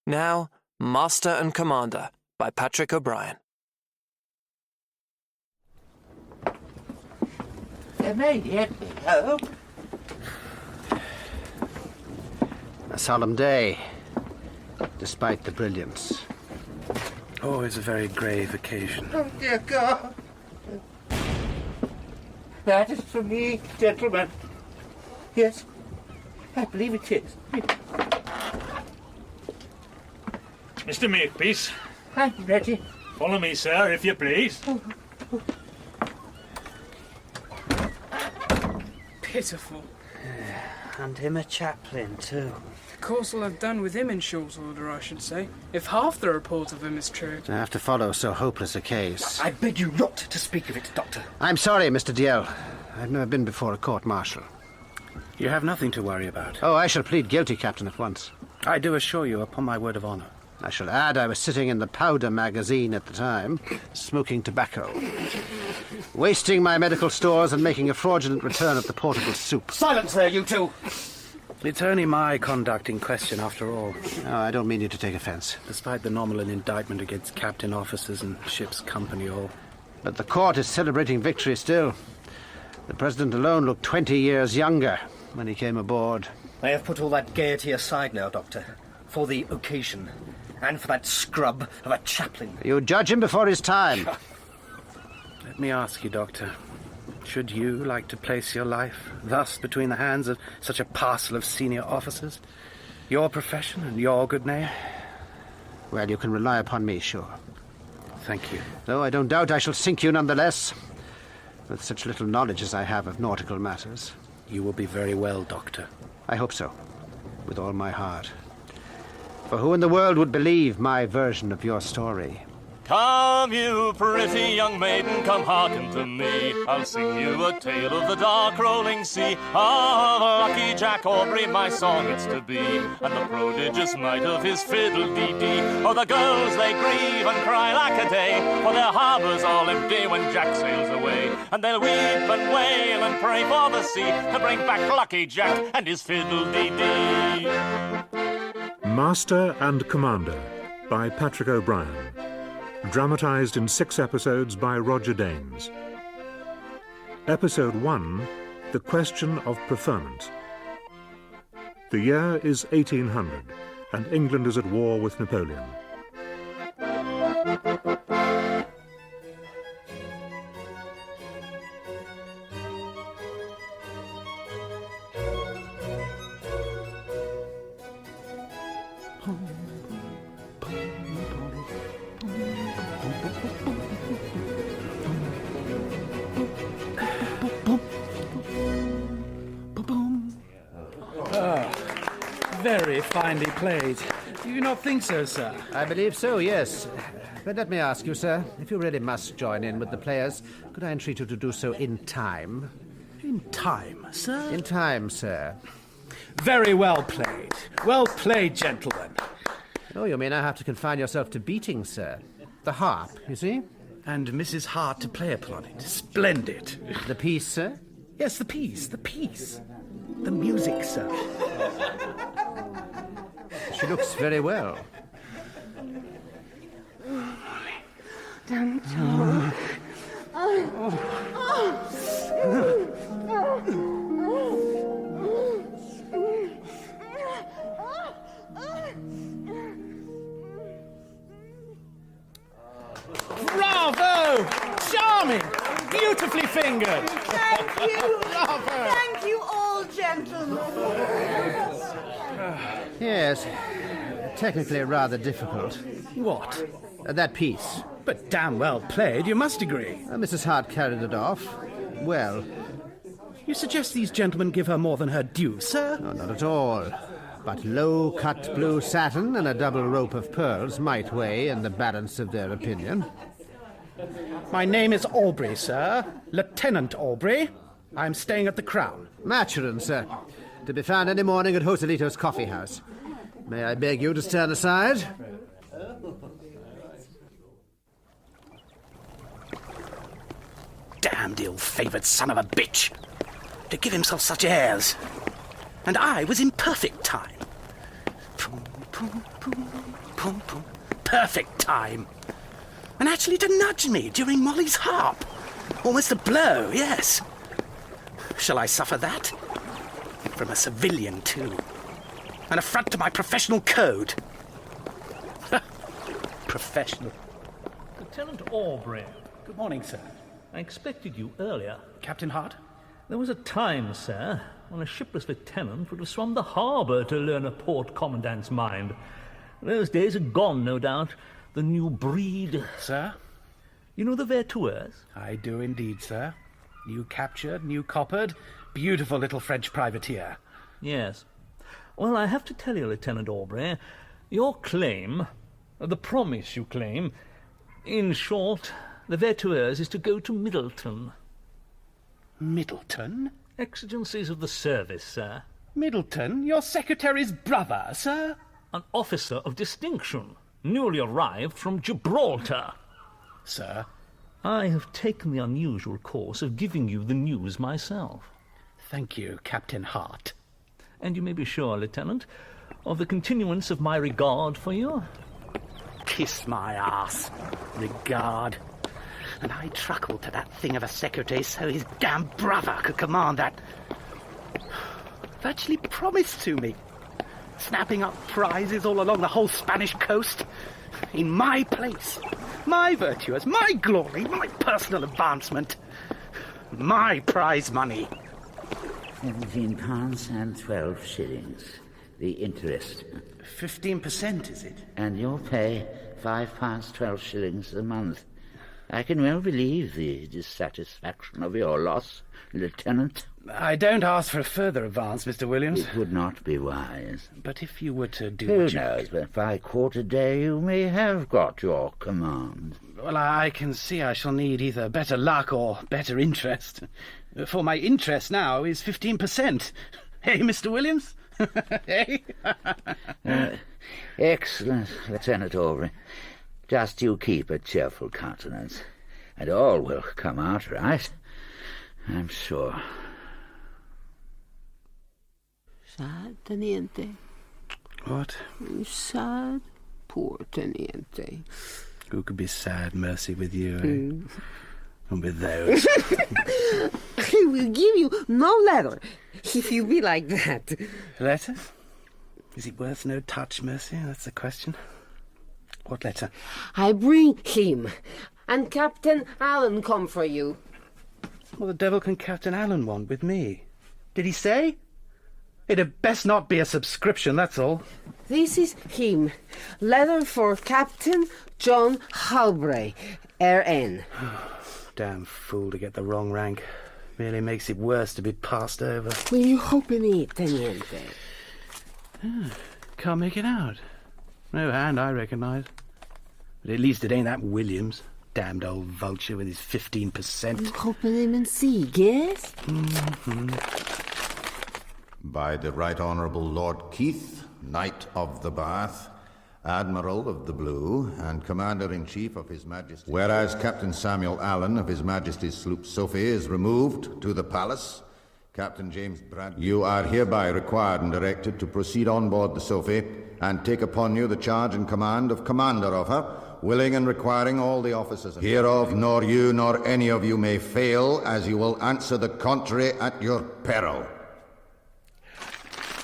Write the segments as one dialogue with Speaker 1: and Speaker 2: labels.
Speaker 1: Now, Master and Commander by Patrick O'Brien.
Speaker 2: Hello. A solemn day, despite the brilliance.
Speaker 3: Oh, it's a very grave occasion.
Speaker 4: Oh, dear God. That is for me, gentlemen. Yes, I believe it is.
Speaker 5: Mr. Makepeace.
Speaker 4: I'm ready.
Speaker 5: Follow me, sir, if you please.
Speaker 6: Pitiful.
Speaker 2: And him a chaplain, too.
Speaker 6: The course will have done with him in short order, I should say, if half the report of him is true.
Speaker 2: To have to follow so hopeless a case.
Speaker 7: I beg you not to speak of it, Doctor.
Speaker 2: I'm sorry, Mr. DL. I've never been before a court-martial.
Speaker 3: You have nothing to worry about.
Speaker 2: Oh, I shall plead guilty, Captain, at once.
Speaker 3: I do assure you, upon my word of honour.
Speaker 2: I shall add I was sitting in the powder magazine at the time, smoking tobacco, wasting my medical stores and making a fraudulent return of the portable soup.
Speaker 7: Silence there, you two!
Speaker 3: It's only my conduct in question, after all.
Speaker 2: Oh, I don't mean you to take offence.
Speaker 3: Despite the nominal indictment against captain, officers and ship's company all.
Speaker 2: But the court is celebrating victory still. The President alone looked 20 years younger when he came aboard.
Speaker 7: I have put all that gaiety aside now, Doctor, for the occasion, and for that scrub of a chaplain.
Speaker 2: You judge him before his time.
Speaker 3: Let me ask you, Doctor, should you like to place your life thus between the hands of such a parcel of senior officers? Your profession and your good name?
Speaker 2: Well, you can rely upon me, sure.
Speaker 3: Thank you.
Speaker 2: Though I don't doubt I shall sink you nonetheless, with such little knowledge as I have of nautical matters.
Speaker 3: You will be very well, Doctor.
Speaker 2: I hope so, with all my heart. For who in the world would believe my version of your story?
Speaker 8: Come, you pretty young maiden, come hearken to me. I'll sing you a tale of the dark rolling sea. Ah, the lucky Jack Aubrey, my song it's to be, and the prodigious might of his fiddle-dee-dee. Oh, the girls, they grieve and cry like a day, for their harbours all empty when Jack sails away. And they'll weep and wail and pray for the sea to bring back lucky Jack and his fiddle-dee-dee.
Speaker 9: Master and Commander by Patrick O'Brien. Dramatised in 6 episodes by Roger Danes. Episode 1, The Question of Preferment. The year is 1800, and England is at war with Napoleon.
Speaker 10: Very finely played. Do you not think so, sir?
Speaker 2: I believe so, yes. But let me ask you, sir, if you really must join in with the players, could I entreat you to do so in time?
Speaker 10: In time, sir?
Speaker 2: In time, sir.
Speaker 10: Very well played. Well played, gentlemen.
Speaker 2: Oh, you mean I have to confine yourself to beating, sir? The harp, you see?
Speaker 10: And Mrs. Harte to play upon it. Splendid.
Speaker 2: The piece, sir?
Speaker 10: Yes, the piece, the piece. The music, sir.
Speaker 2: She looks very well.
Speaker 11: Don't talk.
Speaker 10: Bravo! Charming! Beautifully fingered!
Speaker 11: Thank you! Thank you all, gentlemen!
Speaker 2: Yes, technically rather difficult.
Speaker 10: What?
Speaker 2: That piece.
Speaker 10: But damn well played, you must agree.
Speaker 2: Mrs. Harte carried it off. Well.
Speaker 10: You suggest these gentlemen give her more than her due, sir?
Speaker 2: No, not at all. But low-cut blue satin and a double rope of pearls might weigh in the balance of their opinion.
Speaker 10: My name is Aubrey, sir. Lieutenant Aubrey. I'm staying at the Crown.
Speaker 2: Maturin, sir. To be found any morning at Joselito's coffee house. May I beg you to stand aside?
Speaker 10: Damned ill-favoured son of a bitch! To give himself such airs! And I was in perfect time.
Speaker 3: Pum, pum, pum, pum. Perfect time. And actually to nudge me during Molly's harp. Almost a blow, yes. Shall I suffer that? From a civilian, too. An affront to my professional code. Professional.
Speaker 12: Lieutenant Aubrey.
Speaker 10: Good morning, sir.
Speaker 12: I expected you earlier.
Speaker 10: Captain Harte?
Speaker 12: There was a time, sir, when a shipless lieutenant would have swum the harbour to learn a port commandant's mind. Those days are gone, no doubt. The new breed.
Speaker 10: Sir?
Speaker 12: You know the Vertueurs?
Speaker 10: I do indeed, sir. New captured, new coppered. Beautiful little French privateer.
Speaker 12: Yes. Well, I have to tell you, Lieutenant Aubrey, your claim, the promise you claim, in short, the Vertueurs is to go to Middleton.
Speaker 10: Middleton?
Speaker 12: Exigencies of the service, sir.
Speaker 10: Middleton? Your secretary's brother, sir?
Speaker 12: An officer of distinction, newly arrived from Gibraltar.
Speaker 10: Sir?
Speaker 12: I have taken the unusual course of giving you the news myself.
Speaker 10: Thank you, Captain Harte.
Speaker 12: And you may be sure, Lieutenant, of the continuance of my regard for you.
Speaker 3: Kiss my ass. Regard. And I truckled to that thing of a secretary so his damn brother could command that. Virtually promised to me. Snapping up prizes all along the whole Spanish coast. In my place. My virtues, my glory, my personal advancement. My prize money.
Speaker 4: £17 and 12 shillings. The interest.
Speaker 3: 15%, is it?
Speaker 4: And your pay, £5 12 shillings a month. I can well believe the dissatisfaction of your loss, Lieutenant.
Speaker 3: I don't ask for a further advance, Mr. Williams.
Speaker 4: It would not be wise.
Speaker 3: But if you were to do
Speaker 4: Who
Speaker 3: what you...
Speaker 4: knows, but by quarter day you may have got your command.
Speaker 3: Well, I can see I shall need either better luck or better interest. For my interest now is 15%. Hey, Mr. Williams? Hey?
Speaker 4: Excellent, Lieutenant Aubrey. Just you keep a cheerful countenance, and all will come out right, I'm sure.
Speaker 11: Sad, Teniente.
Speaker 3: What?
Speaker 11: Sad, poor Teniente.
Speaker 3: Who could be sad, Mercy, with you, eh? And with those.
Speaker 11: I will give you no letter, if you be like that.
Speaker 3: Letter? Is it worth no touch, Mercy? That's the question. What letter?
Speaker 11: I bring him, and Captain Allen come for you.
Speaker 3: What the devil can Captain Allen want with me? Did he say? It had best not be a subscription, that's all.
Speaker 11: This is him. Letter for Captain John Aubrey, R.N.
Speaker 3: Damn fool to get the wrong rank. Merely makes it worse to be passed over.
Speaker 11: Will you open it, Teniente?
Speaker 3: Can't make it out. No hand I recognise. But at least it ain't that Williams. Damned old vulture with his 15%.
Speaker 11: Open him and see, yes?
Speaker 13: By the Right Honourable Lord Keith, Knight of the Bath, Admiral of the Blue, and Commander-in-Chief of His Majesty. Whereas Captain Samuel Allen of His Majesty's sloop Sophie is removed to the palace, Captain James Bradley, you are hereby required and directed to proceed on board the Sophie and take upon you the charge and command of commander of her, willing and requiring all the officers hereof, nor you nor any of you may fail, as you will answer the contrary at your peril.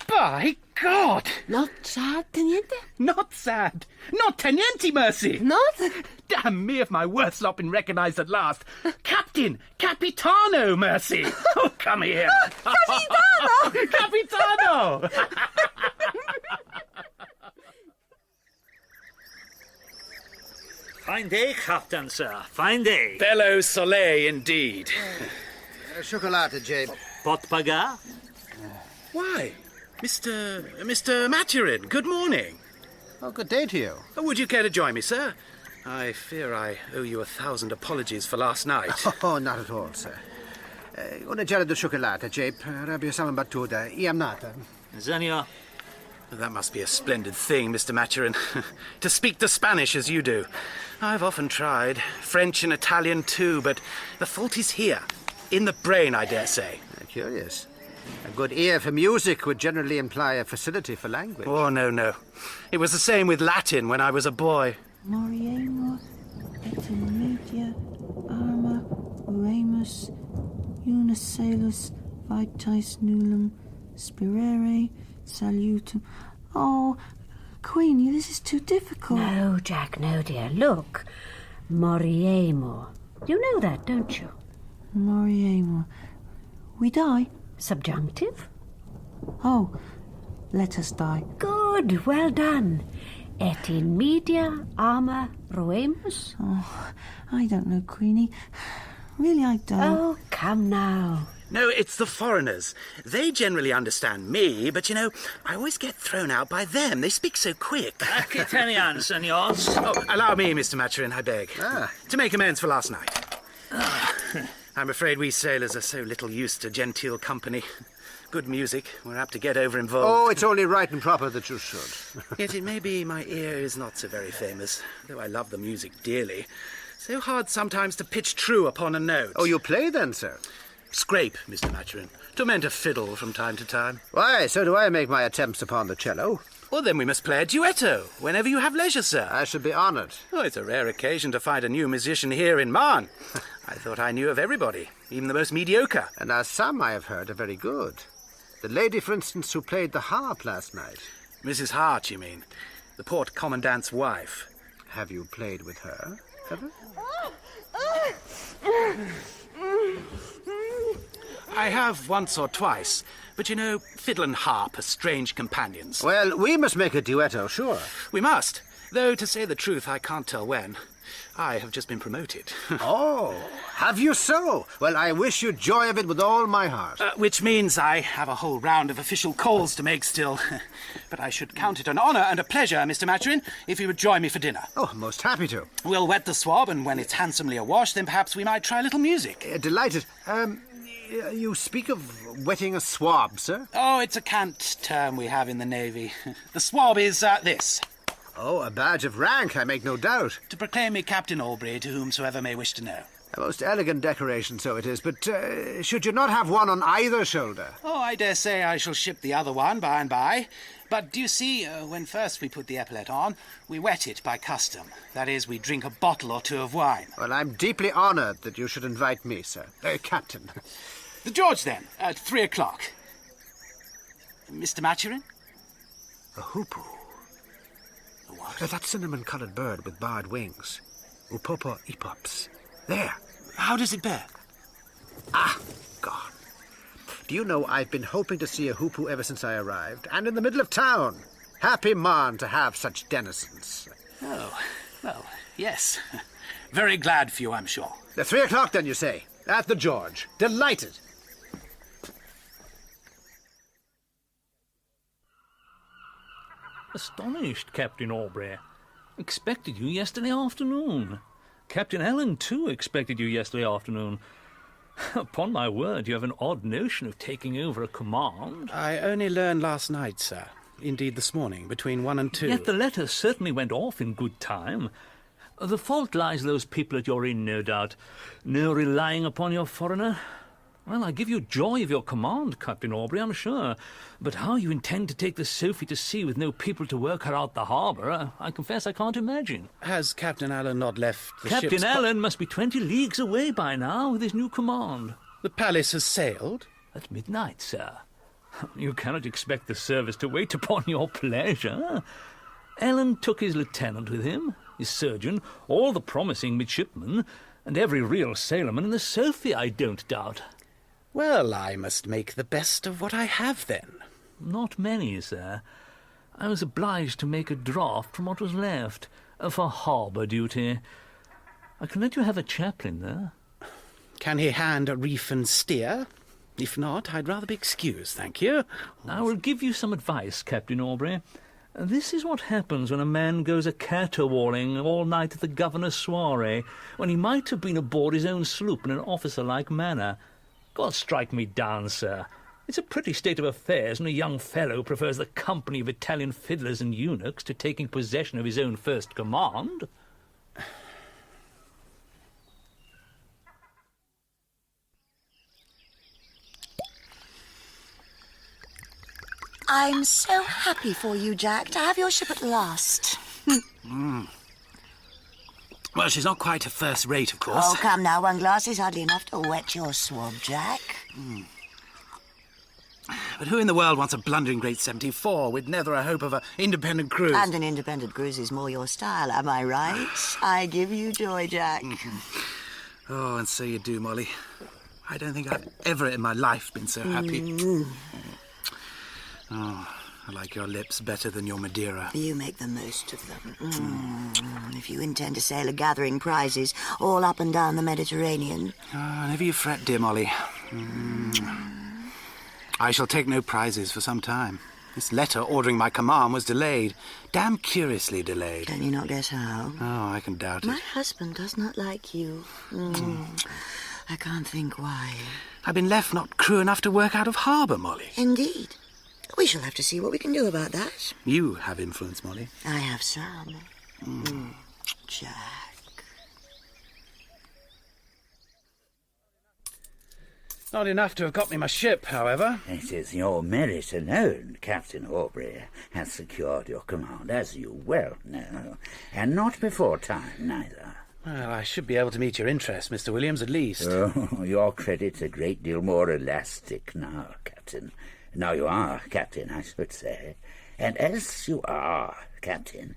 Speaker 3: By God!
Speaker 11: Not sad, Teniente?
Speaker 3: Not sad. Not Teniente, Mercy.
Speaker 11: Not?
Speaker 3: Damn me if my worth's not been recognised at last. Captain! Capitano, Mercy! Oh, come here.
Speaker 11: Capitano!
Speaker 3: Capitano!
Speaker 5: Fine day, Captain, sir. Fine day.
Speaker 3: Bello soleil, indeed.
Speaker 2: Chocolate, Jabe.
Speaker 5: Pot paga?
Speaker 3: Why? Mr. Maturin, good morning.
Speaker 2: Oh, good day to you.
Speaker 3: Would you care to join me, sir? I fear I owe you 1,000 apologies for last night.
Speaker 2: Oh, not at all, sir. Una gela di chocolate, Jabe. Rabbi sama battuta. Iam nata.
Speaker 5: Zenio.
Speaker 3: That must be a splendid thing, Mr. Maturin, to speak the Spanish as you do. I've often tried. French and Italian too, but the fault is here. In the brain, I dare say.
Speaker 2: Curious. A good ear for music would generally imply a facility for language.
Speaker 3: Oh, no. It was the same with Latin when I was a boy.
Speaker 14: Moriemur, et in media, arma, uemus, unisalus, vitais nullum, spirere, salutum. Oh, Queenie, this is too difficult.
Speaker 15: No, Jack, no, dear. Look. Moriemur. You know that, don't you?
Speaker 14: Moriemur. We die?
Speaker 15: Subjunctive?
Speaker 14: Oh, let us die.
Speaker 15: Good, well done. Et in media arma roemus?
Speaker 14: Oh, I don't know, Queenie. Really, I don't.
Speaker 15: Oh, come now.
Speaker 3: No, it's the foreigners. They generally understand me, but, I always get thrown out by them. They speak so quick.
Speaker 5: Italian, senors.
Speaker 3: Oh, allow me, Mr. Maturin, I beg. To make amends for last night. I'm afraid we sailors are so little used to genteel company. Good music, we're apt to get over-involved.
Speaker 2: Oh, it's only right and proper that you should.
Speaker 3: Yet it may be my ear is not so very famous, though I love the music dearly. So hard sometimes to pitch true upon a note.
Speaker 2: Oh, you play then, sir?
Speaker 3: Scrape, Mr. Maturin. Torment a fiddle from time to time.
Speaker 2: Why, so do I make my attempts upon the cello.
Speaker 3: Well, then we must play a duetto, whenever you have leisure, sir.
Speaker 2: I should be honoured.
Speaker 3: Oh, it's a rare occasion to find a new musician here in Marne. I thought I knew of everybody, even the most mediocre.
Speaker 2: And as some I have heard are very good. The lady, for instance, who played the harp last night.
Speaker 3: Mrs. Harte, you mean? The port commandant's wife.
Speaker 2: Have you played with her, ever?
Speaker 3: I have once or twice, but fiddle and harp are strange companions.
Speaker 2: Well, we must make a duetto, sure.
Speaker 3: We must, though to say the truth, I can't tell when. I have just been promoted.
Speaker 2: Oh, have you so? Well, I wish you joy of it with all my heart.
Speaker 3: Which means I have a whole round of official calls to make still. But I should count it an honour and a pleasure, Mr. Maturin, if you would join me for dinner.
Speaker 2: Oh, most happy to.
Speaker 3: We'll wet the swab, and when it's handsomely awash, then perhaps we might try a little music.
Speaker 2: Delighted. You speak of wetting a swab, sir?
Speaker 3: Oh, it's a cant term we have in the Navy. The swab is this.
Speaker 2: Oh, a badge of rank, I make no doubt.
Speaker 3: To proclaim me Captain Aubrey to whomsoever may wish to know.
Speaker 2: A most elegant decoration, so it is, but should you not have one on either shoulder?
Speaker 3: Oh, I dare say I shall ship the other one by and by. But do you see, when first we put the epaulet on, we wet it by custom. That is, we drink a bottle or two of wine.
Speaker 2: Well, I'm deeply honoured that you should invite me, sir. Captain.
Speaker 3: The George, then, at 3 o'clock. Mr. Maturin?
Speaker 2: A hoopoe.
Speaker 3: What?
Speaker 2: That cinnamon-coloured bird with barred wings. Upopo epops. There.
Speaker 3: How does it bear?
Speaker 2: Ah, God. Do you know, I've been hoping to see a hoopoe ever since I arrived, and in the middle of town. Happy Marne to have such denizens.
Speaker 3: Oh, well, yes. Very glad for you, I'm sure.
Speaker 2: The 3 o'clock, then, you say? At the George. Delighted.
Speaker 12: Astonished, Captain Aubrey. Expected you yesterday afternoon. Captain Allen, too, expected you yesterday afternoon. Upon my word, you have an odd notion of taking over a command.
Speaker 3: I only learned last night, sir. Indeed, this morning, between 1 and 2.
Speaker 12: Yet the letter certainly went off in good time. The fault lies those people at your inn, no doubt. No relying upon your foreigner. Well, I give you joy of your command, Captain Aubrey, I'm sure. But how you intend to take the Sophie to sea with no people to work her out the harbour, I confess I can't imagine.
Speaker 3: Has Captain Allen not left the ship's...
Speaker 12: Captain Allen must be 20 leagues away by now with his new command.
Speaker 3: The Palace has sailed?
Speaker 12: At midnight, sir. You cannot expect the service to wait upon your pleasure. Allen took his lieutenant with him, his surgeon, all the promising midshipmen, and every real sailorman in the Sophie, I don't doubt.
Speaker 3: Well, I must make the best of what I have, then.
Speaker 12: Not many, sir. I was obliged to make a draft from what was left, for harbour duty. I can let you have a chaplain there.
Speaker 3: Can he hand a reef and steer? If not, I'd rather be excused, thank you.
Speaker 12: I will give you some advice, Captain Aubrey. This is what happens when a man goes a caterwauling all night at the governor's soiree, when he might have been aboard his own sloop in an officer-like manner. God strike me down, sir. It's a pretty state of affairs when a young fellow prefers the company of Italian fiddlers and eunuchs to taking possession of his own first command.
Speaker 16: I'm so happy for you, Jack, to have your ship at last.
Speaker 3: Well, she's not quite a first rate, of course.
Speaker 16: Oh, come now, one glass is hardly enough to wet your swab, Jack.
Speaker 3: But who in the world wants a blundering Great 74 with never a hope of an independent cruise?
Speaker 16: And an independent cruise is more your style, am I right? I give you joy, Jack.
Speaker 3: Oh, and so you do, Molly. I don't think I've ever in my life been so happy. Oh, I like your lips better than your Madeira.
Speaker 16: You make the most of them. If you intend to sail a gathering prizes all up and down the Mediterranean.
Speaker 3: Oh, never you fret, dear Molly. I shall take no prizes for some time. This letter ordering my command was delayed. Damn curiously delayed.
Speaker 16: Can you not guess how?
Speaker 3: Oh, I can doubt it.
Speaker 16: My husband does not like you. I can't think why.
Speaker 3: I've been left not crew enough to work out of harbour, Molly.
Speaker 16: Indeed. We shall have to see what we can do about that.
Speaker 3: You have influence, Molly.
Speaker 16: I have some. Jack.
Speaker 3: Not enough to have got me my ship, however.
Speaker 4: It is your merit alone, Captain Aubrey, has secured your command, as you well know, and not before time, neither.
Speaker 3: Well, I should be able to meet your interest, Mr. Williams, at least.
Speaker 4: Oh, your credit's a great deal more elastic now, Captain. Now you are, Captain, I should say. And as you are, Captain,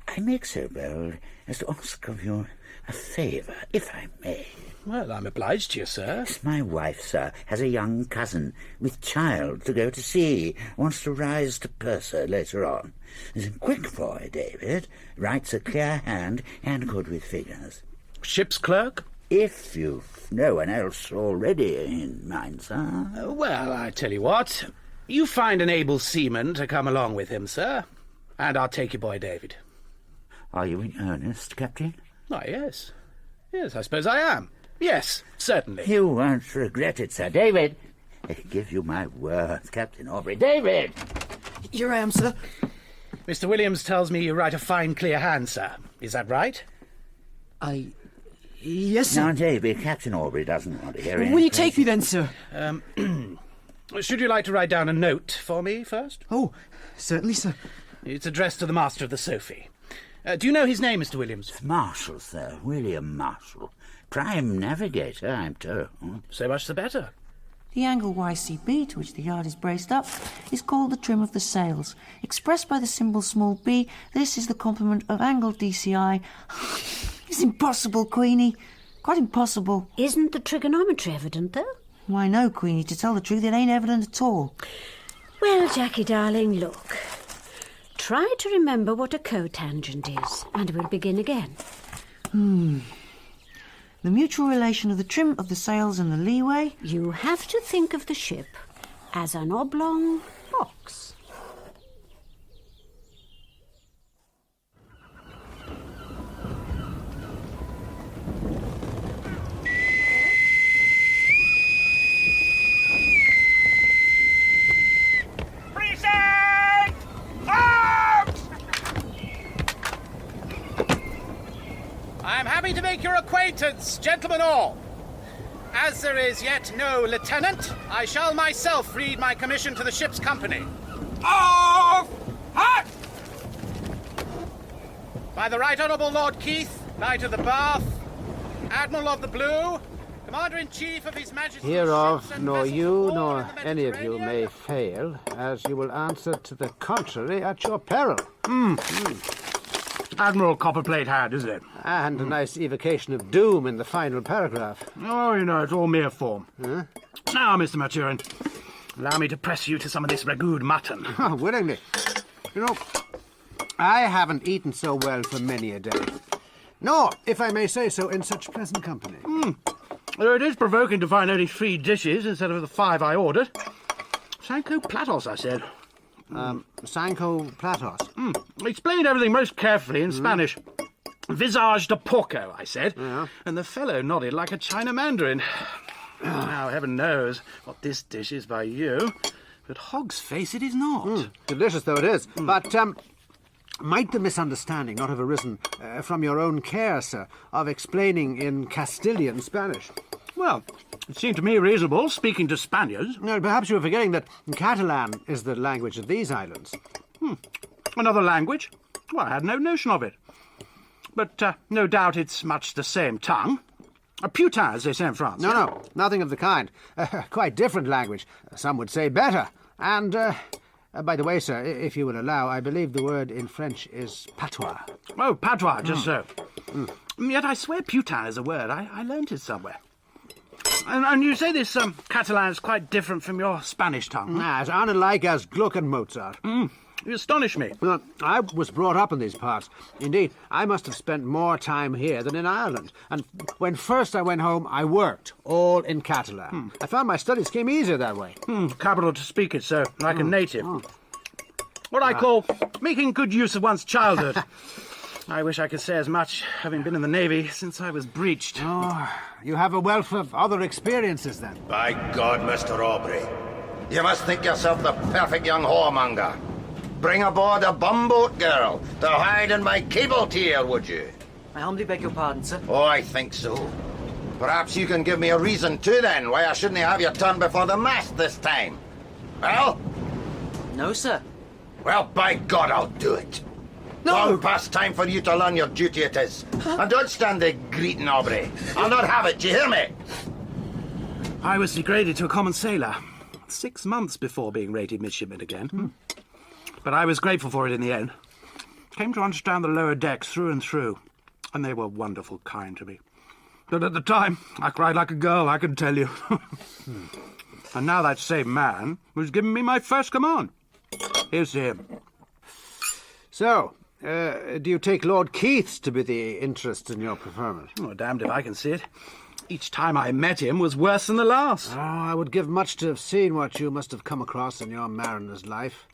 Speaker 4: I make so bold as to ask of you a favour, if I may.
Speaker 3: Well, I'm obliged to you, sir.
Speaker 4: My wife, sir, has a young cousin with child to go to sea, wants to rise to purser later on. Is a quick boy, David, writes a clear hand and good with figures.
Speaker 3: Ship's clerk?
Speaker 4: If you've no one else already in mind, sir.
Speaker 3: Well, I tell you what. You find an able seaman to come along with him, sir, and I'll take your boy David.
Speaker 4: Are you in earnest, Captain?
Speaker 3: Why, yes. Yes, I suppose I am. Yes, certainly.
Speaker 4: You won't regret it, Sir David. I give you my word, Captain Aubrey. David!
Speaker 11: Here I am, sir.
Speaker 3: Mr. Williams tells me you write a fine, clear hand, sir. Is that right?
Speaker 11: Yes, sir.
Speaker 4: Now, David, Captain Aubrey doesn't want to hear it.
Speaker 11: Will you take me then, sir?
Speaker 3: Should you like to write down a note for me first?
Speaker 11: Oh, certainly, sir.
Speaker 3: It's addressed to the master of the Sophie. Do you know his name, Mr. Williams?
Speaker 4: Marshall, sir. William Marshall. Prime navigator, I'm told.
Speaker 3: So much the better.
Speaker 14: The angle YCB, to which the yard is braced up, is called the trim of the sails. Expressed by the symbol small b, this is the complement of angle DCI. It's impossible, Queenie. Quite impossible.
Speaker 15: Isn't the trigonometry evident, though?
Speaker 14: Why, no, Queenie. To tell the truth, it ain't evident at all.
Speaker 15: Well, Jackie, darling, look. Try to remember what a cotangent is, and we'll begin again.
Speaker 14: The mutual relation of the trim of the sails and the leeway.
Speaker 15: You have to think of the ship as an oblong box.
Speaker 3: I am happy to make your acquaintance, gentlemen all. As there is yet no lieutenant, I shall myself read my commission to the ship's company.
Speaker 17: Off! Hot!
Speaker 3: By the Right Honourable Lord Keith, Knight of the Bath, Admiral of the Blue, Commander-in-Chief of His Majesty's
Speaker 2: Hereof nor you nor any of you may fail, as you will answer to the contrary at your peril.
Speaker 3: Admiral Copperplate had, is it?
Speaker 2: And a nice evocation of doom in the final paragraph.
Speaker 3: Oh, you know, it's all mere form. Now, Mr. Maturin, allow me to press you to some of this ragout mutton.
Speaker 2: Oh, willingly. You know, I haven't eaten so well for many a day. Nor, if I may say so, in such pleasant company.
Speaker 3: Though it is provoking to find only 3 dishes instead of the 5 I ordered. Sanko Platos, I said.
Speaker 2: Sanko Platos.
Speaker 3: Explained everything most carefully in Spanish. Visage de porco, I said. And the fellow nodded like a China mandarin. Now, heaven knows what this dish is by you, but hog's face it is not.
Speaker 2: Delicious though it is. But, might the misunderstanding not have arisen from your own care, sir, of explaining in Castilian Spanish?
Speaker 10: Well, it seemed to me reasonable, speaking to Spaniards.
Speaker 2: No, perhaps you're forgetting that Catalan is the language of these islands.
Speaker 10: Another language? Well, I had no notion of it. But no doubt it's much the same tongue. Putain, as they say in France.
Speaker 2: No, nothing of the kind. Quite different language. Some would say better. And, by the way, sir, if you will allow, I believe the word in French is patois.
Speaker 10: Oh, patois, just so. Yet I swear putain is a word. I learnt it somewhere. And you say this Catalan is quite different from your Spanish tongue?
Speaker 2: As unlike as Gluck and Mozart.
Speaker 10: You astonish me.
Speaker 2: Well, I was brought up in these parts. Indeed, I must have spent more time here than in Ireland. And when first I went home, I worked, all in Catalan. I found my studies came easier that way.
Speaker 10: Capital to speak it, so, like a native. What I call making good use of one's childhood. I wish I could say as much, having been in the Navy since I was breeched.
Speaker 2: Oh, you have a wealth of other experiences, then.
Speaker 13: By God, Mr. Aubrey, you must think yourself the perfect young whoremonger. Bring aboard a bumboat girl to hide in my cable tier, would you?
Speaker 18: I humbly beg your pardon, sir.
Speaker 13: Oh, I think so. Perhaps you can give me a reason too, then, why I shouldn't have your turn before the mast this time. Well?
Speaker 18: No, sir.
Speaker 13: Well, by God, I'll do it.
Speaker 18: No!
Speaker 13: Long past time for you to learn your duty it is. And don't stand there greeting, Aubrey. I'll not have it, do you hear me?
Speaker 10: I was degraded to a common sailor 6 months before being rated midshipman again. But I was grateful for it in the end. Came to understand the lower decks through and through, and they were wonderful kind to me. But at the time, I cried like a girl, I can tell you. And now that same man was giving me my first command. Here's to him.
Speaker 2: So, do you take Lord Keith's to be the interest in your preferment?
Speaker 10: Oh, damned if I can see it. Each time I met him was worse than the last.
Speaker 2: Oh, I would give much to have seen what you must have come across in your mariner's life.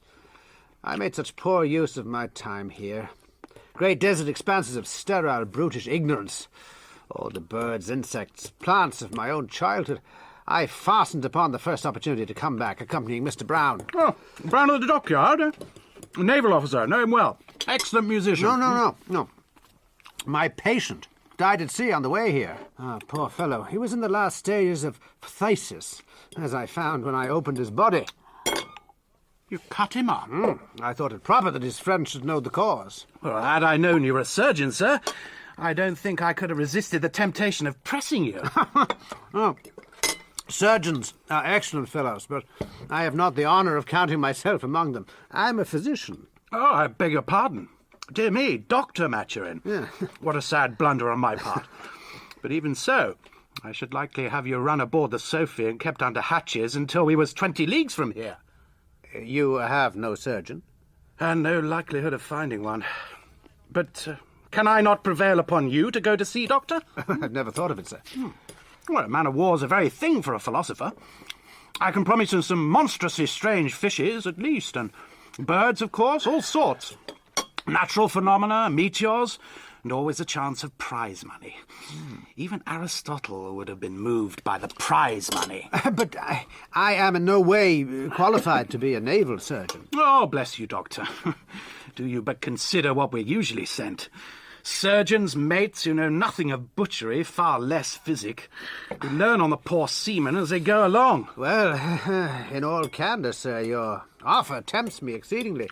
Speaker 2: I made such poor use of my time here. Great desert expanses of sterile, brutish ignorance. All the birds, insects, plants of my own childhood. I fastened upon the first opportunity to come back, accompanying Mr. Brown.
Speaker 10: Oh, Brown of the dockyard, eh? A naval officer, know him well. Excellent musician.
Speaker 2: No. My patient died at sea on the way here. Ah, poor fellow. He was in the last stages of phthisis, as I found when I opened his body.
Speaker 10: You cut him up?
Speaker 2: I thought it proper that his friend should know the cause.
Speaker 10: Well, had I known you were a surgeon, sir, I don't think I could have resisted the temptation of pressing you.
Speaker 2: Oh. Surgeons are excellent fellows, but I have not the honour of counting myself among them. I'm a physician.
Speaker 10: Oh, I beg your pardon. Dear me, Dr. Maturin.
Speaker 2: Yeah.
Speaker 10: What a sad blunder on my part. But even so, I should likely have you run aboard the Sophie and kept under hatches until we was 20 leagues from here.
Speaker 2: You have no surgeon?
Speaker 10: And no likelihood of finding one. But can I not prevail upon you to go to sea, Doctor?
Speaker 2: I've never thought of it, sir.
Speaker 10: Well, a man of war's a very thing for a philosopher. I can promise you some monstrously strange fishes, at least, and birds, of course, all sorts. Natural phenomena, meteors, and always a chance of prize money. Even Aristotle would have been moved by the prize money.
Speaker 2: But I am in no way qualified to be a naval surgeon.
Speaker 10: Oh, bless you, Doctor. Do you but consider what we're usually sent. Surgeons, mates who know nothing of butchery, far less physic, who learn on the poor seamen as they go along.
Speaker 2: Well, in all candour, sir, your offer tempts me exceedingly,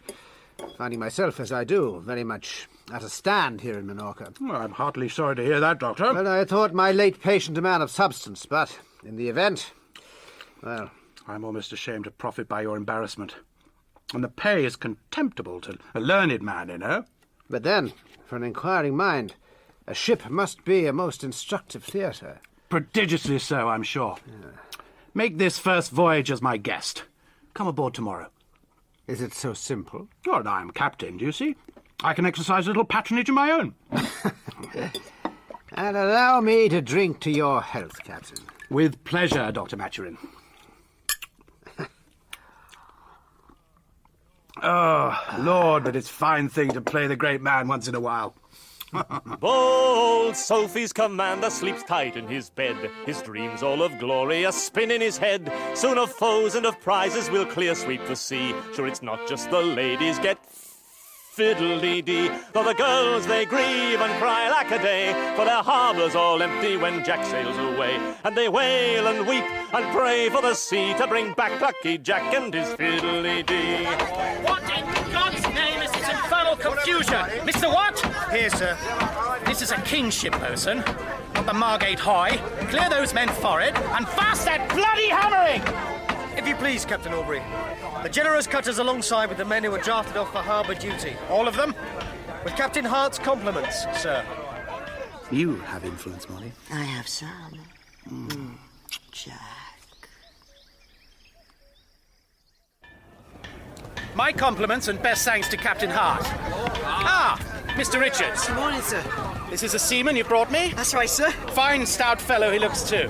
Speaker 2: finding myself, as I do, very much at a stand here in Minorca.
Speaker 10: Well, I'm heartily sorry to hear that, Doctor.
Speaker 2: Well, I thought my late patient a man of substance, but in the event, well...
Speaker 10: I'm almost ashamed to profit by your embarrassment. And the pay is contemptible to a learned man, you know.
Speaker 2: But then, for an inquiring mind, a ship must be a most instructive theatre.
Speaker 10: Prodigiously so, I'm sure. Yeah. Make this first voyage as my guest. Come aboard tomorrow.
Speaker 2: Is it so simple?
Speaker 10: Well, I'm captain, do you see? I can exercise a little patronage of my own.
Speaker 2: And allow me to drink to your health, Captain.
Speaker 10: With pleasure, Dr. Maturin. Oh, Lord, but it's a fine thing to play the great man once in a while.
Speaker 8: Bold Sophie's commander sleeps tight in his bed. His dreams all of glory a spin in his head. Soon of foes and of prizes will clear sweep the sea. Sure, it's not just the ladies get fiddly-dee. Though the girls they grieve and cry like a day, for their harbour's all empty when Jack sails away. And they wail and weep and pray for the sea to bring back Lucky Jack and his fiddly-dee.
Speaker 3: What in God's name is this infernal confusion? Mr. Watt?
Speaker 7: Here, sir.
Speaker 3: This is a kingship, bosun, not the Margate Hoy. Clear those men forward and fast that bloody hammering!
Speaker 7: If you please, Captain Aubrey. The generous cutters alongside with the men who were drafted off for harbour duty.
Speaker 3: All of them?
Speaker 7: With Captain Harte's compliments, sir.
Speaker 10: You have influence, Molly.
Speaker 16: I have some. Jack.
Speaker 3: My compliments and best thanks to Captain Harte. Ah, Mr. Richards.
Speaker 18: Good morning, sir.
Speaker 3: This is a seaman you brought me?
Speaker 18: That's right, sir.
Speaker 3: Fine, stout fellow he looks too.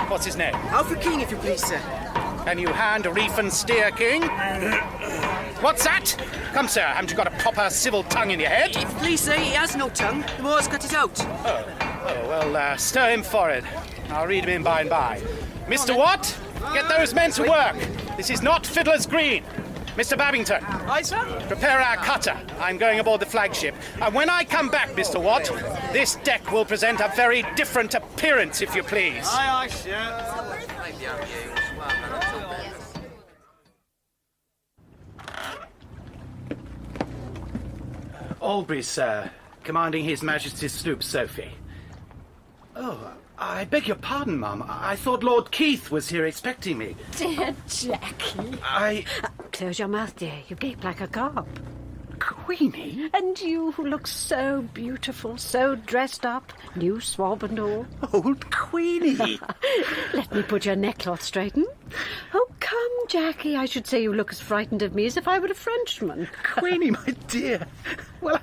Speaker 3: What's his name?
Speaker 18: Alfred King, if you please, sir.
Speaker 3: Can you hand a reef and steer, King? What's that? Come, sir, haven't you got a proper civil tongue in your head?
Speaker 18: If you please, sir, he has no tongue. The Moors cut it out.
Speaker 3: Well, stir him forward. I'll read him in by and by. Mr. Watt, get those men to work. This is not Fiddler's Green. Mr. Babington.
Speaker 18: Aye, sir?
Speaker 3: Prepare our cutter. I'm going aboard the flagship. And when I come back, Mr. Watt, this deck will present a very different appearance, if you please.
Speaker 7: Aye, aye, sir.
Speaker 10: Aubrey, sir, commanding His Majesty's sloop Sophie. Oh, I beg your pardon, Mum. I thought Lord Keith was here expecting me.
Speaker 15: Dear Jackie.
Speaker 10: Close
Speaker 15: your mouth, dear. You gape like a carp.
Speaker 10: Queenie?
Speaker 15: And you who look so beautiful, so dressed up, new swab and all.
Speaker 10: Old Queenie!
Speaker 15: Let me put your neckcloth straighten. Oh, come, Jackie. I should say you look as frightened of me as if I were a Frenchman.
Speaker 10: Queenie, my dear. Well,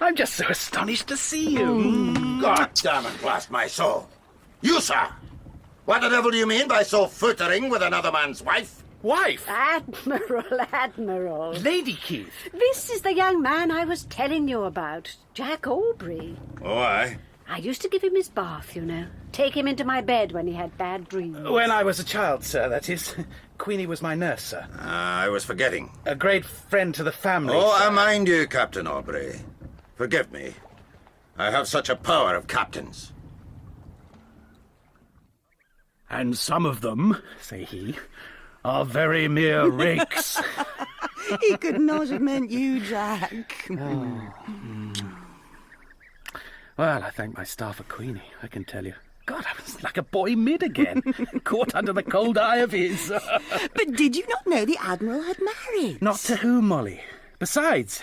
Speaker 10: I'm just so astonished to see you.
Speaker 19: God damn it, blast my soul. You, sir! What the devil do you mean by so frittering with another man's wife?
Speaker 10: Wife?
Speaker 15: Admiral.
Speaker 10: Lady Keith.
Speaker 15: This is the young man I was telling you about, Jack Aubrey.
Speaker 19: Oh, aye?
Speaker 15: I used to give him his bath, you know. Take him into my bed when he had bad dreams.
Speaker 10: When I was a child, sir, that is. Queenie was my nurse, sir.
Speaker 19: I was forgetting.
Speaker 10: A great friend to the family.
Speaker 19: Oh,
Speaker 10: sir.
Speaker 19: I mind you, Captain Aubrey. Forgive me. I have such a power of captains.
Speaker 10: And some of them, say he, are very mere rakes.
Speaker 16: He could not have meant you, Jack.
Speaker 10: Well, I thank my star for Queenie, I can tell you. God, I was like a boy mid again, caught under the cold eye of his.
Speaker 16: But did you not know the Admiral had married?
Speaker 10: Not to whom, Molly? Besides,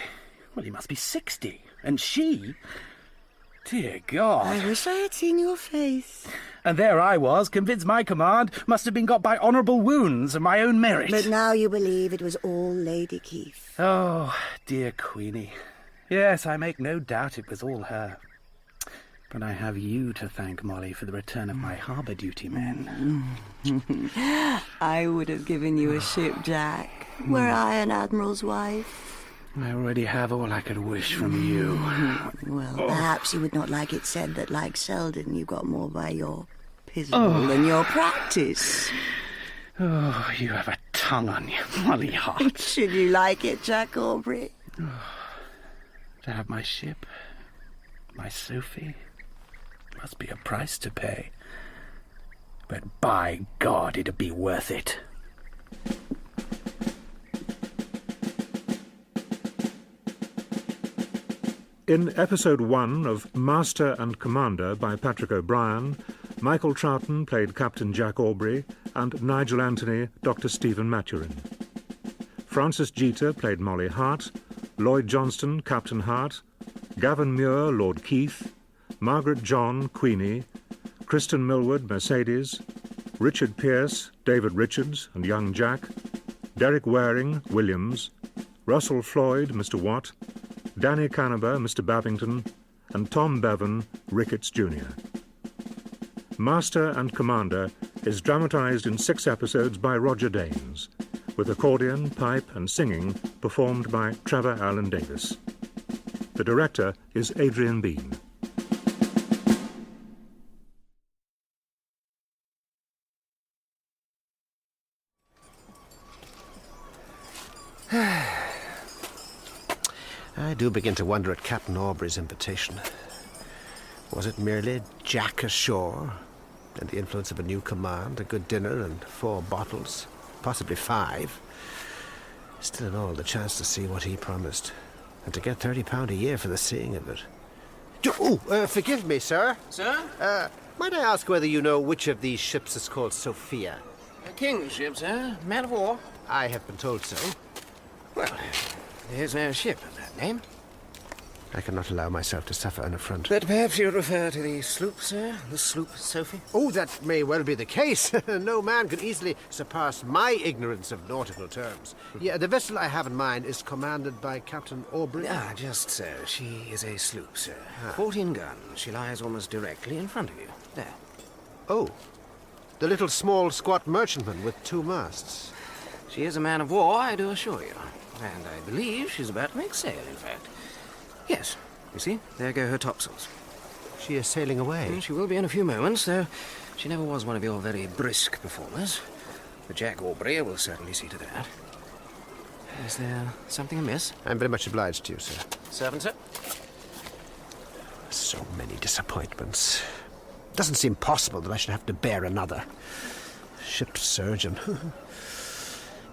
Speaker 10: well, he must be 60. And she... Dear God.
Speaker 16: I wish I had seen your face.
Speaker 10: And there I was, convinced my command must have been got by honourable wounds of my own merit.
Speaker 16: But now you believe it was all Lady Keith.
Speaker 10: Oh, dear Queenie. Yes, I make no doubt it was all her. But I have you to thank, Molly, for the return of my harbour duty men.
Speaker 16: I would have given you a ship, Jack, were I an Admiral's wife.
Speaker 10: I already have all I could wish from you.
Speaker 16: Well, perhaps you would not like it said that, like Selden, you got more by your pizzle than your practice.
Speaker 10: Oh, you have a tongue on you, Molly Harte.
Speaker 16: Should you like it, Jack Aubrey?
Speaker 10: To have my ship, my Sophie, must be a price to pay. But by God, it'd be worth it.
Speaker 9: In Episode 1 of Master and Commander by Patrick O'Brien, Michael Troughton played Captain Jack Aubrey and Nigel Anthony Dr. Stephen Maturin. Frances Jeater played Molly Harte, Lloyd Johnston Captain Harte, Gavin Muir Lord Keith, Margaret John Queenie, Kristin Millward Mercedes, Richard Pearce David Richards and young Jack, Derek Waring Williams, Russell Floyd Mr. Watt, Danny Canaber, Mr. Babington, and Tom Bevan, Ricketts Jr. Master and Commander is dramatised in 6 episodes by Roger Danes, with accordion, pipe and singing performed by Trevor Allen Davis. The director is Adrian Bean.
Speaker 2: do begin to wonder at Captain Aubrey's invitation. Was it merely Jack ashore, and the influence of a new command, a good dinner, and 4 bottles, possibly 5? Still in all, the chance to see what he promised, and to get £30 a year for the seeing of it. Forgive me, sir.
Speaker 18: Sir?
Speaker 2: Might I ask whether you know which of these ships is called Sophia?
Speaker 18: A king's ship, sir. Man of war.
Speaker 2: I have been told so.
Speaker 18: Well, there's no ship of that name.
Speaker 2: I cannot allow myself to suffer an affront.
Speaker 18: But perhaps you refer to the sloop, sir? The sloop Sophie?
Speaker 2: Oh, that may well be the case. No man could easily surpass my ignorance of nautical terms. Yeah, the vessel I have in mind is commanded by Captain Aubrey.
Speaker 18: Ah, just so. She is a sloop, sir. 14 guns. She lies almost directly in front of you. There.
Speaker 2: Oh, the little small squat merchantman with 2 masts.
Speaker 18: She is a man of war, I do assure you. And I believe she's about to make sail, in fact. Yes. You see, there go her topsails.
Speaker 2: She is sailing away.
Speaker 18: She will be in a few moments, though she never was one of your very brisk performers. But Jack Aubrey will certainly see to that. Is there something amiss?
Speaker 2: I'm very much obliged to you, sir.
Speaker 18: Servant, sir?
Speaker 2: So many disappointments. Doesn't seem possible that I should have to bear another. Ship's surgeon.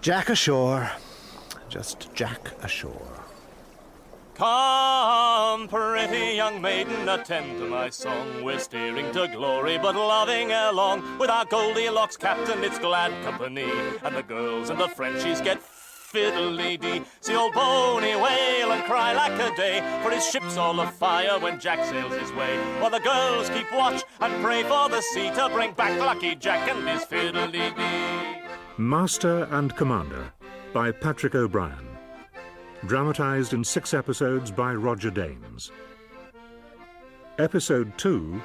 Speaker 2: Jack ashore. Just Jack ashore.
Speaker 8: Come, pretty young maiden, attend to my song. We're steering to glory, but loving along. With our Goldilocks captain, it's glad company. And the girls and the Frenchies get fiddly-dee. See old Boney wail and cry like a day, for his ship's all afire when Jack sails his way. While the girls keep watch and pray for the sea to bring back Lucky Jack and his fiddly-dee.
Speaker 9: Master and Commander by Patrick O'Brien. Dramatised in 6 episodes by Roger Dames. Episode 2,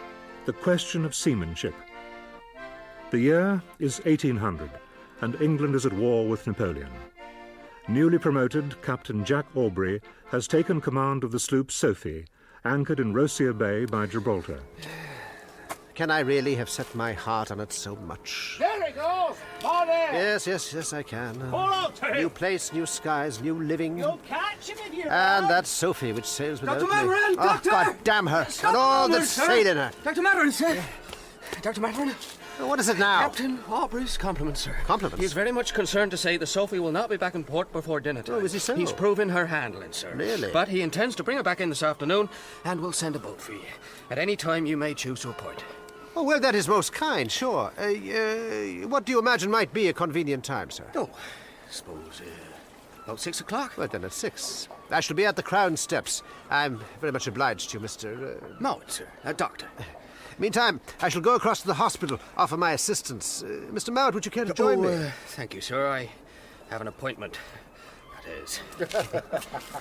Speaker 9: The Question of Seamanship. The year is 1800, and England is at war with Napoleon. Newly promoted Captain Jack Aubrey has taken command of the sloop Sophie, anchored in Rosia Bay by Gibraltar.
Speaker 2: Can I really have set my heart on it so much?
Speaker 17: There he goes! Harte!
Speaker 2: Yes, I can.
Speaker 17: Pull out to him!
Speaker 2: New place, new skies, new living.
Speaker 17: You'll catch him if you
Speaker 2: And that Sophie which sails without
Speaker 18: Dr.
Speaker 2: me.
Speaker 18: Maturin!
Speaker 2: Oh,
Speaker 18: Doctor!
Speaker 2: God damn her!
Speaker 18: Stop
Speaker 2: and all
Speaker 18: the
Speaker 2: that's
Speaker 18: sir.
Speaker 2: sail in her.
Speaker 18: Dr. Maturin, sir! Dr. Maturin?
Speaker 2: What is it now?
Speaker 18: Captain Aubrey's compliments, sir.
Speaker 2: Compliments?
Speaker 18: He's very much concerned to say the Sophie will not be back in port before dinner time.
Speaker 2: Oh, is he so?
Speaker 18: He's proven her handling, sir.
Speaker 2: Really?
Speaker 18: But he intends to bring her back in this afternoon, and will send a boat for you. At any time you may choose to report.
Speaker 2: Oh, well, that is most kind, sure. What do you imagine might be a convenient time, sir?
Speaker 18: Oh, I suppose about 6 o'clock.
Speaker 2: Well, then at 6. I shall be at the Crown Steps. I'm very much obliged to you, Mr.
Speaker 18: Mowat, sir. Doctor.
Speaker 2: Meantime, I shall go across to the hospital, offer my assistance. Mr. Mowat, would you care to join me?
Speaker 18: Thank you, sir. I have an appointment. That is.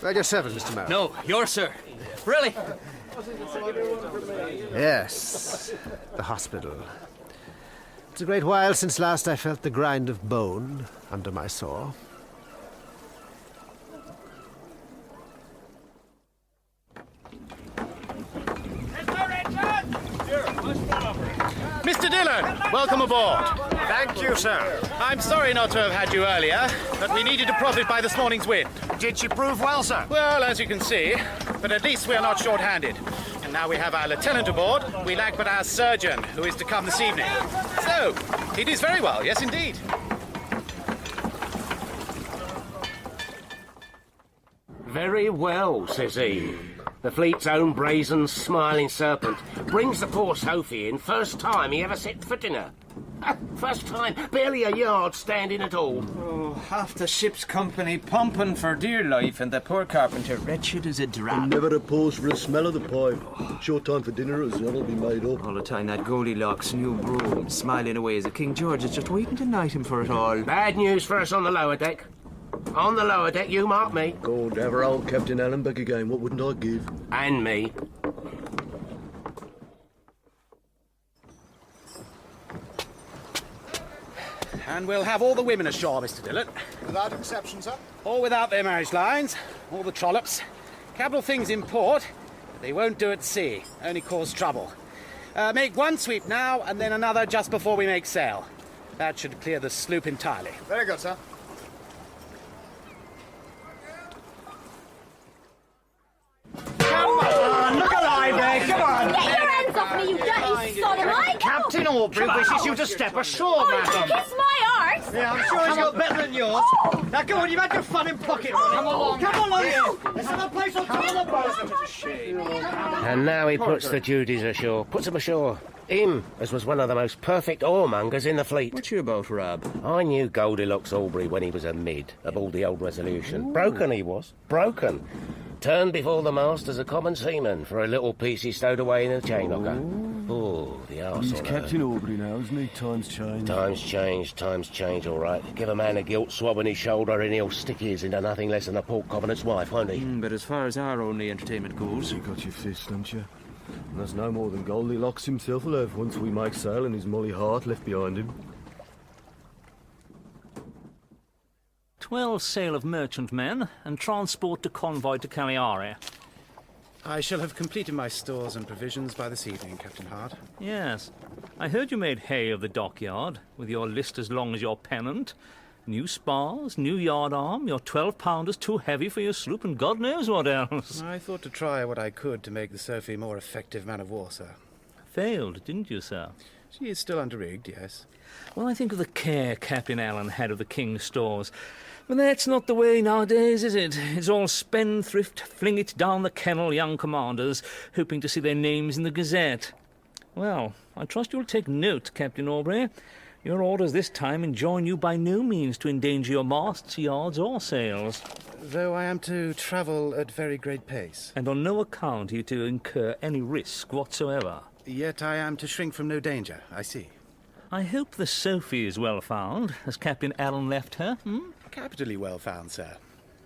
Speaker 2: Well, your servant, Mr. Mowat.
Speaker 18: No, yours, sir. Really?
Speaker 2: Yes, the hospital. It's a great while since last I felt the grind of bone under my sore.
Speaker 20: Mr. Dillon, welcome aboard.
Speaker 2: Thank you, sir.
Speaker 20: I'm sorry not to have had you earlier, but we needed to profit by this morning's wind.
Speaker 2: Did she prove well, sir?
Speaker 20: Well, as you can see, but at least we are not short-handed. And now we have our lieutenant aboard. We lack but our surgeon, who is to come this evening. So, it is very well, yes indeed.
Speaker 21: Very well, says he. The fleet's own brazen, smiling serpent brings the poor Sophie in first time he ever set foot in her. First time, barely a yard standing at all.
Speaker 5: Oh, half the ship's company pumping for dear life, and the poor carpenter wretched as a drab.
Speaker 22: Never a pause for a smell of the pipe. Short time for dinner, as that'll be made up.
Speaker 5: All the time that Goldilocks new broom smiling away as a King George is just waiting to knight him for it all.
Speaker 21: Bad news for us on the lower deck. On the lower deck, you mark me.
Speaker 22: God, have our old Captain Allen back again. What wouldn't I give?
Speaker 21: And me.
Speaker 20: And we'll have all the women ashore, Mr. Dillon.
Speaker 2: Without exception, sir?
Speaker 20: All without their marriage lines, all the trollops. Capital things in port, but they won't do at sea, only cause trouble. Make one sweep now, and then another just before we make sail. That should clear the sloop entirely.
Speaker 2: Very good, sir.
Speaker 7: Aubrey wishes you to step ashore, madam.
Speaker 17: Kiss my arse!
Speaker 7: Yeah, I'm sure he's got better than yours. Now, go on, you've had your fun in pocket running. Come along. Come along, you. Let's have a place on top of the boat.
Speaker 21: And now he puts the duties ashore. Puts them ashore. Him, as was one of the most perfect oarmongers in the fleet.
Speaker 18: What you about, Rab?
Speaker 21: I knew Goldilocks Aubrey when he was a mid, aboard the old Resolution. Ooh. Broken he was. Broken. Turned before the mast as a common seaman for a little piece he stowed away in a chain locker. Oh, the arse.
Speaker 22: He's Captain Aubrey now, isn't he? Times change. Times change, all right. Give a man a gilt swab on his shoulder and he'll stick his into nothing less than a Port Covenant's wife, won't he?
Speaker 18: But as far as our only entertainment goes...
Speaker 22: You got your fist, don't you? And there's no more than Goldilocks himself will have once we make sail and his Molly Harte left behind him.
Speaker 12: 12 sail of merchantmen and transport to convoy to Cagliari.
Speaker 10: I shall have completed my stores and provisions by this evening, Captain Harte.
Speaker 12: Yes. I heard you made hay of the dockyard, with your list as long as your pennant. New spars, new yard arm, your 12-pounders too heavy for your sloop, and God knows what else.
Speaker 10: I thought to try what I could to make the Sophie a more effective man-of-war, sir.
Speaker 12: Failed, didn't you, sir?
Speaker 10: She is still under-rigged, yes.
Speaker 12: Well, I think of the care Captain Allen had of the King's stores. But that's not the way nowadays, is it? It's all spendthrift, fling it down the kennel young commanders, hoping to see their names in the Gazette. Well, I trust you'll take note, Captain Aubrey. Your orders this time enjoin you by no means to endanger your masts, yards, or sails.
Speaker 10: Though I am to travel at very great pace.
Speaker 12: And on no account are you to incur any risk whatsoever.
Speaker 10: Yet I am to shrink from no danger, I see.
Speaker 12: I hope the Sophie is well found, as Captain Allen left her,
Speaker 10: Capitally well found, sir.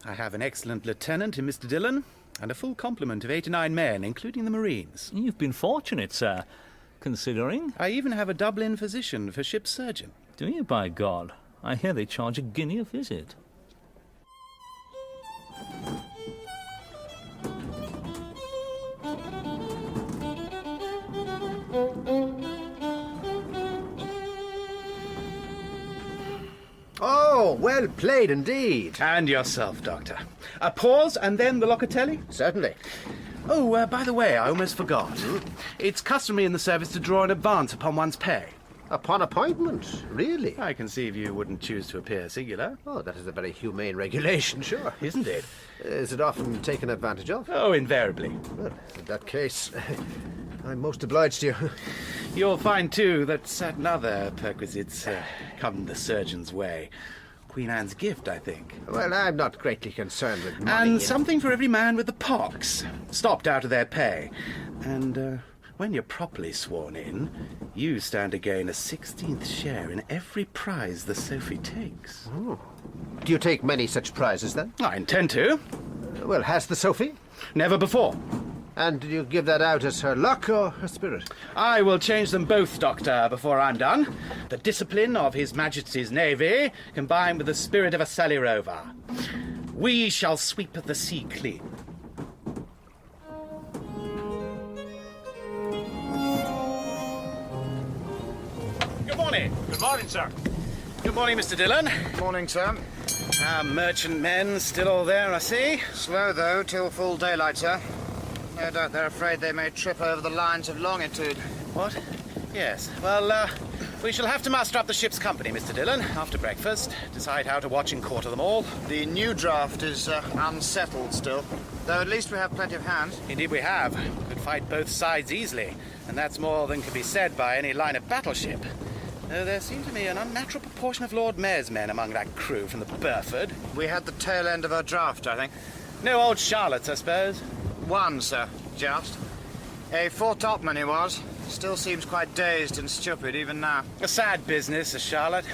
Speaker 10: I have an excellent lieutenant in Mr. Dillon, and a full complement of 89 men, including the Marines.
Speaker 12: You've been fortunate, sir, considering.
Speaker 10: I even have a Dublin physician for ship's surgeon.
Speaker 12: Do you, by God? I hear they charge a guinea a visit.
Speaker 2: Oh, well played indeed.
Speaker 10: And yourself, Doctor. A pause and then the Locatelli?
Speaker 2: Certainly.
Speaker 10: Oh, by the way, I almost forgot. It's customary in the service to draw an advance upon one's pay.
Speaker 2: Upon appointment? Really?
Speaker 10: I conceive you wouldn't choose to appear singular.
Speaker 2: Oh, that is a very humane regulation, sure.
Speaker 10: Isn't it?
Speaker 2: Is it often taken advantage of?
Speaker 10: Oh, invariably.
Speaker 2: Well, in that case, I'm most obliged to you.
Speaker 10: You'll find, too, that certain other perquisites come the surgeon's way. Queen Anne's gift, I think.
Speaker 2: Well, I'm not greatly concerned with money.
Speaker 10: And something for every man with the pox, stopped out of their pay. And when you're properly sworn in, you stand to gain a 16th share in every prize the Sophie takes.
Speaker 2: Oh. Do you take many such prizes, then?
Speaker 10: I intend to.
Speaker 2: Well, has the Sophie?
Speaker 10: Never before.
Speaker 2: And did you give that out as her luck or her spirit?
Speaker 10: I will change them both, Doctor, before I'm done. The discipline of His Majesty's Navy, combined with the spirit of a Sally Rover. We shall sweep the sea clean. Good morning.
Speaker 8: Good morning, sir.
Speaker 10: Good morning, Mr. Dillon.
Speaker 1: Morning, sir.
Speaker 10: Our merchant men still all there, I see.
Speaker 1: Slow, though, till full daylight, sir. No doubt they're afraid they may trip over the lines of longitude.
Speaker 10: What? Yes. Well, we shall have to muster up the ship's company, Mr. Dillon, after breakfast. Decide how to watch and quarter them all.
Speaker 1: The new draft is unsettled still, though at least we have plenty of hands.
Speaker 10: Indeed we have. Could fight both sides easily, and that's more than can be said by any line of battleship. Though there seemed to me an unnatural proportion of Lord Mayor's men among that crew from the Burford.
Speaker 1: We had the tail end of our draft, I think.
Speaker 10: No old Charlottes, I suppose?
Speaker 1: One, sir, just. A foretopman he was. Still seems quite dazed and stupid even now.
Speaker 10: A sad business, a Charlotte.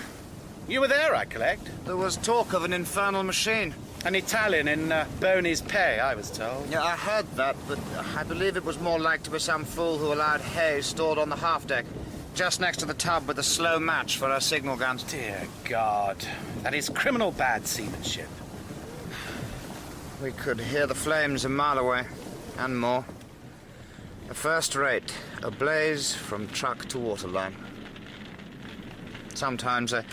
Speaker 10: You were there, I collect.
Speaker 1: There was talk of an infernal machine.
Speaker 10: An Italian in Boney's pay, I was told.
Speaker 1: Yeah, I heard that, but I believe it was more like to be some fool who allowed hay stored on the half-deck, just next to the tub with a slow match for our signal guns.
Speaker 10: Dear God, that is criminal bad seamanship.
Speaker 1: We could hear the flames a mile away, and more. A first rate, ablaze from truck to waterline. Sometimes a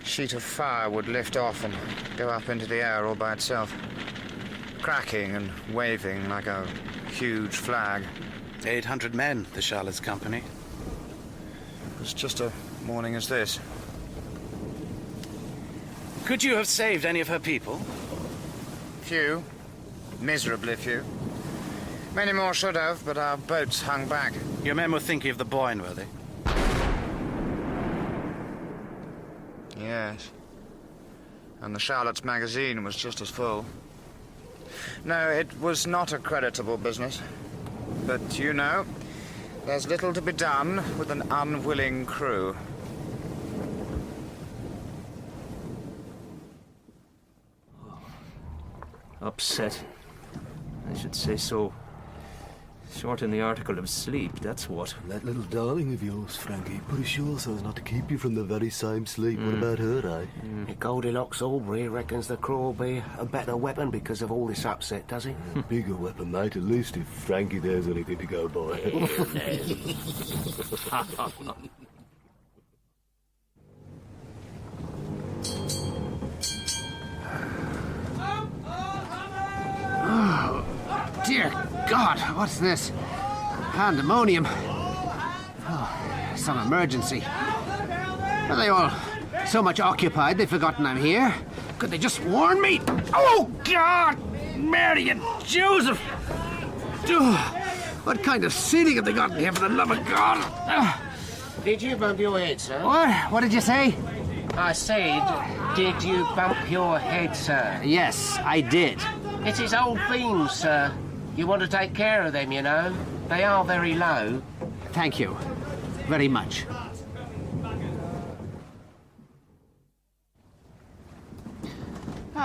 Speaker 1: sheet of fire would lift off and go up into the air all by itself, cracking and waving like a huge flag.
Speaker 10: 800 men, the Charlotte's company.
Speaker 1: was just a morning as this.
Speaker 20: Could you have saved any of her people?
Speaker 1: Few. Miserably few. Many more should have, but our boats hung back.
Speaker 20: Your men were thinking of the Boyne, were they?
Speaker 1: Yes. And the Charlotte's magazine was just as full. No, it was not a creditable business. But, you know, there's little to be done with an unwilling crew.
Speaker 18: Upset. I should say so. Short in the article of sleep, that's what.
Speaker 22: That little darling of yours, Frankie, put ashore so as not to keep you from the very same sleep. What about her, eh?
Speaker 21: Goldilocks Aubrey reckons the crew will be a better weapon because of all this upset, does he?
Speaker 22: Bigger weapon, mate, at least if Frankie there's anything to go by.
Speaker 2: Oh, dear God, what's this? Pandemonium. Oh, some emergency. Are they all so much occupied they've forgotten I'm here? Could they just warn me? Oh, God! Mary and Joseph! What kind of ceiling have they got in here, for the love of God?
Speaker 21: Did you bump your head, sir?
Speaker 2: What? What did you say?
Speaker 21: I said, did you bump your head, sir?
Speaker 2: Yes, I did.
Speaker 21: It's his old beams, sir. You want to take care of them, you know. They are very low.
Speaker 2: Thank you. Very much.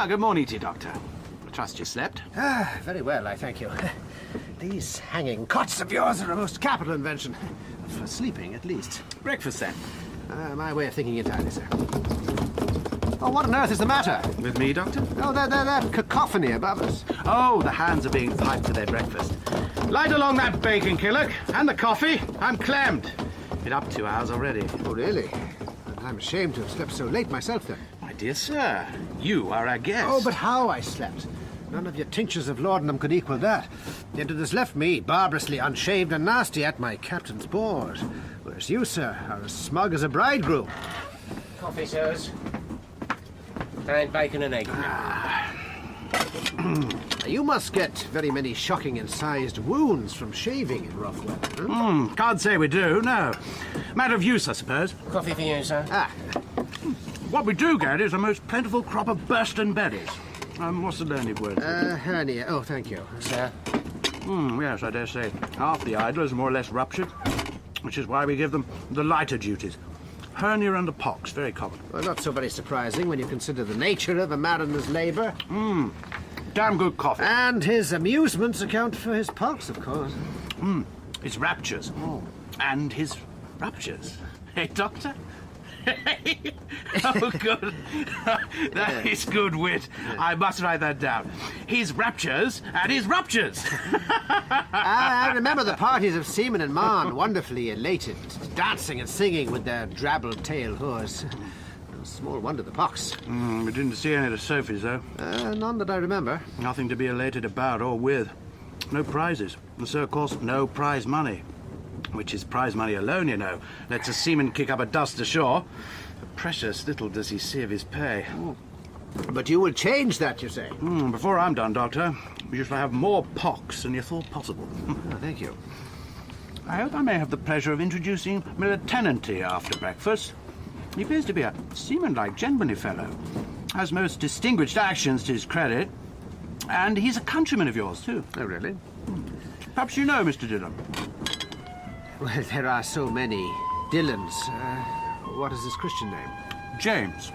Speaker 10: Good morning to you, Doctor. I trust you slept.
Speaker 2: Very well, I thank you. These hanging cots of yours are a most capital invention. For sleeping, at least.
Speaker 10: Breakfast, then.
Speaker 2: My way of thinking entirely, sir. Oh, what on earth is the matter?
Speaker 10: With me, Doctor?
Speaker 2: Oh, that cacophony above us.
Speaker 10: Oh, the hands are being piped for their breakfast. Light along that bacon, Killock, and the coffee. I'm clammed. Been up 2 hours already.
Speaker 2: Oh, really? I'm ashamed to have slept so late myself, then.
Speaker 10: My dear sir, you are our guest.
Speaker 2: Oh, but how I slept. None of your tinctures of laudanum could equal that. Yet it has left me barbarously unshaved and nasty at my captain's board. Whereas you, sir, are as smug as a bridegroom.
Speaker 21: Coffee, sirs. And bacon and egg.
Speaker 2: You must get very many shocking incised wounds from shaving in rough weather. Huh?
Speaker 10: Can't say we do, no. Matter of use, I suppose.
Speaker 21: Coffee for you, sir.
Speaker 10: What we do get is a most plentiful crop of bursting berries. What's the learned word?
Speaker 2: Hernia. Oh, thank you.
Speaker 21: Sir?
Speaker 10: Yes, I dare say. Half the idlers are more or less ruptured, which is why we give them the lighter duties. Hernia and the pox, very common.
Speaker 2: Well, not so very surprising when you consider the nature of a mariner's labour.
Speaker 10: Damn good coffee.
Speaker 2: And his amusements account for his pox, of course.
Speaker 10: His raptures. And his ruptures. Hey, Doctor? Oh, good. That is good wit. I must write that down. His raptures and his ruptures.
Speaker 2: I remember the parties of seamen and Marne, wonderfully elated, dancing and singing with their drabble-tailed whores. Small wonder the pox.
Speaker 10: We didn't see any of Sophie's, though.
Speaker 2: None that I remember.
Speaker 10: Nothing to be elated about or with. No prizes. And so, of course, no prize money. Which is prize money alone, you know. Lets a seaman kick up a dust ashore. Precious little does he see of his pay.
Speaker 2: But you will change that, you say?
Speaker 10: Before I'm done, Doctor, you shall have more pox than you thought possible.
Speaker 2: Thank you.
Speaker 10: I hope I may have the pleasure of introducing my lieutenant to you after breakfast. He appears to be a seaman-like, gentlemanly fellow. Has most distinguished actions to his credit. And he's a countryman of yours, too.
Speaker 2: Oh, really?
Speaker 10: Perhaps you know Mr. Dillon.
Speaker 2: Well, there are so many Dillons. What is his Christian name?
Speaker 10: James.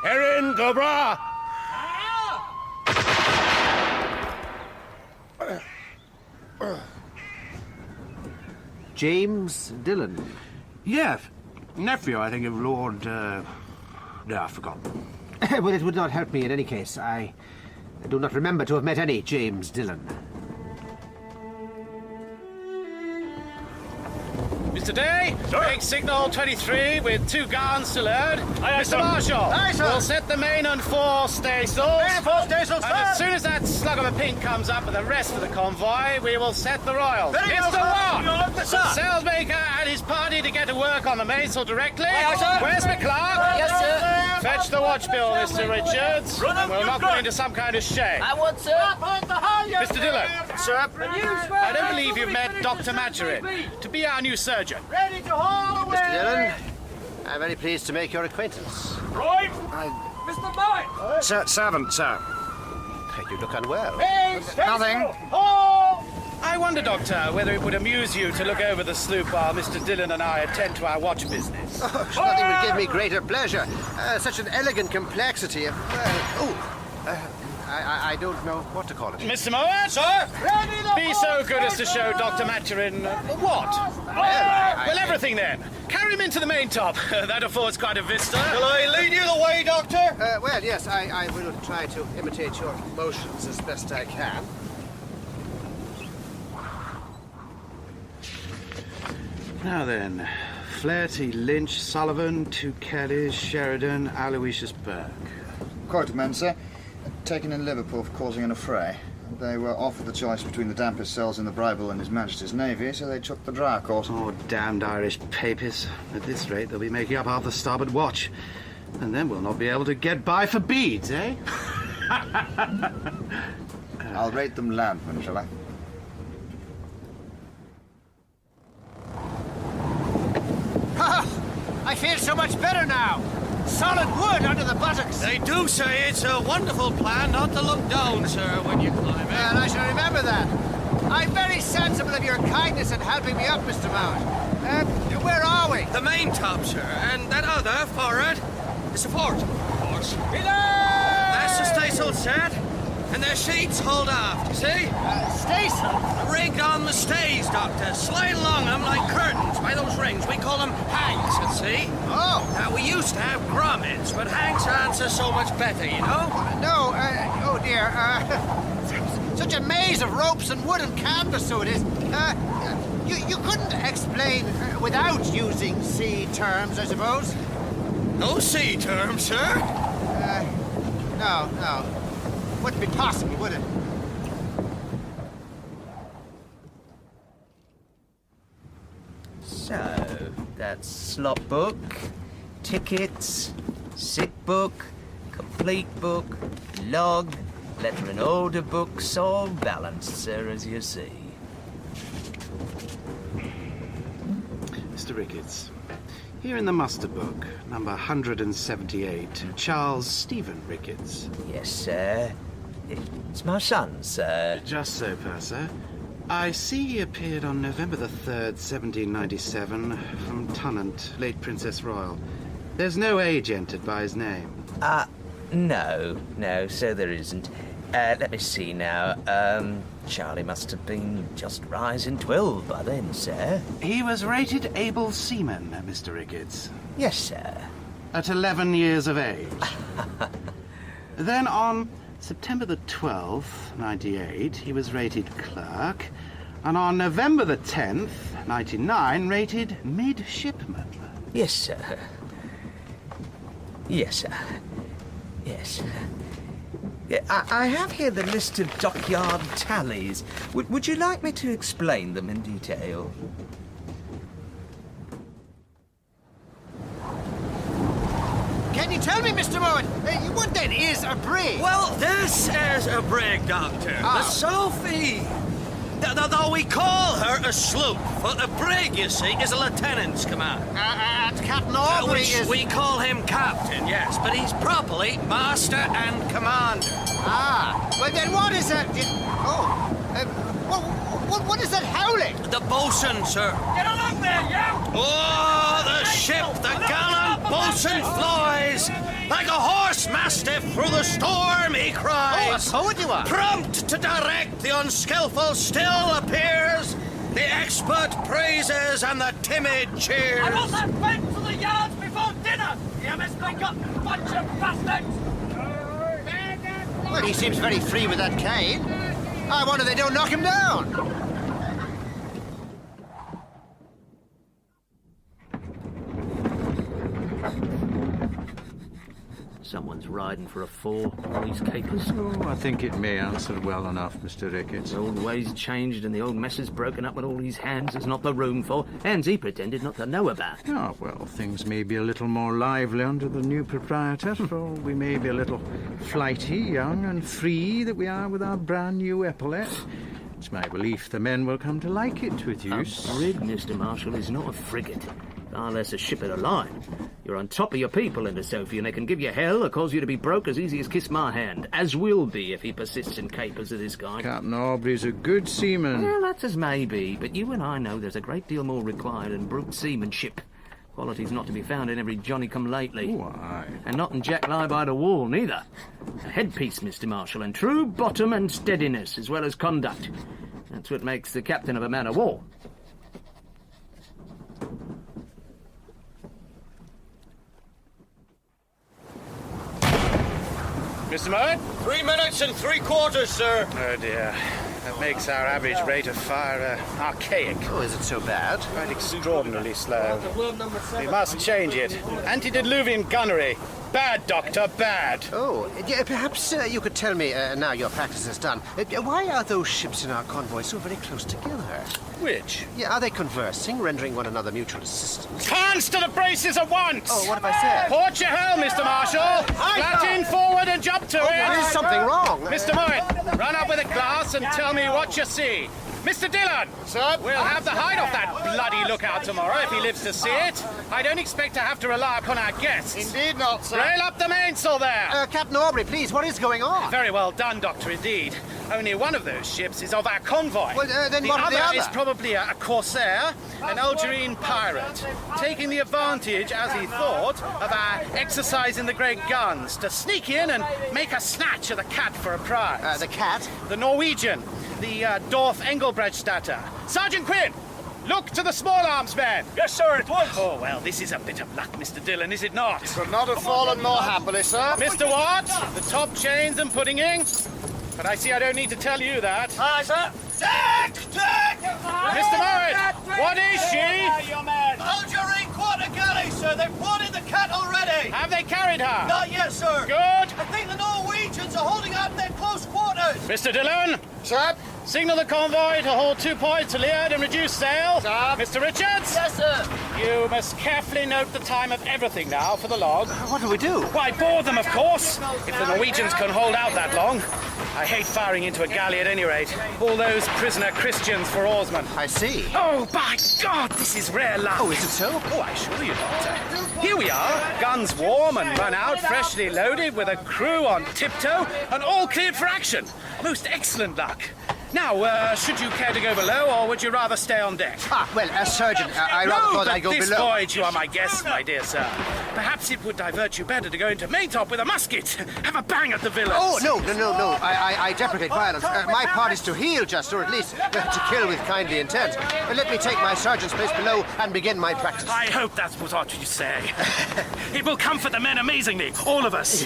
Speaker 21: Erin, Cobra!
Speaker 2: James Dillon?
Speaker 10: Yes. Nephew, I think, of Lord... No, I forgot.
Speaker 2: Well, it would not help me in any case. I do not remember to have met any James Dillon.
Speaker 20: Mr. Day, make signal 23 with 2 guns to load.
Speaker 17: Aye,
Speaker 20: Mr. Marshall,
Speaker 17: aye, sir.
Speaker 20: we'll set the main and fore staysails.
Speaker 17: Main and fore staysails,
Speaker 20: And as soon as that slug of the Pink comes up with the rest of the convoy, we will set the royals.
Speaker 7: Mr.
Speaker 20: Watt!
Speaker 7: Yes, sir.
Speaker 20: Sailmaker and his party to get to work on the mainsail directly.
Speaker 7: Aye, sir.
Speaker 20: Where's the clerk?
Speaker 7: Yes, sir.
Speaker 20: Fetch the watch bill, Mr. Richards.
Speaker 7: Run up
Speaker 20: And we'll
Speaker 7: your
Speaker 20: knock them
Speaker 7: gun.
Speaker 20: into some kind of shape.
Speaker 7: I want, sir.
Speaker 20: Mr. Dillon.
Speaker 1: Sir?
Speaker 20: I don't believe you've met Dr. Maturin to be our new surgeon.
Speaker 7: Ready to haul away.
Speaker 2: Mr. Dillon, I'm very pleased to make your acquaintance.
Speaker 17: Right. Mr. Mike.
Speaker 1: Servant, sir.
Speaker 2: You look unwell.
Speaker 7: Hey,
Speaker 1: Nothing.
Speaker 7: Haul.
Speaker 20: I wonder, Doctor, whether it would amuse you to look over the sloop while Mr. Dillon and I attend to our watch business.
Speaker 2: Oh, nothing would give me greater pleasure. Such an elegant complexity of... I don't know what to call it.
Speaker 20: Mr. Muir?
Speaker 7: Sir. Ready to
Speaker 20: Be so good as to show Dr. Maturin what? Well, everything then. Carry him into the main top. That affords quite a vista.
Speaker 7: Shall I lead you the way, Doctor?
Speaker 2: Well, yes, I will try to imitate your motions as best I can.
Speaker 20: Now then, Flaherty, Lynch, Sullivan, two Kellys, Sheridan, Aloysius Burke.
Speaker 1: Quoted men, sir. Taken in Liverpool for causing an affray. They were offered the choice between the dampest cells in the Bible and His Majesty's Navy, so they took the dry course.
Speaker 20: Oh, damned Irish papists. At this rate, they'll be making up half the starboard watch. And then we'll not be able to get by for beads, eh?
Speaker 1: I'll rate them landmen, shall I?
Speaker 2: I feel so much better now. Solid wood under the buttocks.
Speaker 7: They do say it's a wonderful plan not to look down, sir, when you climb in.
Speaker 2: And I shall remember that. I'm very sensible of your kindness in helping me up, Mr. Mount. Where are we?
Speaker 7: The main top, sir, and that other forward is the fort. That's the staysail set, and their sheets hold aft, see?
Speaker 2: Staysail?
Speaker 7: Rigged on the stays, Doctor. Slide along them like curtains by those rings. We call them hanks at sea.
Speaker 2: Oh.
Speaker 7: Now, we used to have grommets, but hanks answer so much better, you know?
Speaker 2: No, oh dear. Such a maze of ropes and wood and canvas, so it is. You couldn't explain without using sea terms, I suppose?
Speaker 7: No sea terms, sir?
Speaker 2: No. Wouldn't be possible, would it?
Speaker 6: So, that's slot book, tickets, sick book, complete book, log, letter and order books, all balanced, sir, as you see.
Speaker 20: Mr. Ricketts, here in the muster book, number 178, Charles Stephen Ricketts.
Speaker 6: Yes, sir. It's my son, sir.
Speaker 20: Just so, Purser. I see he appeared on November the 3rd, 1797, from Tonnant, late Princess Royal. There's no age entered by his name.
Speaker 6: No, so there isn't. Let me see now. Charlie must have been just rising 12 by then, sir.
Speaker 20: He was rated able seaman, Mr. Ricketts.
Speaker 6: Yes, sir.
Speaker 20: At 11 years of age. Then on September the 12th, 98, he was rated clerk, and on November the 10th, 99, rated midshipman.
Speaker 6: Yes, sir. Yes, sir. Yes. I have here the list of dockyard tallies. Would you like me to explain them in detail?
Speaker 2: Can you tell me, Mr. Moen, what then is a brig?
Speaker 7: Well, this is a brig, Doctor. The Sophie. Though we call her a sloop, but a brig, you see, is a lieutenant's command.
Speaker 2: And Captain Aubrey is...
Speaker 7: We call him captain, yes, but he's properly master and commander.
Speaker 2: Well then what is that... what is that howling?
Speaker 7: The bosun, sir.
Speaker 17: Get along there, you!
Speaker 7: Oh, the ship, the gallant bosun flies. Like a horse mastiff through the storm, he cries.
Speaker 2: Oh, a poet you are.
Speaker 7: Prompt to direct, the unskillful still appears. The expert praises and the timid cheers.
Speaker 17: I want that bent to the yards before dinner. You misbegotten bunch of bastards.
Speaker 2: Well, he seems very free with that cane. I wonder they don't knock him down.
Speaker 18: Someone's riding for a fall, all these capers.
Speaker 4: Oh, I think it may answer well enough, Mr. Ricketts.
Speaker 18: The old ways changed and the old mess is broken up with all these hands there's not the room for. Hands he pretended not to know about.
Speaker 4: Oh, well, things may be a little more lively under the new proprietor, for we may be a little flighty, young and free that we are with our brand new epaulette. It's my belief the men will come to like it with use.
Speaker 18: A brig, Mr. Marshall, is not a frigate. Far less a ship of the line. You're on top of your people in the Sophie, and they can give you hell or cause you to be broke as easy as kiss my hand. As will be if he persists in capers of this kind.
Speaker 4: Captain Aubrey's a good seaman.
Speaker 18: Well, that's as may be, but you and I know there's a great deal more required in brute seamanship. Qualities not to be found in every Johnny-come-lately.
Speaker 4: Why?
Speaker 18: And not in Jack lie-by-the-wall, neither. A headpiece, Mr. Marshall, and true bottom and steadiness, as well as conduct. That's what makes the captain of a man-of-war.
Speaker 20: Mr. Muir?
Speaker 7: 3 minutes and 3/4, sir.
Speaker 20: Oh, dear. That makes our average rate of fire archaic.
Speaker 2: Oh, is it so bad?
Speaker 20: Quite extraordinarily slow. We must change it. Antediluvian gunnery. Bad, Doctor, bad.
Speaker 2: Oh, yeah, perhaps you could tell me, now your practice is done, why are those ships in our convoy so very close together?
Speaker 20: Which?
Speaker 2: Yeah, are they conversing, rendering one another mutual assistance?
Speaker 20: Hands to the braces at once!
Speaker 2: Oh, what have I said?
Speaker 20: Port your helm, Mr. Marshall! Flat in, forward, and jump to it!
Speaker 2: There's something wrong.
Speaker 20: Mr. Muir, run up with a glass and tell me what you see. Mr. Dillon!
Speaker 2: Sir?
Speaker 20: We'll have the hide off that bloody lookout tomorrow if he lives to see it. I don't expect to have to rely upon our guests.
Speaker 2: Indeed not, sir.
Speaker 20: Rail up the mainsail there!
Speaker 2: Captain Aubrey, please, what is going on?
Speaker 20: Very well done, Doctor, indeed. Only one of those ships is of our convoy.
Speaker 2: Well, then
Speaker 20: the
Speaker 2: what of
Speaker 20: other
Speaker 2: the other?
Speaker 20: is probably a corsair, an Algerine pirate, taking the advantage, as he thought, of our exercising the great guns to sneak in and make a snatch of the cat for a prize.
Speaker 2: The cat?
Speaker 20: The Norwegian, the Dorf Engelbrechtstatter. Sergeant Quinn! Look to the small arms man!
Speaker 17: Yes, sir, it was.
Speaker 20: Oh, well, this is a bit of luck, Mr. Dillon, is it not?
Speaker 2: Could not have fallen more happily, sir.
Speaker 20: Mr. Watt, the top chains and puddinging. But I see I don't need to tell you that.
Speaker 17: Aye, sir. Jack!
Speaker 20: Mr. Murray, what is she?
Speaker 17: Your man. Algerine quarter galley, sir. They've boarded the cat already.
Speaker 20: Have they carried her?
Speaker 17: Not yet, sir.
Speaker 20: Good.
Speaker 17: I think the Norwegians are holding up their close quarters.
Speaker 20: Mr. Dillon?
Speaker 2: Sir?
Speaker 20: Signal the convoy to hold 2 points to leeward and reduce sail.
Speaker 2: Sir?
Speaker 20: Mr. Richards?
Speaker 17: Yes, sir.
Speaker 20: You must carefully note the time of everything now for the log.
Speaker 2: What do we do?
Speaker 20: Why, board them, of course. If the Norwegians can hold out that long. I hate firing into a galley at any rate. All those prisoner Christians for oarsmen.
Speaker 2: I see.
Speaker 20: Oh, by God, this is rare luck.
Speaker 2: Oh, is it so?
Speaker 20: Oh, I assure you, Doctor. Here we are, guns warm and run out, freshly loaded, with a crew on tiptoe, and all cleared for action. Most excellent luck. Now, should you care to go below, or would you rather stay on deck?
Speaker 2: Well, as surgeon, I rather thought I'd go
Speaker 20: this
Speaker 2: below.
Speaker 20: voyage you are my guest, my dear sir. Perhaps it would divert you better to go into maintop with a musket. Have a bang at the villains.
Speaker 2: Oh, no. I deprecate violence. My part is to heal just, or at least to kill with kindly intent. Let me take my sergeant's place below and begin my practice.
Speaker 20: I hope that's what you say. It will comfort the men amazingly, all of us.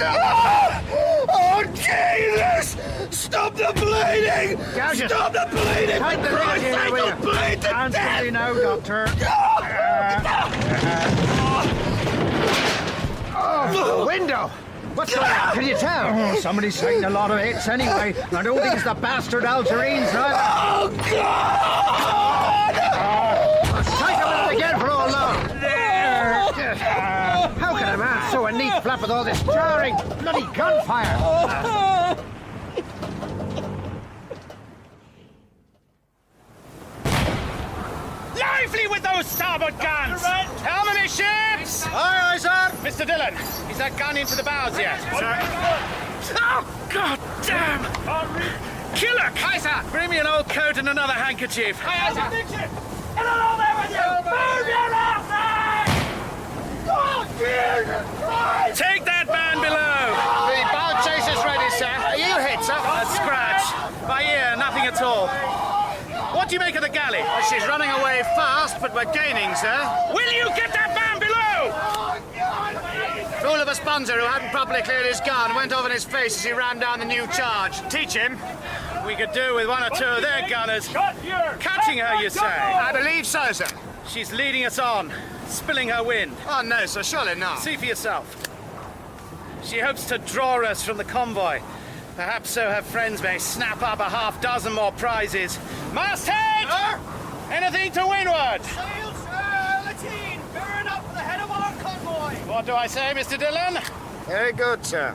Speaker 17: Oh, Jesus! Stop the bleeding!
Speaker 2: Gouge it.
Speaker 17: Stop the bleeding!
Speaker 2: Take the
Speaker 17: Christ's
Speaker 2: ring
Speaker 17: sake,
Speaker 2: here, will
Speaker 17: I'll
Speaker 2: you?
Speaker 17: bleed to
Speaker 2: Hands
Speaker 17: death!
Speaker 2: free now, Doctor. Oh, the window! What's going on? Can you tell?
Speaker 4: Oh, somebody's taking a lot of hits anyway. I don't think it's the bastard Algerines either.
Speaker 17: Oh, God!
Speaker 2: Strike him again for all long. How can a man sew a neat flap with all this jarring bloody gunfire?
Speaker 20: Lively with those starboard guns! Helm amidships!
Speaker 2: Aye, sir.
Speaker 20: Mr. Dillon, is that gun into the bows yet? Oh, God damn! Killock! Aye, sir. Bring me an old coat and another handkerchief.
Speaker 17: Aye, sir. Get along there with you! Move your ass! Oh, Jesus Christ!
Speaker 20: Take that man below!
Speaker 2: The bow chase is ready, sir. Are you hit, sir?
Speaker 20: A scratch. By ear, nothing at all. What do you make of the galley?
Speaker 2: Well, she's running away fast, but we're gaining, sir.
Speaker 20: Will you get that man below?
Speaker 1: Fool of a sponsor who hadn't properly cleared his gun went off in his face as he ran down the new charge. Teach him.
Speaker 20: We could do with 1 or 2 of their gunners. Catching her, you say?
Speaker 1: I believe so, sir.
Speaker 20: She's leading us on, spilling her wind.
Speaker 1: Oh, no, sir, surely not.
Speaker 20: See for yourself. She hopes to draw us from the convoy. Perhaps so her friends may snap up a half-dozen more prizes. Masthead!
Speaker 17: Sir?
Speaker 20: Anything to windward?
Speaker 17: Sail, sir! Lateen! Bearing up for the head of our convoy!
Speaker 20: What do I say, Mr. Dillon?
Speaker 1: Very good, sir.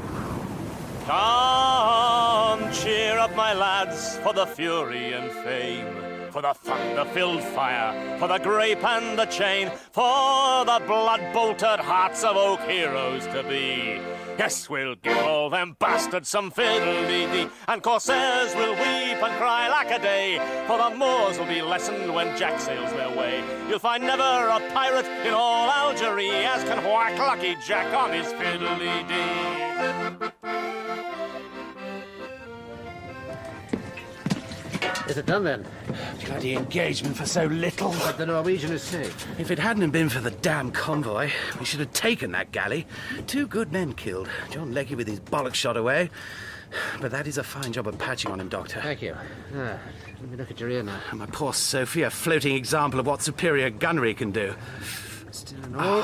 Speaker 8: Come, cheer up, my lads, for the fury and fame, for the thunder-filled fire, for the grape and the chain, for the blood-bolted hearts of oak heroes to be. Yes, we'll give all them bastards some fiddle-dee-dee, and corsairs will weep and cry like a day, for the Moors will be lessened when Jack sails their way. You'll find never a pirate in all Algerie as can whack Lucky Jack on his fiddle-dee-dee.
Speaker 2: Is it done then?
Speaker 20: Bloody engagement for so little.
Speaker 2: But the Norwegian is safe.
Speaker 20: If it hadn't been for the damn convoy, we should have taken that galley. 2 good men killed. John Leckie with his bollocks shot away. But that is a fine job of patching on him, Doctor.
Speaker 2: Thank you. Let me look at your ear now.
Speaker 20: And my poor Sophie, a floating example of what superior gunnery can do.
Speaker 2: Still in all,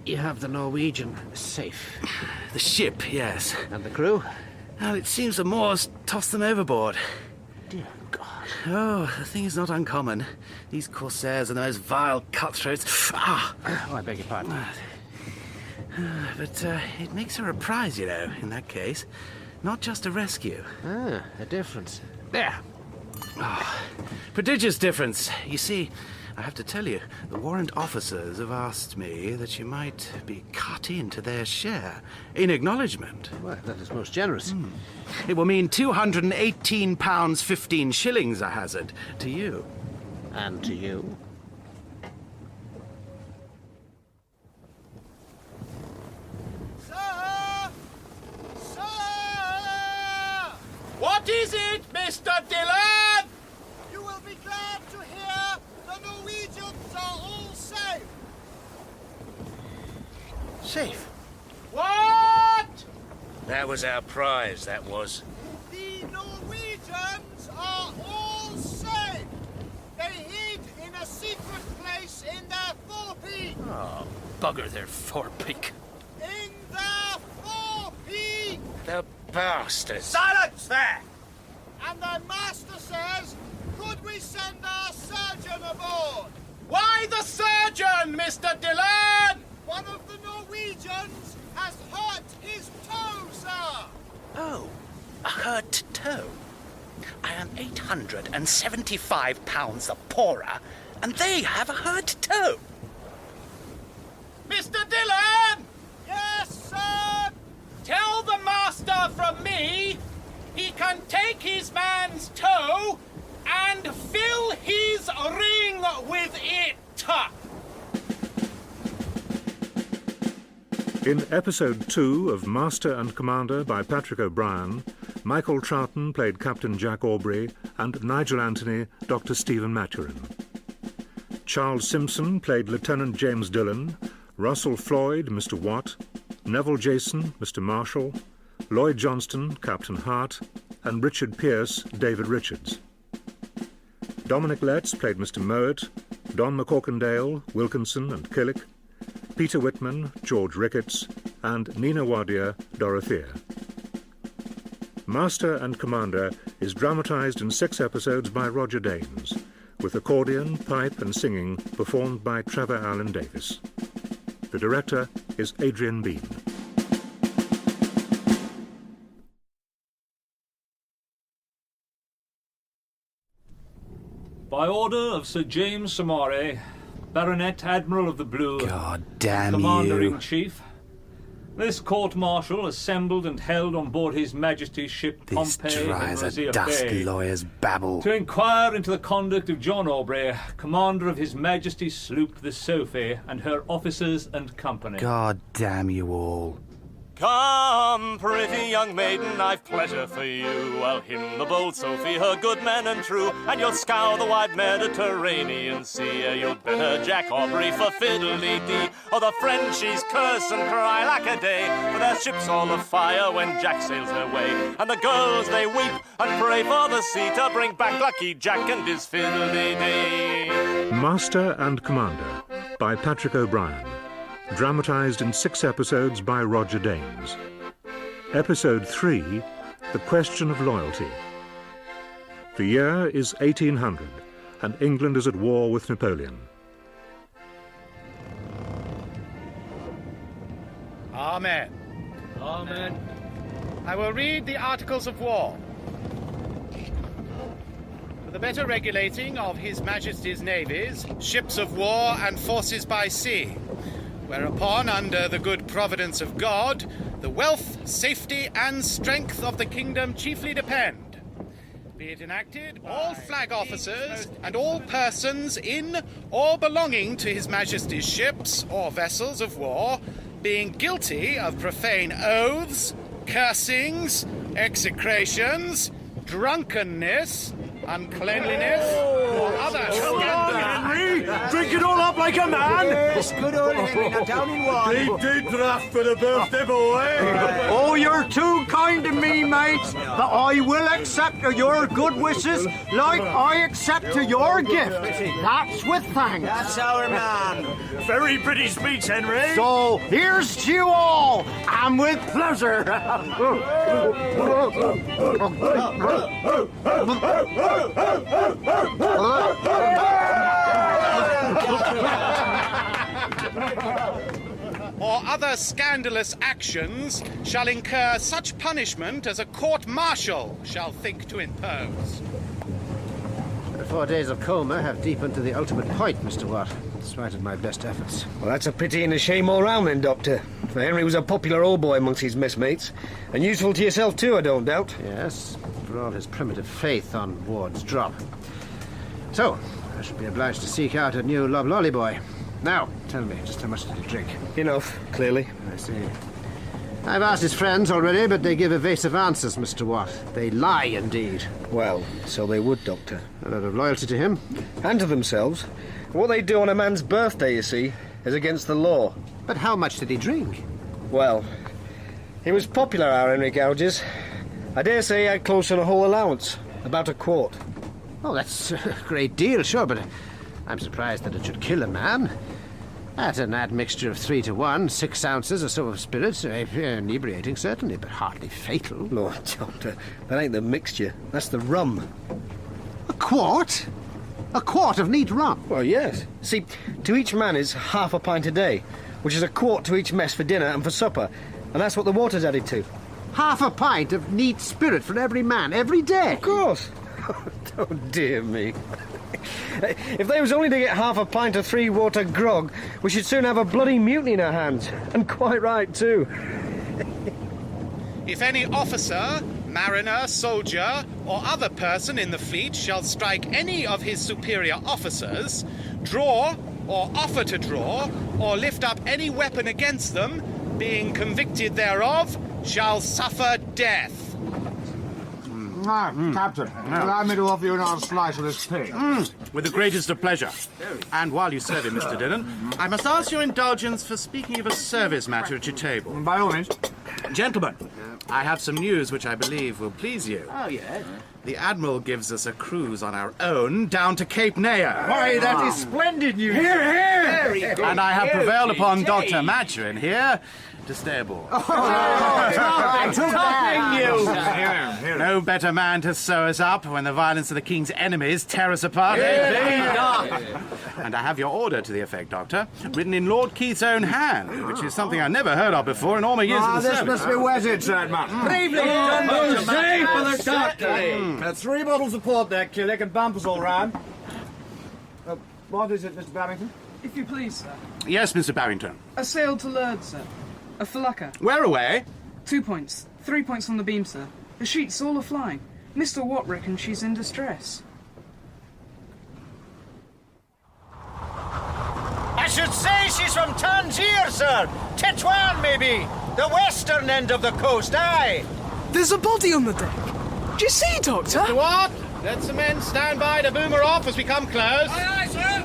Speaker 2: you have the Norwegian safe.
Speaker 20: The ship, yes.
Speaker 2: And the crew?
Speaker 20: Well, it seems the Moors tossed them overboard.
Speaker 2: Dear God.
Speaker 20: Oh, the thing is not uncommon. These corsairs are the most vile cutthroats.
Speaker 2: Oh, I beg your pardon.
Speaker 20: But it makes a reprise, you know, in that case. Not just a rescue.
Speaker 2: Ah, a difference. There.
Speaker 20: Oh, prodigious difference. You see, I have to tell you, the warrant officers have asked me that you might be cut into their share in acknowledgement.
Speaker 2: Well, that is most generous.
Speaker 20: It will mean £218 15 shillings, I hazard, to you.
Speaker 2: And to you.
Speaker 17: Sir! Sir!
Speaker 20: What is it, Mr. Dillon?
Speaker 17: You will be glad to hear the Norwegians are all safe.
Speaker 20: Safe?
Speaker 21: What? That was our prize, that was.
Speaker 17: The Norwegians are all safe. They hid in a secret place in their forepeak.
Speaker 18: Oh, bugger their forepeak.
Speaker 17: In their forepeak.
Speaker 21: The bastards.
Speaker 17: Silence there! And their master says, could we send our surgeon aboard?
Speaker 20: Why the surgeon, Mr. Dillon?
Speaker 17: One of the Norwegians has hurt his toe, sir.
Speaker 20: Oh, a hurt toe. I am £875 the poorer, and they have a hurt toe. Mr. Dillon!
Speaker 17: Yes, sir!
Speaker 20: Tell the master from me he can take his man's toe and fill his ring with it.
Speaker 9: In episode 2 of Master and Commander by Patrick O'Brien, Michael Troughton played Captain Jack Aubrey and Nigel Anthony Dr. Stephen Maturin. Charles Simpson played Lieutenant James Dillon, Russell Floyd Mr. Watt, Neville Jason Mr. Marshall, Lloyd Johnston Captain Harte, and Richard Pearce David Richards. Dominic Letts played Mr. Mowat, Don McCorkindale, Wilkinson and Killick, Peter Whitman, George Ricketts, and Nina Wadia, Dorothea. Master and Commander is dramatised in 6 episodes by Roger Danes, with accordion, pipe and singing performed by Trevor Allen Davis. The director is Adrian Bean.
Speaker 12: By order of Sir James Samare, Baronet Admiral of the Blue,
Speaker 20: God damn
Speaker 12: Commander-in-Chief, this court-martial assembled and held on board His Majesty's ship
Speaker 20: This
Speaker 12: Pompey in
Speaker 20: dry as a
Speaker 12: Rosia
Speaker 20: dust
Speaker 12: Bay,
Speaker 20: lawyer's babble.
Speaker 12: to inquire into the conduct of John Aubrey, commander of His Majesty's sloop the Sophie, and her officers and company.
Speaker 20: God damn you all.
Speaker 8: Come, pretty young maiden, I've pleasure for you. I'll hymn the bold Sophie, her good man and true, and you'll scour the wide Mediterranean Sea. You'll better Jack Aubrey for fiddle-dee-dee, or the Frenchies curse and cry like a day, for their ships all afire when Jack sails their way. And the girls, they weep and pray for the sea to bring back Lucky Jack and his fiddle-dee-dee.
Speaker 9: Master and Commander by Patrick O'Brien. Dramatised in 6 episodes by Roger Danes. Episode 3, The Question of Loyalty. The year is 1800, and England is at war with Napoleon.
Speaker 20: Amen.
Speaker 21: Amen.
Speaker 20: I will read the Articles of War. For the better regulating of His Majesty's navies, ships of war and forces by sea, whereupon, under the good providence of God, the wealth, safety, and strength of the kingdom chiefly depend. Be it enacted, all flag officers and all persons in or belonging to His Majesty's ships or vessels of war, being guilty of profane oaths, cursings, execrations, drunkenness, uncleanliness, or other
Speaker 17: Henry! Drink it all up like a man!
Speaker 6: Yes, good old Henry, not down in one.
Speaker 17: Deep draft for the birthday boy!
Speaker 11: Oh, you're too kind to me, mate, but I will accept your good wishes like I accept to your gift. That's with thanks.
Speaker 6: That's our man.
Speaker 17: Very pretty speech, Henry.
Speaker 11: So, here's to you all, and with pleasure.
Speaker 20: or other scandalous actions shall incur such punishment as a court-martial shall think to impose.
Speaker 2: The 4 days of coma have deepened to the ultimate point, Mr. Watt, in spite of my best efforts.
Speaker 21: Well, that's a pity and a shame all round then, Doctor. For Henry was a popular old boy amongst his messmates, and useful to yourself too, I don't doubt.
Speaker 2: Yes, for all his primitive faith on Ward's drop. So, I should be obliged to seek out a new loblolly boy. Now, tell me, just how much did he drink?
Speaker 21: Enough, clearly.
Speaker 2: I see. I've asked his friends already, but they give evasive answers, Mr. Watt. They lie, indeed.
Speaker 21: Well, so they would, Doctor.
Speaker 2: A lot of loyalty to him.
Speaker 21: And to themselves. What they do on a man's birthday, you see, is against the law.
Speaker 2: But how much did he drink?
Speaker 21: Well, he was popular, our Henry Gouges. I dare say he had close on a whole allowance. About a quart.
Speaker 2: Oh, that's a great deal, sure, but I'm surprised that it should kill a man. At an admixture of 3 to 1, 6 ounces or so of spirits, inebriating certainly, but hardly fatal.
Speaker 21: Lord, Doctor, that ain't the mixture. That's the rum.
Speaker 2: A quart? A quart of neat rum?
Speaker 21: Well, yes. See, to each man is half a pint a day, which is a quart to each mess for dinner and for supper, and that's what the water's added to.
Speaker 2: Half a pint of neat spirit for every man, every day?
Speaker 21: Of course. Oh, dear me. If they was only to get half a pint of 3-water grog, we should soon have a bloody mutiny in our hands. And quite right, too.
Speaker 20: If any officer, mariner, soldier, or other person in the fleet shall strike any of his superior officers, draw, or offer to draw, or lift up any weapon against them, being convicted thereof, shall suffer death.
Speaker 14: Captain, allow me to offer you another slice of this pig.
Speaker 10: With the greatest of pleasure. And while you serve him, Mr. Dillon, I must ask your indulgence for speaking of a service matter at your table.
Speaker 14: By all means.
Speaker 10: Gentlemen, I have some news which I believe will please you.
Speaker 6: Oh, yeah?
Speaker 10: The Admiral gives us a cruise on our own down to Cape Nea.
Speaker 11: Why, that is splendid news.
Speaker 14: Here, here!
Speaker 6: Very good.
Speaker 10: And I have prevailed upon
Speaker 6: Indeed.
Speaker 10: Dr. Maturin here to stay aboard. No better man to sew us up when the violence of the King's enemies tear us apart. And I have your order to the effect, Doctor, written in Lord Keith's own hand, which is something I never heard of before in all my years in the
Speaker 14: This
Speaker 10: service.
Speaker 14: must be wetted, said man.
Speaker 6: Bravely done, Dr.
Speaker 14: Save for the
Speaker 6: Matt.
Speaker 14: doctor. 3 bottles of port there, Killick, and bumpers all round. What is it, Mr. Babington?
Speaker 23: If you please, sir.
Speaker 10: Yes, Mr. Barrington.
Speaker 23: A sail to leeward, sir. A felucca.
Speaker 10: Where away?
Speaker 23: 2 points. 3 points on the beam, sir. The sheets all are flying. Mr. Watt reckons she's in distress.
Speaker 11: I should say she's from Tangier, sir. Tetuan, maybe. The western end of the coast, aye.
Speaker 23: There's a body on the deck. Do you see, Doctor?
Speaker 20: Mr. Watt, let some men stand by to boom her off as we come close.
Speaker 6: Aye, aye, sir.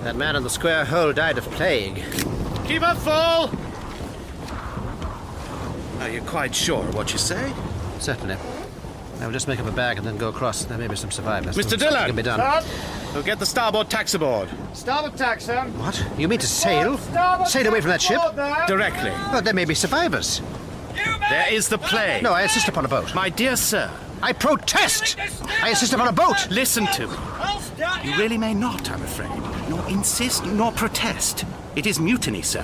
Speaker 2: That man in the square hole died of plague.
Speaker 20: Keep her full. Are you quite sure of what you say?
Speaker 2: Certainly. I will just make up a bag and then go across. There may be some survivors.
Speaker 20: Mr.
Speaker 2: Something
Speaker 20: Dillon!
Speaker 2: can be done.
Speaker 20: We'll get the starboard tax aboard.
Speaker 14: Starboard tax, sir.
Speaker 2: What? You mean to sail? Sail away from that ship?
Speaker 20: Directly.
Speaker 2: Well, there may be survivors.
Speaker 20: There is the play.
Speaker 2: No, I insist upon a boat.
Speaker 20: My dear sir.
Speaker 2: I protest! I insist upon a boat!
Speaker 20: Listen to me. You really may not, I'm afraid. Nor insist, nor protest. It is mutiny, sir,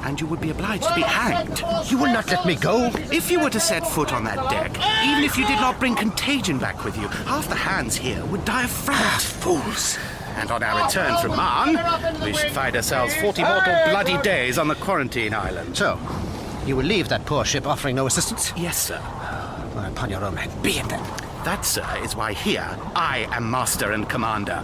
Speaker 20: and you would be obliged to be hanged.
Speaker 2: You will not let me go?
Speaker 20: If you were to set foot on that deck, even if you did not bring contagion back with you, half the hands here would die of fright.
Speaker 2: Fools!
Speaker 20: And on our return from Marne, we should find ourselves 40 mortal bloody days on the quarantine island.
Speaker 2: So, you will leave that poor ship offering no assistance?
Speaker 20: Yes, sir.
Speaker 2: Well, upon your own head, be it then.
Speaker 20: That, sir, is why here I am master and commander.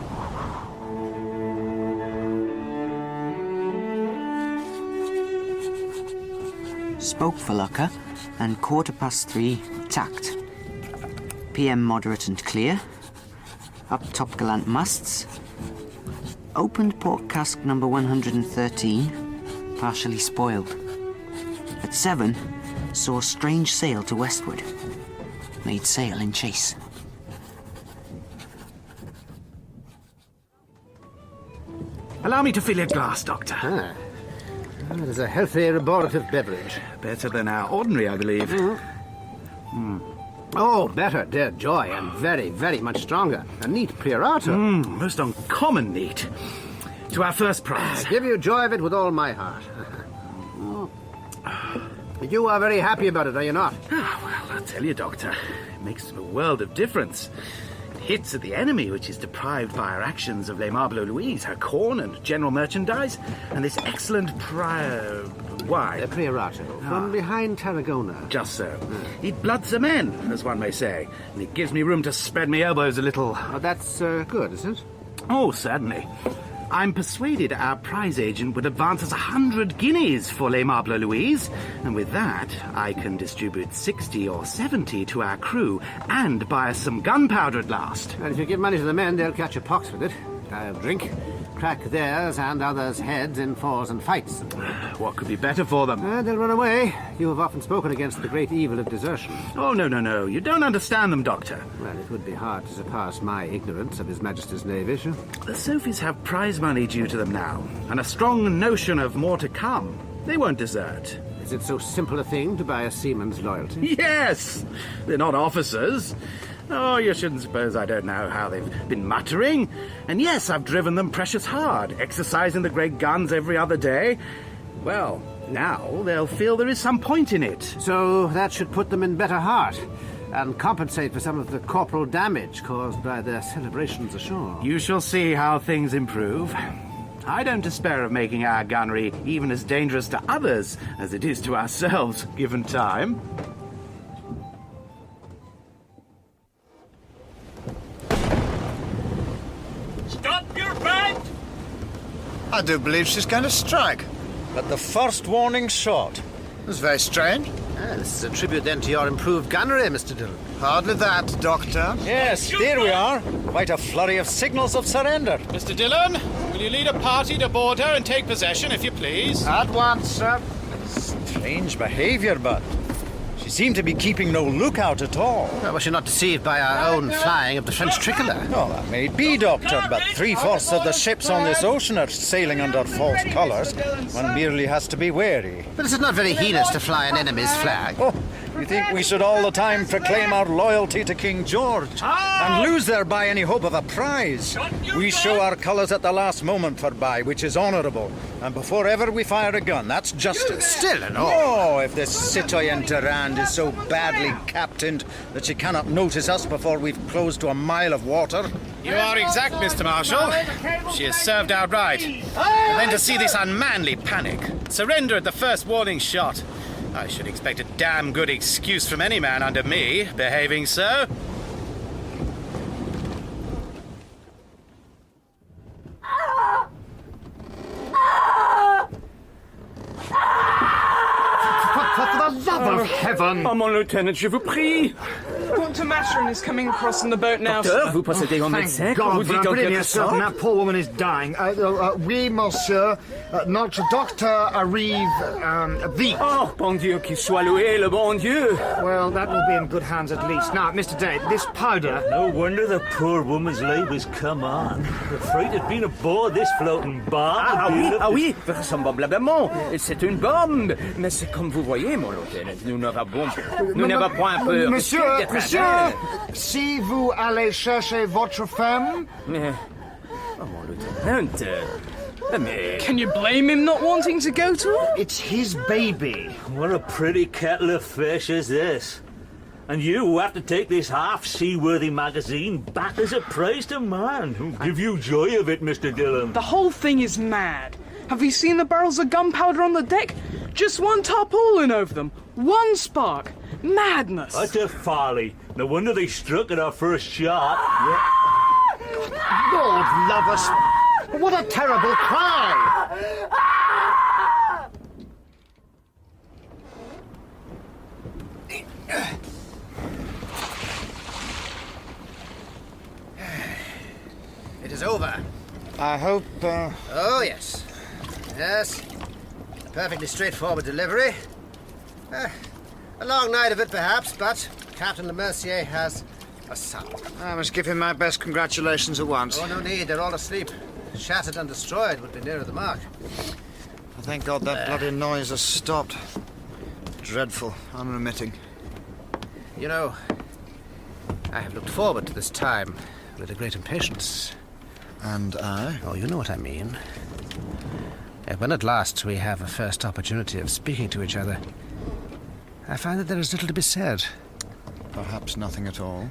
Speaker 3: Spoke for Lucker, and 3:15 tacked. PM moderate and clear. Up top gallant masts. Opened port cask number 113, partially spoiled. At 7, saw strange sail to westward. Made sail in chase.
Speaker 20: Allow me to fill your glass, Doctor.
Speaker 2: Ah. That is a healthy, laborative beverage.
Speaker 20: Better than our ordinary, I believe.
Speaker 2: Oh, better, dear joy, and very, very much stronger. A neat Priorato.
Speaker 20: Most uncommon neat. To our first prize.
Speaker 2: I give you joy of it with all my heart. You are very happy about it, are you not?
Speaker 20: Well, I'll tell you, Doctor, it makes a world of difference. It hits at the enemy, which is deprived by our actions of Les Marbles Louise, her corn and general merchandise, and this excellent wine.
Speaker 2: Priorato, from behind Tarragona.
Speaker 20: Just so. It bloods the men, as one may say, and it gives me room to spread my elbows a little.
Speaker 2: Oh, that's good, is it?
Speaker 20: Oh, certainly. I'm persuaded our prize agent would advance us 100 guineas for Les Marbles Louise, and with that, I can distribute 60 or 70 to our crew and buy us some gunpowder at last.
Speaker 2: And if you give money to the men, they'll catch a pox with it. I'll drink, crack theirs and others' heads in falls and fights.
Speaker 20: What could be better for them?
Speaker 2: They'll run away. You have often spoken against the great evil of desertion.
Speaker 20: Oh, no. You don't understand them, Doctor.
Speaker 2: Well, it would be hard to surpass my ignorance of His Majesty's Navy, sure.
Speaker 20: The Sophies have prize money due to them now, and a strong notion of more to come. They won't desert.
Speaker 2: Is it so simple a thing to buy a seaman's loyalty?
Speaker 20: Yes! They're not officers. Oh, you shouldn't suppose I don't know how they've been muttering. And yes, I've driven them precious hard, exercising the great guns every other day. Well, now they'll feel there is some point in it.
Speaker 2: So that should put them in better heart and compensate for some of the corporal damage caused by their celebrations ashore.
Speaker 20: You shall see how things improve. I don't despair of making our gunnery even as dangerous to others as it is to ourselves, given time.
Speaker 7: Stop your boat!
Speaker 1: I do believe she's going to strike.
Speaker 14: At the first warning shot.
Speaker 1: That's very strange.
Speaker 2: This is a tribute then to your improved gunnery, Mr. Dillon.
Speaker 1: Hardly that, Doctor.
Speaker 14: Yes, there we are. Quite a flurry of signals of surrender.
Speaker 20: Mr. Dillon, will you lead a party to board her and take possession, if you please?
Speaker 14: At once, sir. Strange behaviour, but she seemed to be keeping no lookout at all.
Speaker 2: Well, was she not deceived by our own flying of the French tricolour?
Speaker 14: Oh, that may be, Doctor, but 3/4 of the ships on this ocean are sailing under false colours. One merely has to be wary.
Speaker 2: But is it not very heinous to fly an enemy's flag?
Speaker 14: Oh, you think we should all the time proclaim our loyalty to King George and lose thereby any hope of a prize? We show our colours at the last moment forby, which is honourable, and before ever we fire a gun. That's justice.
Speaker 2: Still and all.
Speaker 14: Oh, if this citoyenne Durand is so badly captained that she cannot notice us before we've closed to a mile of water.
Speaker 20: You are exact, Mr. Marshal. She is served outright. And then to see this unmanly panic. Surrender at the first warning shot. I should expect a damn good excuse from any man under me, behaving so.
Speaker 14: For the love of heaven!
Speaker 18: Oh, mon lieutenant, je vous prie.
Speaker 23: Dr. Maturin is coming across in the boat now,
Speaker 18: Docteur, vous possédez un médecin?
Speaker 11: Thank God,
Speaker 18: Vous dites en quelque sorte?
Speaker 11: that poor woman is dying. Oui, monsieur, notre docteur arrive vite.
Speaker 18: Oh, bon Dieu, qu'il soit loué, le bon Dieu.
Speaker 11: Well, that will be in good hands at least. Now, Mr. Day, this powder...
Speaker 13: No wonder the poor woman's labours come on. Afraid it'd been aboard this floating bomb.
Speaker 18: Oui, vraisemblablement. C'est une bombe. Mais c'est comme vous voyez, mon lieutenant, nous n'avons point un peu...
Speaker 11: Monsieur, si vous allez chercher votre femme...
Speaker 18: Mais... Oh, mon lieutenant...
Speaker 23: Can you blame him not wanting to go to her?
Speaker 11: It's his baby.
Speaker 13: What a pretty kettle of fish is this. And you who have to take this half-seaworthy magazine back as a praise to man who'll give you joy of it, Mr. Dillon.
Speaker 23: The whole thing is mad. Have you seen the barrels of gunpowder on the deck? Just one tarpaulin over them. One spark. Madness.
Speaker 13: Utter folly. No wonder they struck at our first shot.
Speaker 11: Lord love us. What a terrible cry!
Speaker 2: It is over.
Speaker 1: I hope,
Speaker 2: Oh, yes. Yes. A perfectly straightforward delivery. A long night of it, perhaps, but Captain Le Mercier has a son.
Speaker 1: I must give him my best congratulations at once.
Speaker 2: Oh, no need. They're all asleep. Shattered and destroyed would be nearer the mark.
Speaker 1: Well, thank God that bloody noise has stopped. Dreadful, unremitting.
Speaker 2: You know, I have looked forward to this time with a great impatience.
Speaker 1: And I?
Speaker 2: Oh, you know what I mean. When at last we have a first opportunity of speaking to each other, I find that there is little to be said.
Speaker 1: Perhaps nothing at all.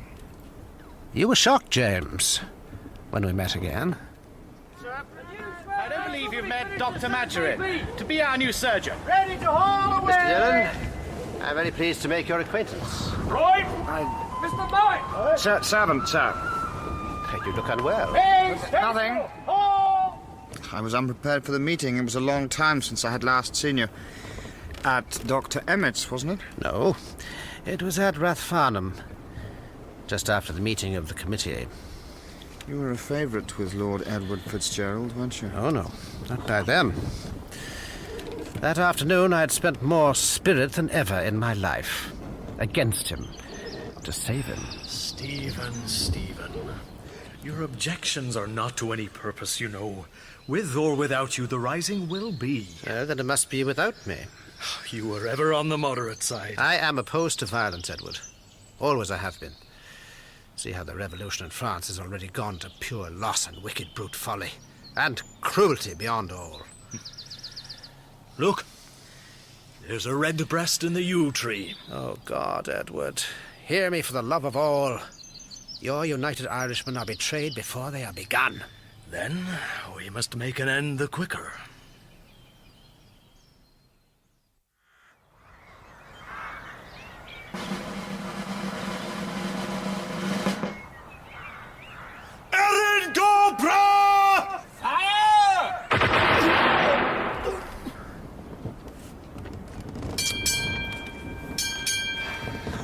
Speaker 2: You were shocked, James, when we met again.
Speaker 20: I don't believe you've met Dr. Maturin to be our new surgeon.
Speaker 17: Ready to haul away!
Speaker 2: Mr. Dillon, I'm very pleased to make your acquaintance.
Speaker 17: Roy! Mr. Boy!
Speaker 1: Servant, sir.
Speaker 2: You look unwell.
Speaker 17: Hey,
Speaker 1: Nothing. I was unprepared for the meeting. It was a long time since I had last seen you. At Dr. Emmett's, wasn't it?
Speaker 2: No, it was at Rathfarnham, just after the meeting of the committee.
Speaker 1: You were a favourite with Lord Edward Fitzgerald, weren't you?
Speaker 2: Oh, no, not by then. That afternoon I had spent more spirit than ever in my life. Against him. To save him.
Speaker 15: Stephen. Your objections are not to any purpose, you know. With or without you, the rising will be.
Speaker 2: Then it must be without me.
Speaker 15: You were ever on the moderate side.
Speaker 2: I am opposed to violence, Edward. Always I have been. See how the revolution in France has already gone to pure loss and wicked brute folly. And cruelty beyond all.
Speaker 15: Look, there's a red breast in the yew tree.
Speaker 2: Oh, God, Edward. Hear me for the love of all. Your United Irishmen are betrayed before they are begun.
Speaker 15: Then we must make an end the quicker.
Speaker 17: Erin Dobra! Fire!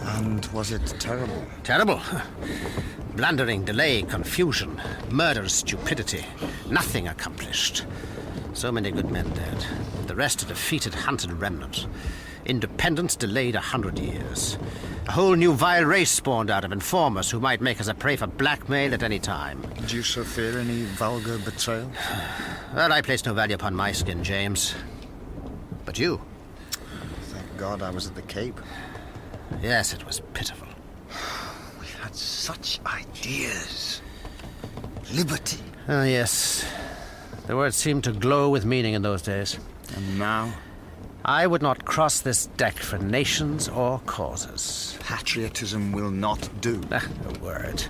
Speaker 1: And was it terrible?
Speaker 2: Terrible. Blundering, delay, confusion, murderous stupidity. Nothing accomplished. So many good men dead. The rest a defeated, hunted remnant. Independence delayed 100 years. A whole new vile race spawned out of informers who might make us a prey for blackmail at any time.
Speaker 1: Did you so fear any vulgar betrayal?
Speaker 2: Well, I place no value upon my skin, James. But you?
Speaker 1: Thank God I was at the Cape.
Speaker 2: Yes, it was pitiful.
Speaker 1: We had such ideas. Liberty.
Speaker 2: Oh, yes. The words seemed to glow with meaning in those days.
Speaker 1: And now?
Speaker 2: I would not cross this deck for nations or causes.
Speaker 1: Patriotism will not do.
Speaker 2: A word.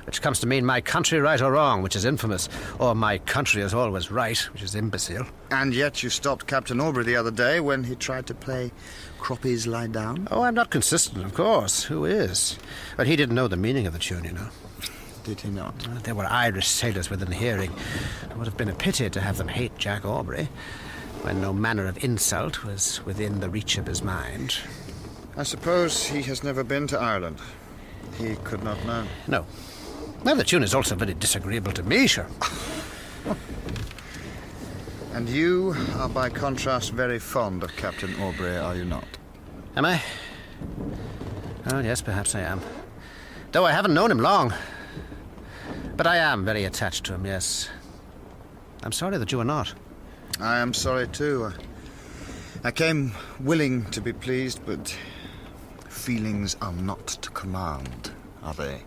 Speaker 2: Which comes to mean my country right or wrong, which is infamous, or my country is always right, which is imbecile.
Speaker 1: And yet you stopped Captain Aubrey the other day when he tried to play Croppies Lie Down?
Speaker 2: Oh, I'm not consistent, of course. Who is? But he didn't know the meaning of the tune, you know.
Speaker 1: Did he not?
Speaker 2: There were Irish sailors within hearing. It would have been a pity to have them hate Jack Aubrey, when no manner of insult was within the reach of his mind.
Speaker 1: I suppose he has never been to Ireland. He could not know.
Speaker 2: No. Well, the tune is also very disagreeable to me, sure.
Speaker 1: And you are, by contrast, very fond of Captain Aubrey, are you not?
Speaker 2: Am I? Oh, yes, perhaps I am. Though I haven't known him long. But I am very attached to him, yes. I'm sorry that you are not.
Speaker 1: I am sorry, too. I came willing to be pleased, but feelings are not to command, are they?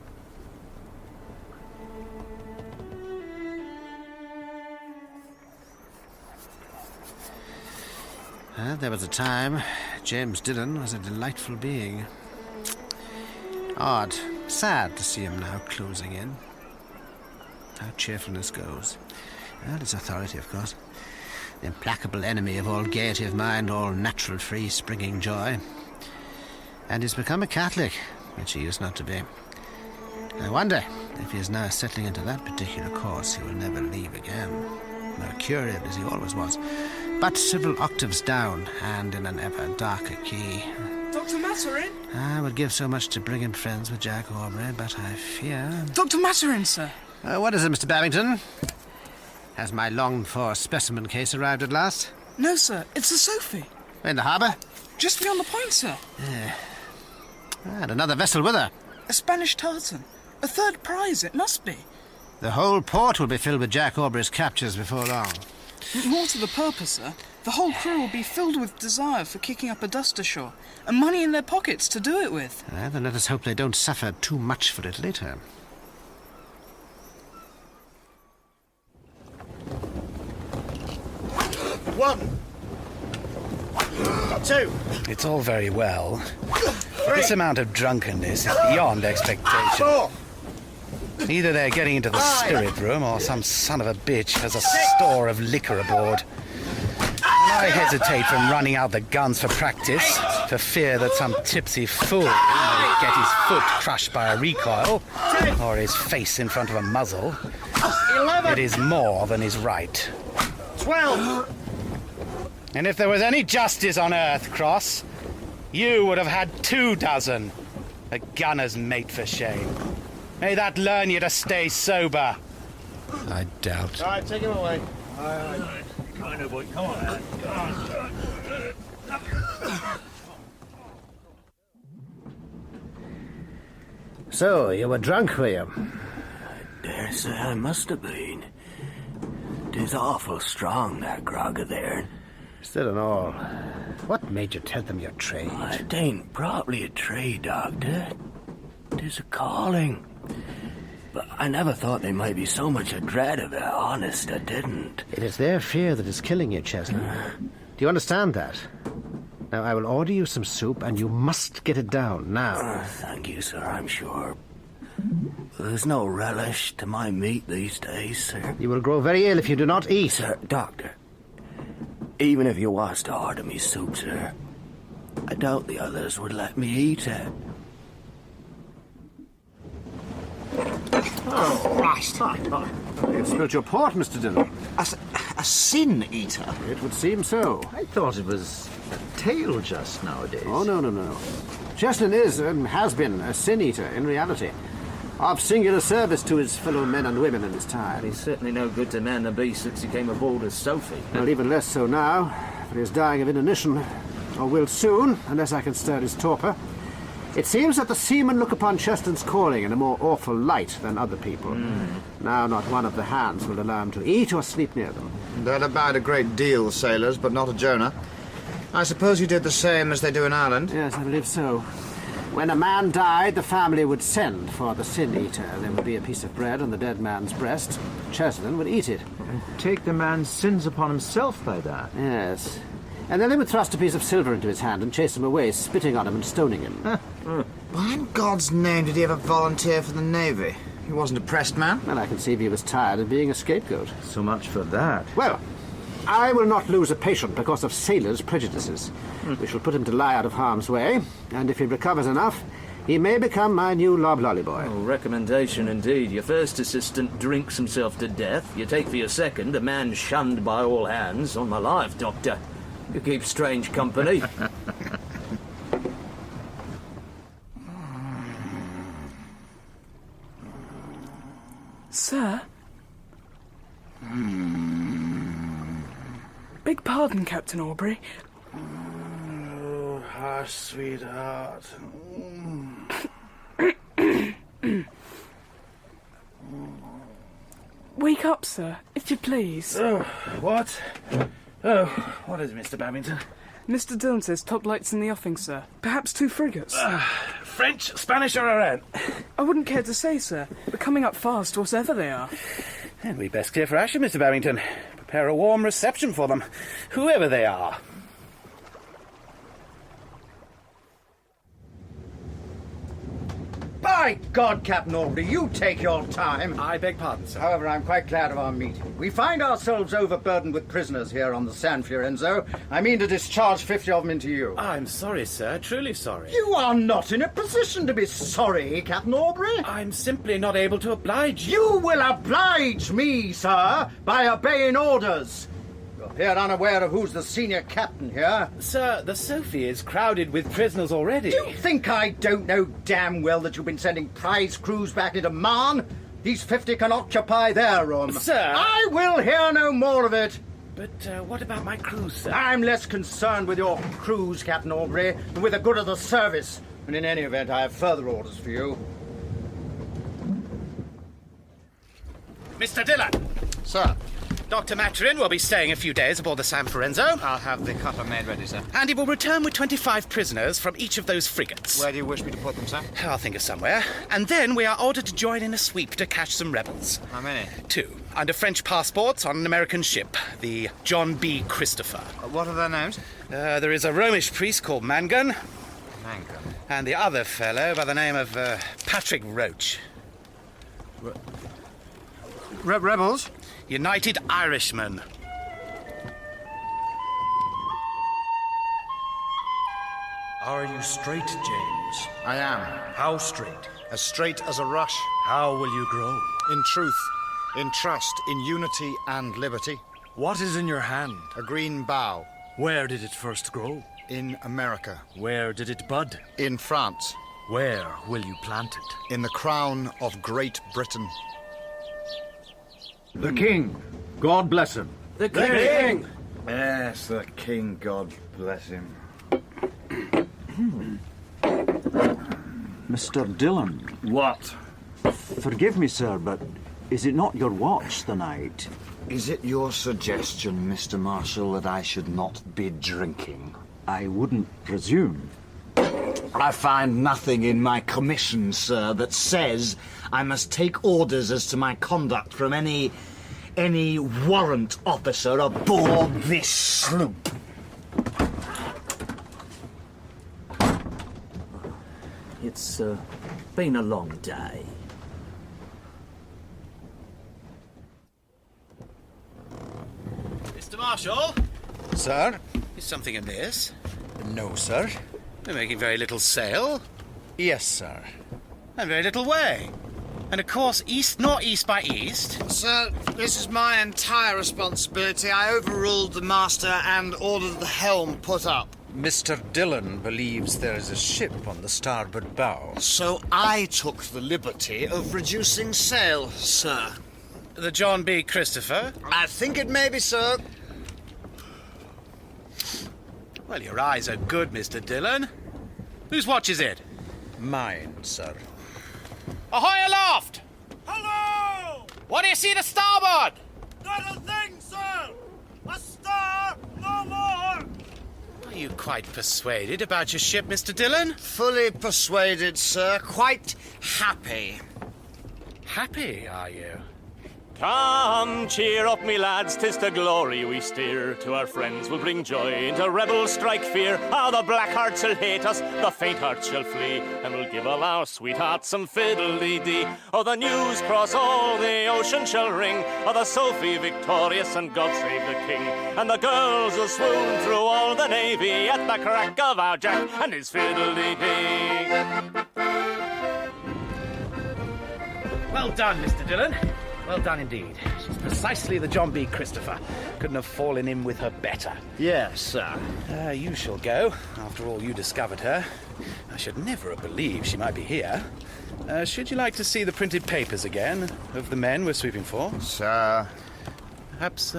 Speaker 2: There was a time James Dillon was a delightful being. Odd, sad to see him now closing in. How cheerfulness goes. Well, it's authority, of course. The implacable enemy of all gaiety of mind, all natural free-springing joy. And he's become a Catholic, which he used not to be. I wonder if he is now settling into that particular course he will never leave again. Mercurial as he always was, but several octaves down and in an ever darker key.
Speaker 23: Dr. Maturin?
Speaker 2: I would give so much to bring him friends with Jack Aubrey, but I fear...
Speaker 23: Dr. Maturin, sir.
Speaker 2: What is it, Mr. Babington? Has my longed-for specimen case arrived at last?
Speaker 23: No, sir. It's the Sophie.
Speaker 2: In the harbour?
Speaker 23: Just beyond the point, sir.
Speaker 2: And another vessel with her.
Speaker 23: A Spanish tartan. A third prize, it must be.
Speaker 2: The whole port will be filled with Jack Aubrey's captures before long.
Speaker 23: More to the purpose, sir. The whole crew will be filled with desire for kicking up a dust ashore, and money in their pockets to do it with.
Speaker 2: Then let us hope they don't suffer too much for it later.
Speaker 20: One. Two. It's all very well. But this amount of drunkenness is beyond expectation. Either they're getting into the spirit room, or some son of a bitch has a store of liquor aboard. And I hesitate from running out the guns for practice, for fear that some tipsy fool may get his foot crushed by a recoil, or his face in front of a muzzle.
Speaker 21: 11.
Speaker 20: It is more than is right.
Speaker 21: 12.
Speaker 20: And if there was any justice on Earth, Cross, you would have had 24. A gunner's mate for shame. May that learn you to stay sober.
Speaker 2: I doubt.
Speaker 21: All right, take him away.
Speaker 13: All right. Kind of boy, come on, man.
Speaker 2: So, you were drunk, were you?
Speaker 5: I dare say I must have been. 'Tis awful strong, that grog of theirs.
Speaker 2: Still and all, what made you tell them your trade?
Speaker 5: It ain't probably a trade, Doctor. 'Tis a calling. But I never thought they might be so much a dread of it, honest, I didn't.
Speaker 2: It is their fear that is killing you, Chesley. Do you understand that? Now, I will order you some soup, and you must get it down, now.
Speaker 5: Thank you, sir, I'm sure. There's no relish to my meat these days, sir.
Speaker 2: You will grow very ill if you do not eat.
Speaker 5: Sir, Doctor, even if you was to order me soup, sir, I doubt the others would let me eat it.
Speaker 11: Oh, Christ.
Speaker 2: You've spilled your port, Mr. Dillon.
Speaker 11: A sin eater?
Speaker 2: It would seem so.
Speaker 4: I thought it was a tale just nowadays.
Speaker 2: Oh, no. Cheslin is, and has been, a sin-eater in reality. Of singular service to his fellow men and women in his time.
Speaker 18: He's certainly no good to man the beast since he came aboard as Sophie.
Speaker 2: Well, even less so now, for he is dying of inanition, or will soon, unless I can stir his torpor. It seems that the seamen look upon Cheslin's calling in a more awful light than other people. Now not one of the hands will allow him to eat or sleep near them.
Speaker 1: They'd abide a great deal, sailors, but not a Jonah. I suppose you did the same as they do in Ireland?
Speaker 2: Yes, I believe so. When a man died, the family would send for the sin-eater. There would be a piece of bread on the dead man's breast. Cheslin would eat it.
Speaker 4: And take the man's sins upon himself by that.
Speaker 2: Yes. And then they would thrust a piece of silver into his hand and chase him away, spitting on him and stoning him.
Speaker 1: Why in God's name did he ever volunteer for the Navy? He wasn't a pressed man.
Speaker 2: Well, I conceive he was tired of being a scapegoat.
Speaker 4: So much for that.
Speaker 2: Well, I will not lose a patient because of sailors' prejudices. We shall put him to lie out of harm's way, and if he recovers enough, he may become my new loblolly boy.
Speaker 18: Oh, recommendation indeed. Your first assistant drinks himself to death. You take for your second a man shunned by all hands. On my life, Doctor. You keep strange company.
Speaker 23: pardon, Captain Aubrey.
Speaker 10: Oh, hush, sweetheart.
Speaker 23: Wake up, sir, if you please.
Speaker 10: Oh, what? Oh, what is it, Mr. Babington?
Speaker 23: Mr. Dillon says top lights in the offing, sir. Perhaps 2 frigates.
Speaker 10: French, Spanish, or Iran?
Speaker 23: I wouldn't care to say, sir, but coming up fast, whatever they are.
Speaker 10: Then we best clear for action, Mr. Babington. Prepare a warm reception for them, whoever they are.
Speaker 14: By God, Captain Aubrey, you take your time.
Speaker 10: I beg pardon, sir.
Speaker 14: However, I'm quite glad of our meeting. We find ourselves overburdened with prisoners here on the San Fiorenzo. I mean to discharge 50 of them into you.
Speaker 10: I'm sorry, sir. Truly sorry.
Speaker 14: You are not in a position to be sorry, Captain Aubrey.
Speaker 10: I'm simply not able to oblige you.
Speaker 14: You will oblige me, sir, by obeying orders. You appear unaware of who's the senior captain here.
Speaker 10: Sir, the Sophie is crowded with prisoners already.
Speaker 14: Do you think I don't know damn well that you've been sending prize crews back into Marne? These 50 can occupy their room.
Speaker 10: Sir!
Speaker 14: I will hear no more of it.
Speaker 10: But what about my crews, sir?
Speaker 14: I'm less concerned with your crews, Captain Aubrey, than with the good of the service. And in any event, I have further orders for you.
Speaker 10: Mr. Dillon!
Speaker 1: Sir.
Speaker 10: Dr. Maturin will be staying a few days aboard the San Fiorenzo.
Speaker 1: I'll have the cutter made ready, sir.
Speaker 10: And he will return with 25 prisoners from each of those frigates.
Speaker 1: Where do you wish me to put them, sir?
Speaker 10: I'll think of somewhere. And then we are ordered to join in a sweep to catch some rebels.
Speaker 1: How many?
Speaker 10: 2. Under French passports on an American ship, the John B. Christopher.
Speaker 1: What are their names?
Speaker 10: There is a Romish priest called Mangan.
Speaker 1: Mangan.
Speaker 10: And the other fellow by the name of Patrick Roach.
Speaker 1: Rebels?
Speaker 10: United Irishmen.
Speaker 15: Are you straight, James?
Speaker 1: I am.
Speaker 15: How straight?
Speaker 1: As straight as a rush.
Speaker 15: How will you grow?
Speaker 1: In truth, in trust, in unity and liberty.
Speaker 15: What is in your hand?
Speaker 1: A green bough.
Speaker 15: Where did it first grow?
Speaker 1: In America.
Speaker 15: Where did it bud?
Speaker 1: In France.
Speaker 15: Where will you plant it?
Speaker 1: In the crown of Great Britain.
Speaker 14: The King, God bless him.
Speaker 21: The King!
Speaker 14: Yes, the King, God bless him.
Speaker 16: Mr. Dillon.
Speaker 14: What?
Speaker 16: Forgive me, sir, but is it not your watch tonight?
Speaker 1: Is it your suggestion, Mr. Marshal, that I should not be drinking?
Speaker 16: I wouldn't presume.
Speaker 1: I find nothing in my commission, sir, that says I must take orders as to my conduct from any warrant officer aboard this sloop.
Speaker 13: It's been a long day.
Speaker 10: Mr. Marshal?
Speaker 14: Sir?
Speaker 10: Is something amiss?
Speaker 14: No, sir.
Speaker 10: We're making very little sail.
Speaker 14: Yes, sir.
Speaker 10: And very little way. And of course, northeast by east.
Speaker 1: Sir, this is my entire responsibility. I overruled the master and ordered the helm put up.
Speaker 14: Mr. Dillon believes there is a ship on the starboard bow.
Speaker 1: So I took the liberty of reducing sail, sir.
Speaker 10: The John B. Christopher?
Speaker 1: I think it may be, sir.
Speaker 10: Well, your eyes are good, Mr. Dillon. Whose watch is it?
Speaker 14: Mine, sir.
Speaker 10: Ahoy aloft!
Speaker 17: Hello!
Speaker 10: What do you see to starboard?
Speaker 17: Not a thing, sir! A star, no more!
Speaker 10: Are you quite persuaded about your ship, Mr. Dillon?
Speaker 1: Fully persuaded, sir. Quite happy.
Speaker 10: Happy, are you?
Speaker 8: Come, cheer up, me lads, 'tis to glory we steer. To our friends we'll bring joy, into rebels strike fear. Ah, the black hearts shall hate us, the faint hearts shall flee, and we'll give all our sweethearts some fiddle-dee-dee. Oh, the news cross all the ocean shall ring, oh, the Sophie victorious, and God save the King. And the girls will swoon through all the navy at the crack of our Jack and his fiddle-dee-dee.
Speaker 10: Well done, Mr. Dillon. Well done indeed. She's precisely the John B. Christopher. Couldn't have fallen in with her better.
Speaker 1: Yes, sir.
Speaker 10: You shall go. After all, you discovered her. I should never have believed she might be here. Should you like to see the printed papers again of the men we're sweeping for?
Speaker 1: Sir.
Speaker 10: Perhaps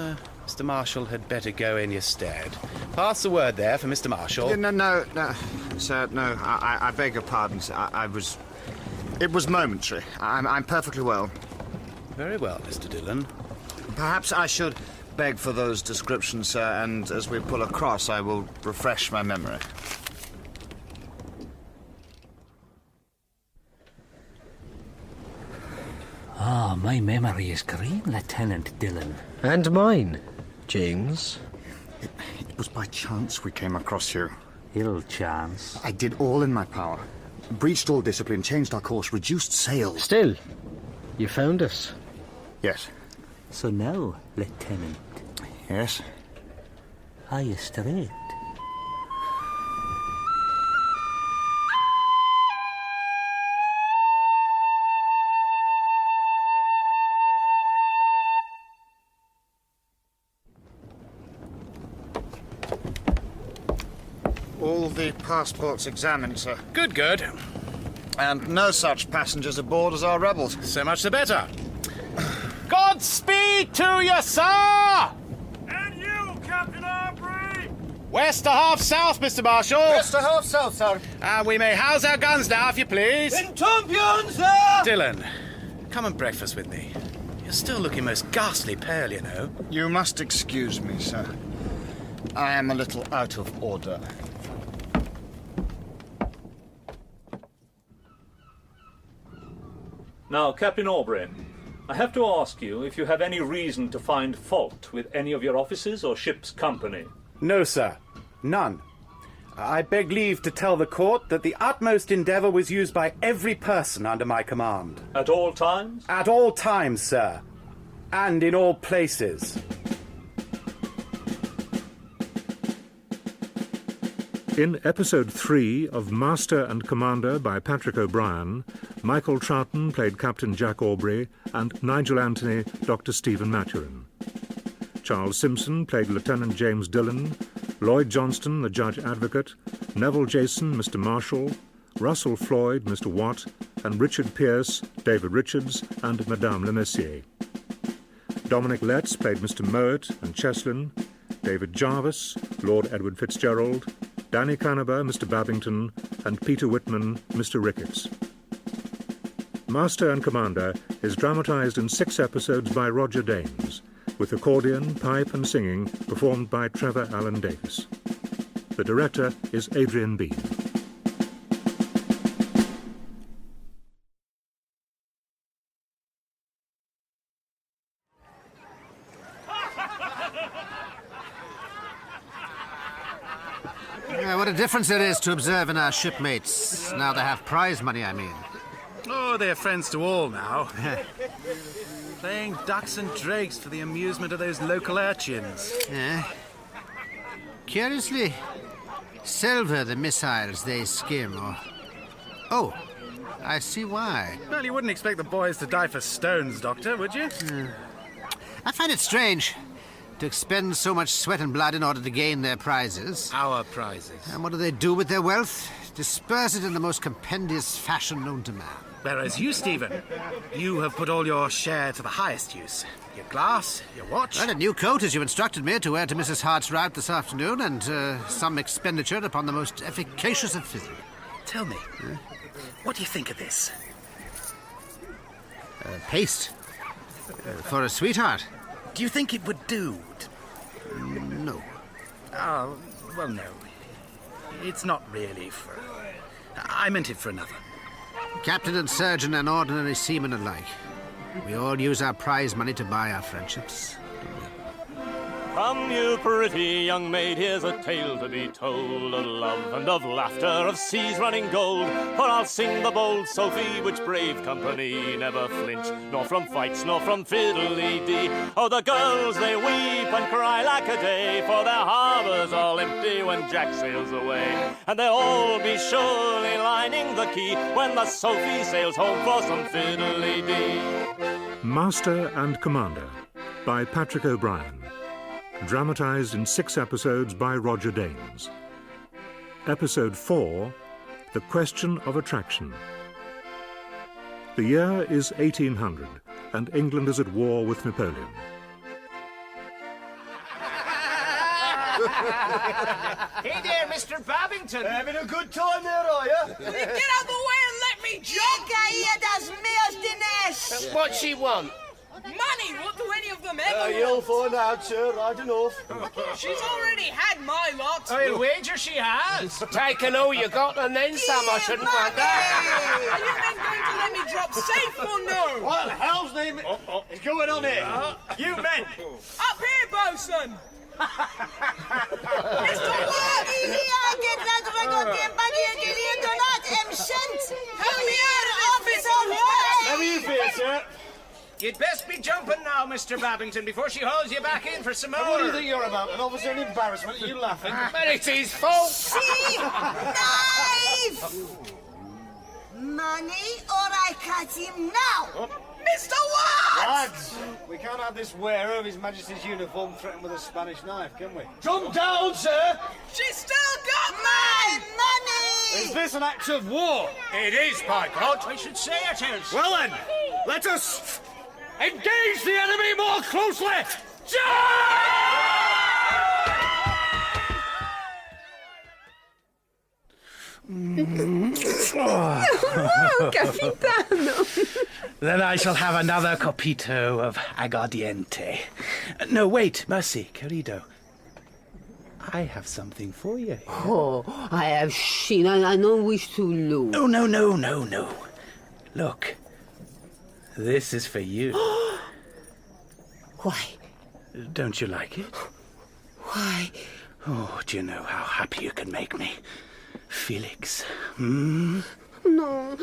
Speaker 20: Mr. Marshall had better go in your stead. Pass the word there for Mr. Marshall.
Speaker 1: Yeah, no, sir, no. I beg your pardon, sir. It was momentary. I'm perfectly well.
Speaker 20: Very well, Mr. Dillon.
Speaker 1: Perhaps I should beg for those descriptions, sir, and as we pull across, I will refresh my memory.
Speaker 5: Ah, my memory is green, Lieutenant Dillon.
Speaker 11: And mine, James.
Speaker 14: It was by chance we came across you.
Speaker 5: Ill chance.
Speaker 14: I did all in my power. Breached all discipline, changed our course, reduced sail.
Speaker 11: Still, you found us.
Speaker 14: Yes.
Speaker 5: So now, Lieutenant.
Speaker 14: Yes?
Speaker 5: Are you straight?
Speaker 1: All the passports examined, sir.
Speaker 20: Good, good.
Speaker 1: And no such passengers aboard as our rebels.
Speaker 20: So much the better. Godspeed to you, sir!
Speaker 8: And you, Captain Aubrey!
Speaker 20: West to half south, Mr. Marshall.
Speaker 11: West to half south, sir.
Speaker 20: And we may house our guns now, if you please.
Speaker 7: In champions, sir!
Speaker 20: Dillon, come and breakfast with me. You're still looking most ghastly pale, you know.
Speaker 1: You must excuse me, sir. I am a little out of order.
Speaker 13: Now, Captain Aubrey, I have to ask you if you have any reason to find fault with any of your officers or ship's company.
Speaker 20: No, sir. None. I beg leave to tell the court that the utmost endeavour was used by every person under my command.
Speaker 13: At all times?
Speaker 20: At all times, sir. And in all places.
Speaker 9: In episode 3 of Master and Commander by Patrick O'Brien, Michael Troughton played Captain Jack Aubrey and Nigel Anthony Dr. Stephen Maturin. Charles Simpson played Lieutenant James Dillon, Lloyd Johnston the Judge Advocate, Neville Jason Mr. Marshall, Russell Floyd Mr. Watt, and Richard Pearce, David Richards and Madame Le Messier. Dominic Letts played Mr. Mowat and Cheslin, David Jarvis, Lord Edward Fitzgerald, Danny Canaber, Mr. Babington, and Peter Whitman, Mr. Ricketts. Master and Commander is dramatised in 6 episodes by Roger Danes, with accordion, pipe and singing performed by Trevor Allen Davis. The director is Adrian Bean.
Speaker 2: What a difference there is to observing our shipmates. Now they have prize money, I mean.
Speaker 20: Oh, they're friends to all now. Playing ducks and drakes for the amusement of those local urchins.
Speaker 2: Curiously, silver the missiles they skim, or... Oh, I see why.
Speaker 20: Well, you wouldn't expect the boys to die for stones, Doctor, would you?
Speaker 2: I find it strange to expend so much sweat and blood in order to gain their prizes.
Speaker 20: Our prizes.
Speaker 2: And what do they do with their wealth? Disperse it in the most compendious fashion known to man.
Speaker 20: Whereas you, Stephen, you have put all your share to the highest use. Your glass, your watch...
Speaker 2: And a new coat, as you instructed me, to wear to Mrs. Harte's rout this afternoon, and some expenditure upon the most efficacious of physic.
Speaker 20: Tell me, what do you think of this?
Speaker 2: Paste. For a sweetheart.
Speaker 20: Do you think it would do?
Speaker 2: No.
Speaker 20: Oh, well, no. It's not really for... I meant it for another.
Speaker 2: Captain and surgeon and ordinary seamen alike. We all use our prize money to buy our friendships.
Speaker 8: Come, you pretty young maid, here's a tale to be told of love and of laughter, of seas running gold. For I'll sing the bold Sophie, which brave company never flinch, nor from fights, nor from fiddly-dee. Oh, the girls, they weep and cry like a day, for their harbours all empty when Jack sails away. And they'll all be surely lining the quay when the Sophie sails home for some fiddly-dee.
Speaker 9: Master and Commander by Patrick O'Brien. Dramatised in 6 episodes by Roger Danes. Episode 4, The Question of Attraction. The year is 1800, and England is at war with Napoleon.
Speaker 20: Hey there, Mr. Babington.
Speaker 12: Having a good time there, are you?
Speaker 23: Get out the way and let me jump!
Speaker 21: What she want?
Speaker 23: Money! What do any of them ever want?
Speaker 12: You'll find out, sir, right enough.
Speaker 23: She's already had my lot.
Speaker 20: I'll wager she has.
Speaker 21: Taking all you got and then some, I shouldn't wonder.
Speaker 23: Are you men going to let me drop safe or no?
Speaker 12: What the hell's name is going on here? You men!
Speaker 23: Up here, bosun! Mr. Lloyd! Help me out of this, Mr. Lloyd!
Speaker 12: How are you feel, sir?
Speaker 20: You'd best be jumping now, Mr. Babington, before she hauls you back in for some more.
Speaker 12: What do you think you're about? An officer in embarrassment? Are you laughing?
Speaker 21: But it's his fault.
Speaker 19: Knife! Money, or I cut him now!
Speaker 23: Mr. What?
Speaker 12: Lads, we can't have this wearer of His Majesty's uniform threatened with a Spanish knife, can we? Jump down, sir!
Speaker 23: She still got my
Speaker 19: money!
Speaker 12: Is this an act of war?
Speaker 20: It is, by God. I should say it is.
Speaker 12: Well then, let us engage the enemy more closely!
Speaker 20: Capitano. Then I shall have another copito of aguardiente. No, wait, mercy, querido. I have something for you.
Speaker 22: Oh, I have seen. I don't wish to lose.
Speaker 20: No. Look, this is for you.
Speaker 22: Why?
Speaker 20: Don't you like it?
Speaker 22: Why?
Speaker 20: Oh, do you know how happy you can make me? Felix. Hmm?
Speaker 22: No,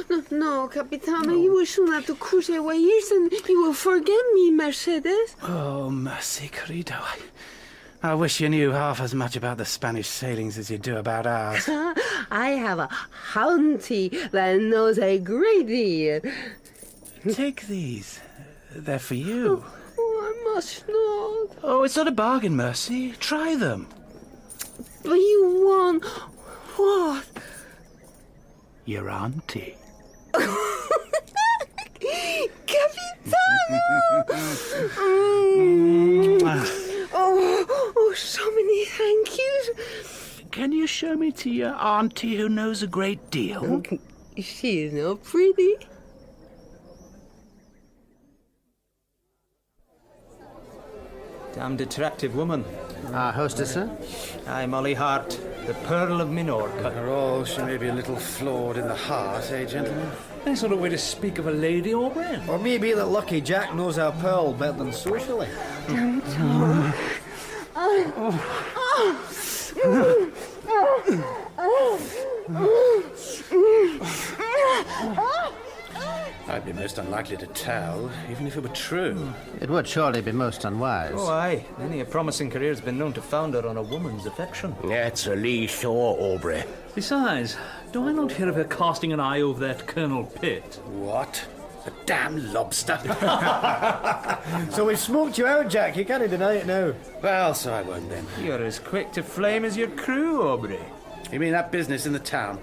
Speaker 22: Capitano, you will soon have to cruise your ears and you will forget me, Mercedes.
Speaker 20: Oh, mercy, querido. I wish you knew half as much about the Spanish sailings as you do about ours.
Speaker 22: I have a auntie that knows a great deal.
Speaker 20: Take these. They're for you.
Speaker 22: Oh, I must not.
Speaker 20: Oh, it's not a bargain, Mercy. Try them.
Speaker 22: But you won. What?
Speaker 20: Your auntie.
Speaker 22: Capitano! Oh, so many thank yous.
Speaker 20: Can you show me to your auntie who knows a great deal?
Speaker 22: She is not pretty.
Speaker 6: Damned attractive woman.
Speaker 2: Our hostess, sir?
Speaker 6: Aye, Molly Harte, the Pearl of Minorca.
Speaker 10: After all, she may be a little flawed in the heart, eh, gentlemen?
Speaker 15: Nice sort of way to speak of a lady, Aubrey.
Speaker 11: Or maybe that Lucky Jack knows our Pearl better than socially.
Speaker 22: Don't talk.
Speaker 10: I'd be most unlikely to tell, even if it were true.
Speaker 2: It would surely be most unwise.
Speaker 6: Oh, aye. Many a promising career's been known to founder on a woman's affection.
Speaker 21: That's a lee shore, Aubrey.
Speaker 15: Besides, do I not hear of her casting an eye over that Colonel Pitt?
Speaker 10: What? A damn lobster.
Speaker 11: So we've smoked you out, Jack. You can't deny it now.
Speaker 10: Well, so I won't then.
Speaker 6: You're as quick to flame as your crew, Aubrey.
Speaker 10: You mean that business in the town?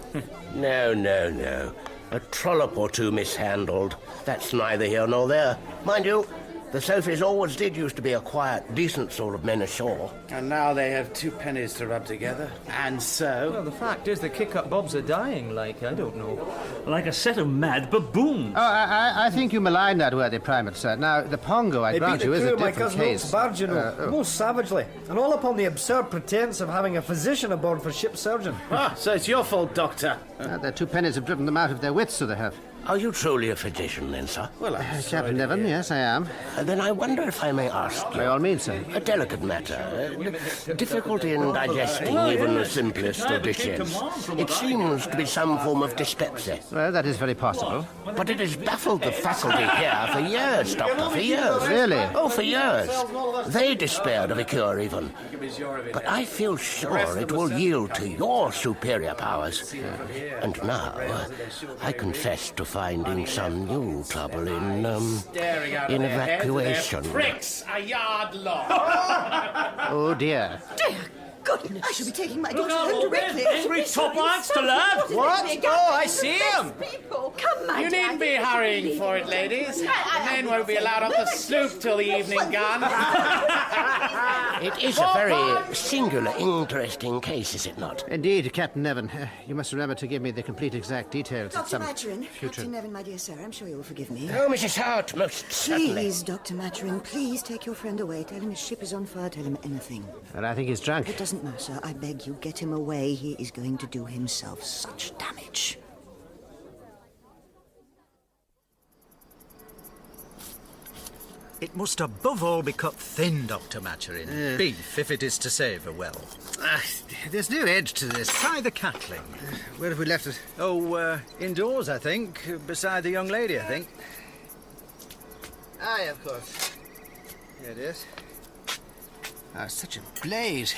Speaker 21: No. A trollop or two mishandled. That's neither here nor there. Mind you, the Sophies always did used to be a quiet, decent sort of men ashore.
Speaker 10: And now they have 2 pennies to rub together. And so...
Speaker 6: Well, the fact is the kick-up bobs are dying, I don't know.
Speaker 15: Like a set of mad baboons.
Speaker 2: Oh, I think you malign that worthy primate, sir. Now, the Pongo, I grant you, is a different case.
Speaker 11: My cousin barge, you know, most savagely, and all upon the absurd pretence of having a physician aboard for ship surgeon.
Speaker 10: So it's your fault, Doctor.
Speaker 2: Their 2 pennies have driven them out of their wits, so they have.
Speaker 21: Are you truly a physician, then, sir?
Speaker 10: Well,
Speaker 2: Captain Devon, yes, I am.
Speaker 21: Then I wonder if I may ask you...
Speaker 2: By all means, sir.
Speaker 21: A delicate matter. Difficulty in digesting even the simplest of dishes. It seems to be some form of dyspepsia.
Speaker 2: Well, that is very possible.
Speaker 21: But it has baffled the faculty here for years, Doctor, for years.
Speaker 2: Really?
Speaker 21: Oh, for years. They despaired of a cure, even. But I feel sure it will yield to your superior powers. And now, I confess to finding some new trouble in evacuation.
Speaker 12: Pricks a yard long.
Speaker 2: Oh, dear.
Speaker 19: goodness. I should be taking my
Speaker 13: Look
Speaker 19: daughter
Speaker 13: out,
Speaker 19: home
Speaker 13: Aubrey.
Speaker 19: directly.
Speaker 13: Angry top lads to lad.
Speaker 19: What?
Speaker 6: Oh, I see him.
Speaker 19: Come, my
Speaker 20: You needn't be hurrying for it, ladies. The men won't be allowed off the sloop till the evening gun.
Speaker 21: It is a very singular, interesting case, is it not?
Speaker 2: Indeed, Captain Nevin. You must remember to give me the complete exact details at
Speaker 19: Dr.
Speaker 2: some
Speaker 19: Maturin,
Speaker 2: future...
Speaker 19: Captain Nevin, my dear sir, I'm sure you will forgive me.
Speaker 21: Oh, Mrs. Harte, most certainly.
Speaker 19: Please, Dr. Maturin, please take your friend away. Tell him his ship is on fire. Tell him anything.
Speaker 2: And I think he's drunk.
Speaker 19: It doesn't matter. I beg you, get him away. He is going to do himself such damage.
Speaker 14: It must above all be cut thin, Dr. Maturin. Beef, if it is to savour well.
Speaker 2: There's no edge to this.
Speaker 14: Try the cackling.
Speaker 2: Where have we left it?
Speaker 14: Oh, indoors, I think. Beside the young lady, I think.
Speaker 2: Aye, of course. Here it is. Ah, such a blaze.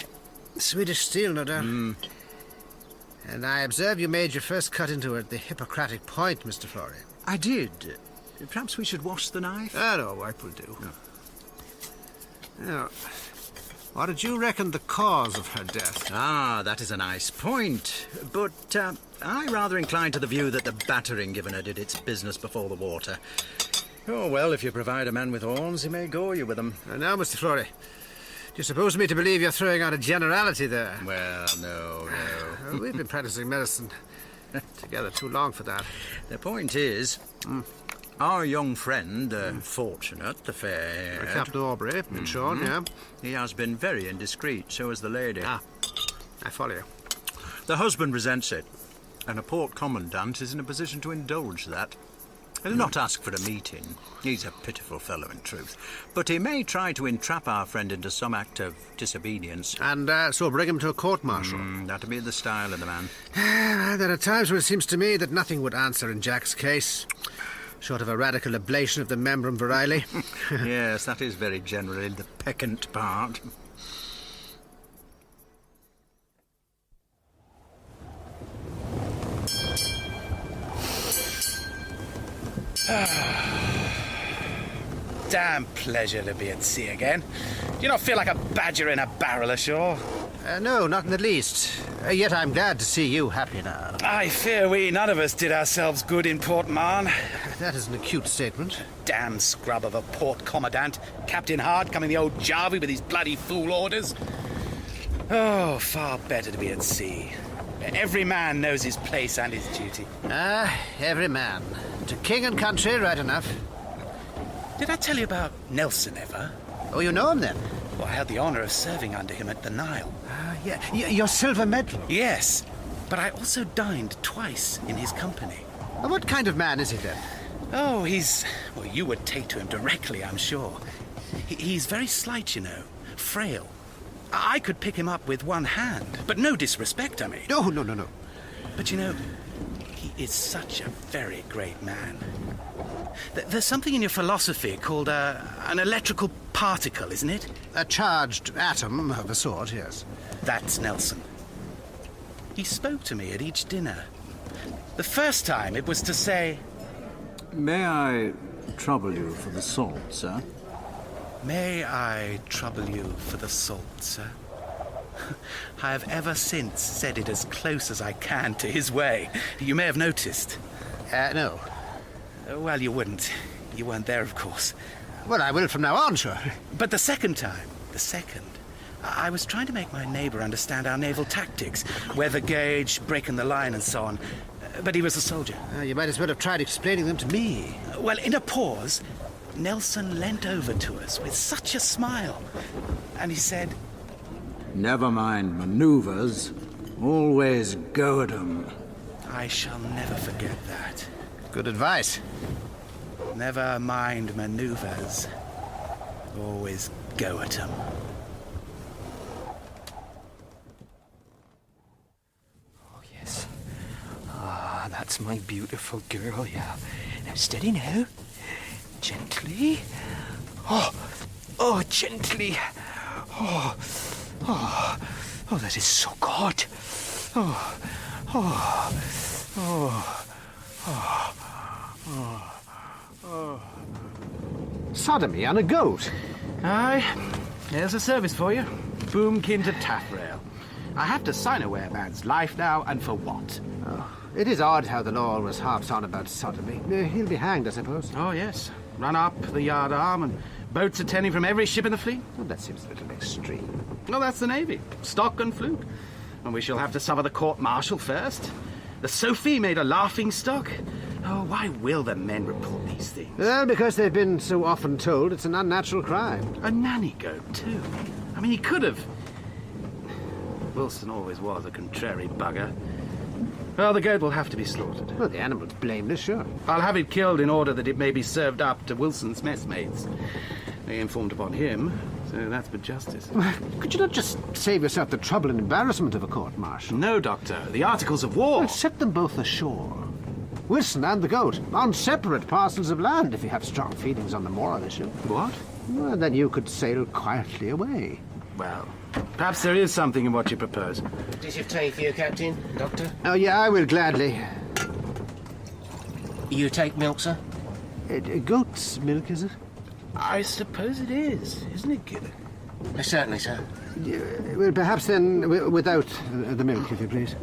Speaker 2: Swedish steel, no doubt. And I observe you made your first cut into it at the Hippocratic point, Mr. Flory.
Speaker 14: I did. Perhaps we should wash the knife?
Speaker 2: No, a wipe will do. Now, what did you reckon the cause of her death?
Speaker 14: Ah, that is a nice point. But I rather incline to the view that the battering given her did its business before the water. Oh, well, if you provide a man with horns, he may gore you with them.
Speaker 2: Now, Mr. Flory, do you suppose me to believe you're throwing out a generality there?
Speaker 14: Well, no.
Speaker 2: Well, we've been practicing medicine together too long for that.
Speaker 14: The point is... Our young friend, fortunate, the fair...
Speaker 2: Captain Aubrey, in short, yeah.
Speaker 14: He has been very indiscreet, so has the lady.
Speaker 2: I follow you.
Speaker 14: The husband resents it, and a port commandant is in a position to indulge that. He'll not ask for a meeting. He's a pitiful fellow, in truth. But he may try to entrap our friend into some act of disobedience.
Speaker 2: And so bring him to a court-martial.
Speaker 14: That'll be the style of the man.
Speaker 2: There are times when it seems to me that nothing would answer in Jack's case. Short of a radical ablation of the membrum virilis.
Speaker 14: Yes, that is very generally the peccant part.
Speaker 20: Damn pleasure to be at sea again. Do you not feel like a badger in a barrel ashore?
Speaker 2: No, not in the least. Yet I'm glad to see you happy now.
Speaker 20: I fear we none of us did ourselves good in Port Mahon.
Speaker 2: That is an acute statement.
Speaker 20: Damn scrub of a port commandant. Captain Harte coming the old Jarvey with his bloody fool orders. Oh, far better to be at sea. Every man knows his place and his duty.
Speaker 2: Every man. To king and country, right enough.
Speaker 20: Did I tell you about Nelson ever?
Speaker 2: Oh, you know him then?
Speaker 20: Well, I had the honour of serving under him at the Nile.
Speaker 2: Yeah. Your silver medal?
Speaker 20: Yes, but I also dined twice in his company.
Speaker 2: What kind of man is he then?
Speaker 20: Oh, well, you would take to him directly, I'm sure. He's very slight, you know, frail. I could pick him up with one hand, but no disrespect, I mean.
Speaker 2: No.
Speaker 20: But you know, he is such a very great man. There's something in your philosophy called an electrical particle, isn't it?
Speaker 2: A charged atom of a sort, yes.
Speaker 20: That's Nelson. He spoke to me at each dinner. The first time it was to say...
Speaker 16: May I trouble you for the salt, sir?
Speaker 20: May I trouble you for the salt, sir? I have ever since said it as close as I can to his way. You may have noticed.
Speaker 2: No.
Speaker 20: Well, you wouldn't. You weren't there, of course.
Speaker 2: Well, I will from now on, sure.
Speaker 20: But the second time, I was trying to make my neighbour understand our naval tactics, weather gauge, breaking the line and so on. But he was a soldier.
Speaker 2: You might as well have tried explaining them to me.
Speaker 20: Well, in a pause, Nelson leant over to us with such a smile. And he said...
Speaker 16: Never mind manoeuvres. Always go at 'em.
Speaker 20: I shall never forget that.
Speaker 2: Good advice.
Speaker 20: Never mind manoeuvres. Always go at 'em.
Speaker 6: Oh, yes. Ah, that's my beautiful girl, yeah. Now, steady now. Gently. Oh, gently. Oh, that is so good.
Speaker 2: Sodomy on a goat.
Speaker 20: Aye, there's a service for you. Boomkin to taffrail.
Speaker 10: I have to sign away a man's life now, and for what?
Speaker 2: Oh, it is odd how the law always harps on about sodomy. He'll be hanged, I suppose.
Speaker 10: Oh, yes. Run up the yard arm and boats attending from every ship in the fleet.
Speaker 2: Well, that seems a little extreme.
Speaker 10: Well, that's the Navy. Stock and flute. And we shall have to suffer the court-martial first. The Sophie made a laughing stock. Oh, why will the men report these things?
Speaker 2: Well, because they've been so often told it's an unnatural crime.
Speaker 10: A nanny goat, too. I mean, he could have... Wilson always was a contrary bugger. Well, the goat will have to be slaughtered.
Speaker 2: Well, the animal's blameless, sure.
Speaker 10: I'll have it killed in order that it may be served up to Wilson's messmates. They informed upon him, so that's but justice.
Speaker 2: Could you not just save yourself the trouble and embarrassment of a court-martial?
Speaker 10: No, Doctor. The Articles of War...
Speaker 2: Well, set them both ashore. Wilson and the goat, on separate parcels of land, if you have strong feelings on the moral issue.
Speaker 10: What?
Speaker 2: Well, then you could sail quietly away.
Speaker 10: Well, perhaps there is something in what you propose.
Speaker 21: Does it take you, Captain? Doctor?
Speaker 2: Oh, yeah, I will gladly.
Speaker 21: You take milk, sir?
Speaker 2: Goat's milk, is it?
Speaker 10: I suppose it is, isn't it, Gibbon?
Speaker 21: Certainly, sir.
Speaker 2: Well, perhaps then without the milk, if you please.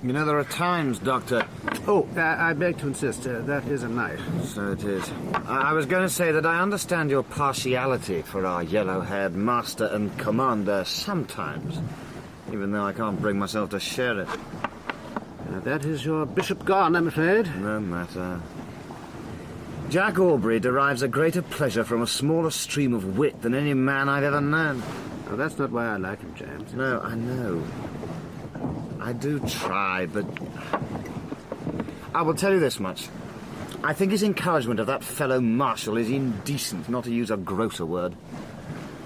Speaker 1: You know, there are times, Doctor...
Speaker 2: Oh, I beg to insist, that is a knife.
Speaker 1: So it is. I was going to say that I understand your partiality for our yellow-haired master and commander sometimes, even though I can't bring myself to share it.
Speaker 2: That is your bishop gone, I'm afraid.
Speaker 1: No matter. Jack Aubrey derives a greater pleasure from a smaller stream of wit than any man I've ever known.
Speaker 2: Oh, that's not why I like him, James.
Speaker 1: No, I know. I do try, but... I will tell you this much. I think his encouragement of that fellow Marshal is indecent, not to use a grosser word.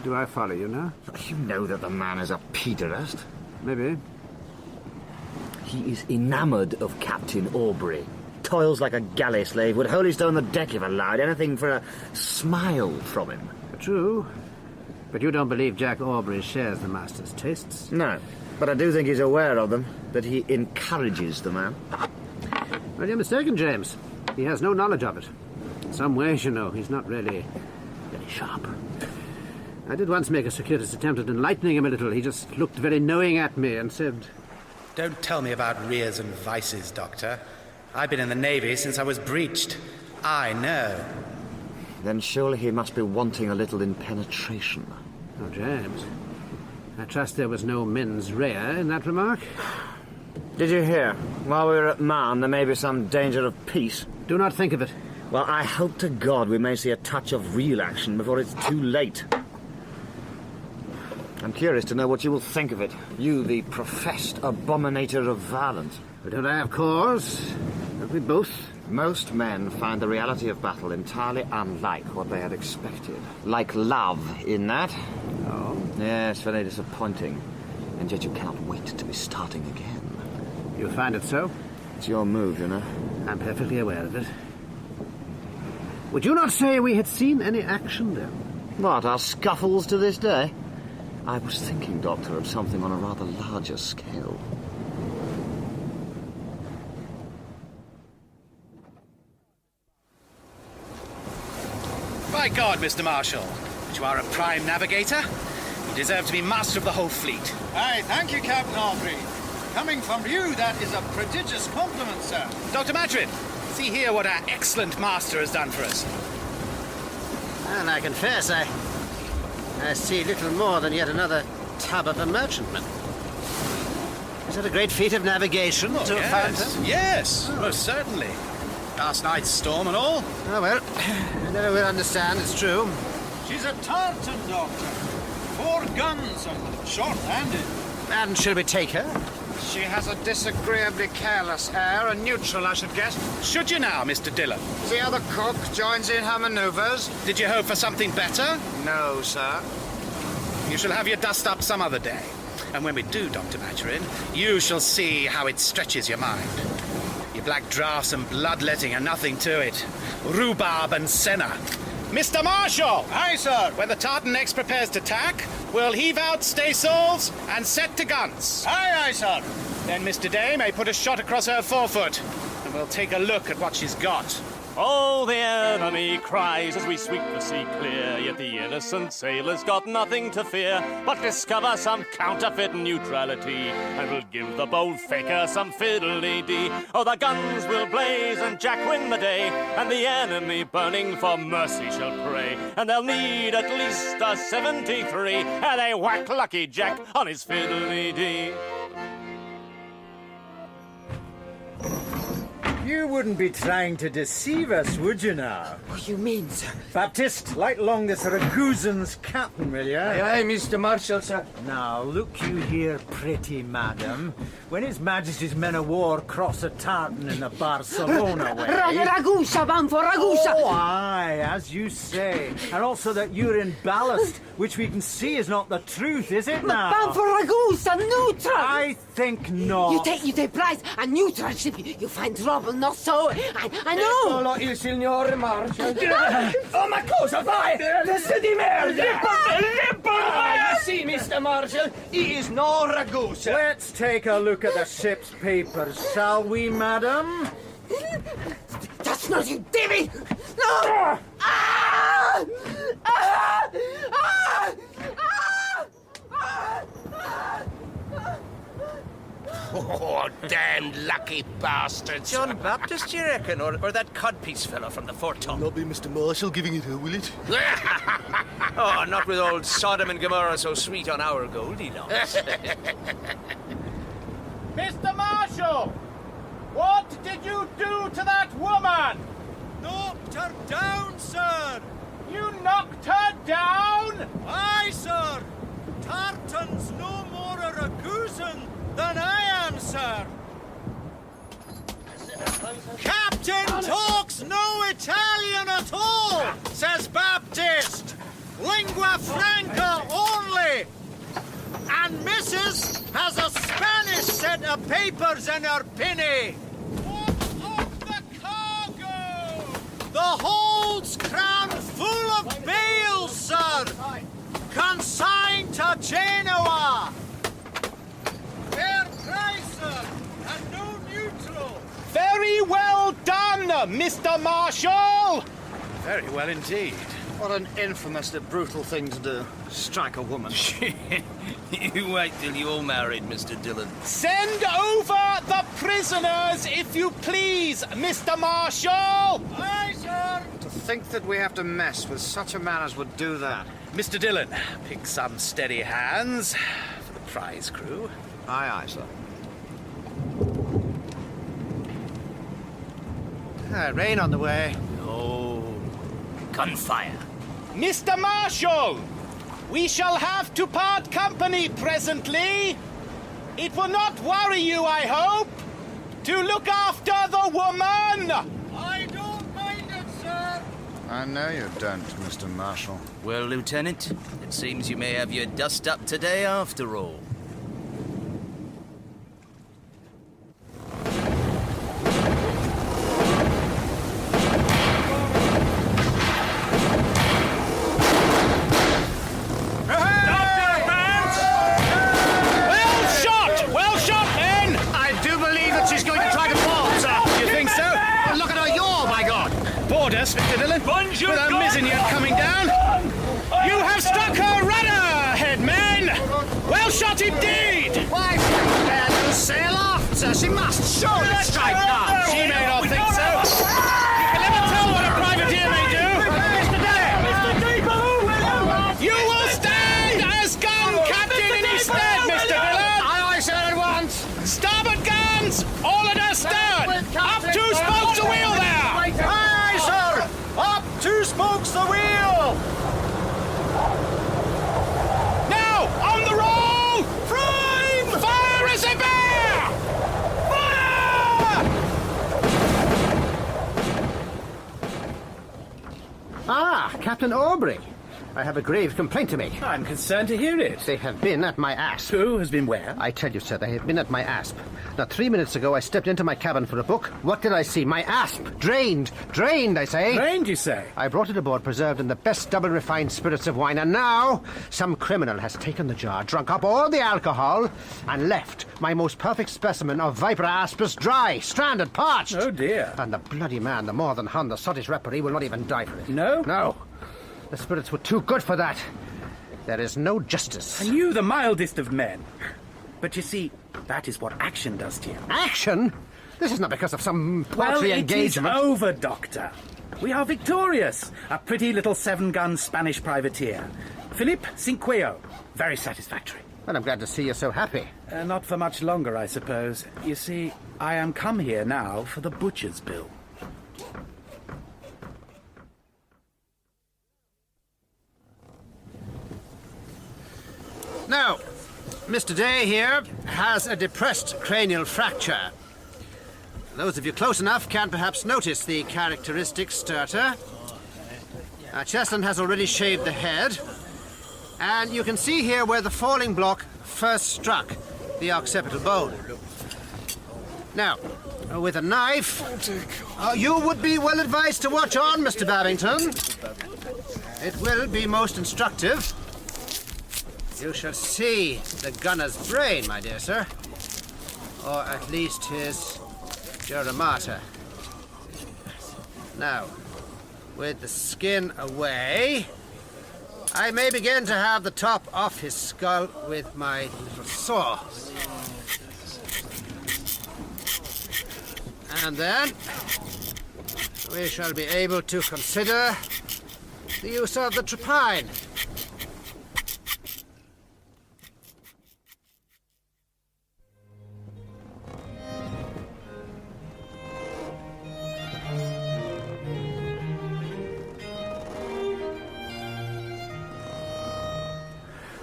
Speaker 2: Do I follow you now?
Speaker 1: You know that the man is a pederast.
Speaker 2: Maybe.
Speaker 1: He is enamoured of Captain Aubrey. Toils like a galley slave, would wholly stone the deck if allowed, anything for a smile from him.
Speaker 2: True. But you don't believe Jack Aubrey shares the master's tastes?
Speaker 1: No. But I do think he's aware of them, that he encourages the man.
Speaker 2: Well, you're mistaken, James. He has no knowledge of it. In some ways, you know, he's not really very sharp. I did once make a circuitous attempt at enlightening him a little. He just looked very knowing at me and said...
Speaker 10: Don't tell me about rears and vices, Doctor. I've been in the Navy since I was breeched. I know.
Speaker 1: Then surely he must be wanting a little in penetration.
Speaker 2: Oh, James... I trust there was no mens rea in that remark.
Speaker 1: Did you hear? While we were at Marne, there may be some danger of peace.
Speaker 2: Do not think of it.
Speaker 1: Well, I hope to God we may see a touch of real action before it's too late. I'm curious to know what you will think of it. You, the professed abominator of violence.
Speaker 2: But don't I have cause? Don't we both?
Speaker 1: Most men find the reality of battle entirely unlike what they had expected. Like love in that.
Speaker 2: Oh?
Speaker 1: Yes, very disappointing. And yet you cannot wait to be starting again.
Speaker 2: You find it so?
Speaker 1: It's your move, you know.
Speaker 2: I'm perfectly aware of it. Would you not say we had seen any action there?
Speaker 1: What, our scuffles to this day? I was thinking, Doctor, of something on a rather larger scale.
Speaker 10: By God, Mr. Marshal, but you are a prime navigator. You deserve to be master of the whole fleet.
Speaker 14: Aye, thank you, Captain Aubrey. Coming from you, that is a prodigious compliment, sir.
Speaker 10: Dr. Maturin, see here what our excellent master has done for us.
Speaker 2: And I confess, I see little more than yet another tub of a merchantman. Is it a great feat of navigation to have found her?
Speaker 10: Yes, most certainly. Last night's storm and all.
Speaker 2: Oh, well, I never will understand, it's true.
Speaker 14: She's a tartan, Doctor. 4 guns and short-handed.
Speaker 2: And shall we take her?
Speaker 1: She has a disagreeably careless air, and neutral, I should guess.
Speaker 10: Should you now, Mr. Dillon?
Speaker 1: See how the cook joins in her manoeuvres?
Speaker 10: Did you hope for something better?
Speaker 1: No, sir.
Speaker 10: You shall have your dust up some other day. And when we do, Dr. Maturin, you shall see how it stretches your mind. Your black draughts and bloodletting are nothing to it. Rhubarb and senna. Mr. Marshal!
Speaker 14: Aye, sir.
Speaker 10: When the tartan next prepares to tack, we'll heave out staysails and set to guns.
Speaker 14: Aye, aye, sir.
Speaker 10: Then Mr. Day may put a shot across her forefoot, and we'll take a look at what she's got.
Speaker 8: Oh, the enemy cries as we sweep the sea clear, yet the innocent sailors got nothing to fear, but discover some counterfeit neutrality, and will give the bold faker some fiddly-dee. Oh, the guns will blaze and Jack win the day, and the enemy burning for mercy shall pray, and they'll need at least a 73, and they whack Lucky Jack on his fiddly-dee.
Speaker 14: You wouldn't be trying to deceive us, would you now?
Speaker 3: What do you mean, sir?
Speaker 14: Baptist, light along this Ragusan's captain, will you?
Speaker 3: Aye, aye, Mr. Marshal, sir.
Speaker 14: Now, look you here, pretty madam. When His Majesty's men of war cross a tartan in the Barcelona way...
Speaker 22: Ragusa, bound for Ragusa!
Speaker 14: Oh, aye, as you say. And also that you're in ballast, which we can see is not the truth, is it now?
Speaker 22: Bound for Ragusa, neutral!
Speaker 14: I think not.
Speaker 22: You take prize, a neutral ship. You find trouble, not so. I know!
Speaker 3: Solo il signore Marshal. Oh, ma cosa fai? Testa di merda! You see, Mr. Marshal, he is no Ragusa.
Speaker 14: Let's take a look at the ship's papers, shall we, madam?
Speaker 22: That's not you, Davy! No! Ah! Ah! Ah! Ah!
Speaker 21: Oh, damned lucky bastards.
Speaker 7: John Baptist, you reckon? Or that codpiece fellow from the foretop?
Speaker 4: Not be Mr. Marshal giving it her, will it?
Speaker 7: Oh, not with old Sodom and Gomorrah so sweet on our Goldilocks.
Speaker 20: Mr. Marshal! What did you do to that woman?
Speaker 17: Knocked her down, sir!
Speaker 20: You knocked her down?
Speaker 17: Aye, sir! Tartan's no more a Ragusan than I am, sir! Captain talks no Italian at all, says Baptist! Lingua franca only! And Mrs. has a Spanish set of papers in her pinny!
Speaker 20: What of the cargo?
Speaker 17: The hold's crammed full of bales, sir! Consigned to Genoa! Fair price, sir, and no neutral!
Speaker 20: Very well done, Mr. Marshal!
Speaker 10: Very well indeed.
Speaker 1: What an infamously brutal thing to do. Strike a woman.
Speaker 7: You wait till you're married, Mr. Dillon.
Speaker 20: Send over the prisoners, if you please, Mr. Marshal!
Speaker 17: Aye, sir!
Speaker 1: To think that we have to mess with such a man as would do that.
Speaker 10: Mr. Dillon, pick some steady hands for the prize crew.
Speaker 1: Aye, aye, sir.
Speaker 10: Rain on the way.
Speaker 21: Oh, gunfire.
Speaker 20: Mr. Marshal! We shall have to part company presently. It will not worry you, I hope, to look after the woman.
Speaker 17: I don't mind it, sir.
Speaker 1: I know you don't, Mr. Marshal.
Speaker 6: Well, Lieutenant, it seems you may have your dust up today after all.
Speaker 20: Well shot, men!
Speaker 2: I do believe that she's going to try to board, sir.
Speaker 20: You think so?
Speaker 2: Well, look at her yaw, by God.
Speaker 20: Board us, Mr. Dillon, with her mizzen yet coming down. You have struck her rudder, headman! Well shot indeed!
Speaker 2: Why, you sail off, sir. She must surely strike now.
Speaker 20: She may not think so. You can never tell what a privateer may do. You will stand as gun captain in his stead, Mr. Dillon.
Speaker 2: Aye, sir, at once.
Speaker 20: Starboard guns, all at her stern. Up two spokes the wheel there.
Speaker 17: Aye, sir! Up two spokes the wheel!
Speaker 20: Now, on the roll! Prime! Fire as a bear! Fire!
Speaker 2: Ah, Captain Aubrey. I have a grave complaint to make.
Speaker 20: I'm concerned to hear it.
Speaker 2: They have been at my asp.
Speaker 20: Who has been where?
Speaker 2: I tell you, sir, they have been at my asp. Now, 3 minutes ago, I stepped into my cabin for a book. What did I see? My asp! Drained! Drained, I say!
Speaker 20: Drained, you say?
Speaker 2: I brought it aboard preserved in the best double-refined spirits of wine, and now some criminal has taken the jar, drunk up all the alcohol, and left my most perfect specimen of Vipera aspis dry, stranded, parched!
Speaker 20: Oh, dear.
Speaker 2: And the bloody man, the more than Hun, the Scottish referee, will not even die for it.
Speaker 20: No?
Speaker 2: No. The spirits were too good for that. There is no justice.
Speaker 20: And you, the mildest of men. But you see, that is what action does to you.
Speaker 2: Action? This is not because of some paltry engagement.
Speaker 20: It is over, Doctor. We are victorious. A pretty little 7-gun Spanish privateer. Philip Cinqueo. Very satisfactory.
Speaker 2: Well, I'm glad to see you're so happy.
Speaker 20: Not for much longer, I suppose. You see, I am come here now for the butcher's bill.
Speaker 2: Now, Mr. Day here has a depressed cranial fracture. Those of you close enough can perhaps notice the characteristic stertor. Chestnut has already shaved the head. And you can see here where the falling block first struck the occipital bone. Now, with a knife, you would be well advised to watch on, Mr. Babington. It will be most instructive. You shall see the gunner's brain, my dear sir. Or at least his dura mater. Now, with the skin away, I may begin to have the top off his skull with my little saw. And then we shall be able to consider the use of the trepine.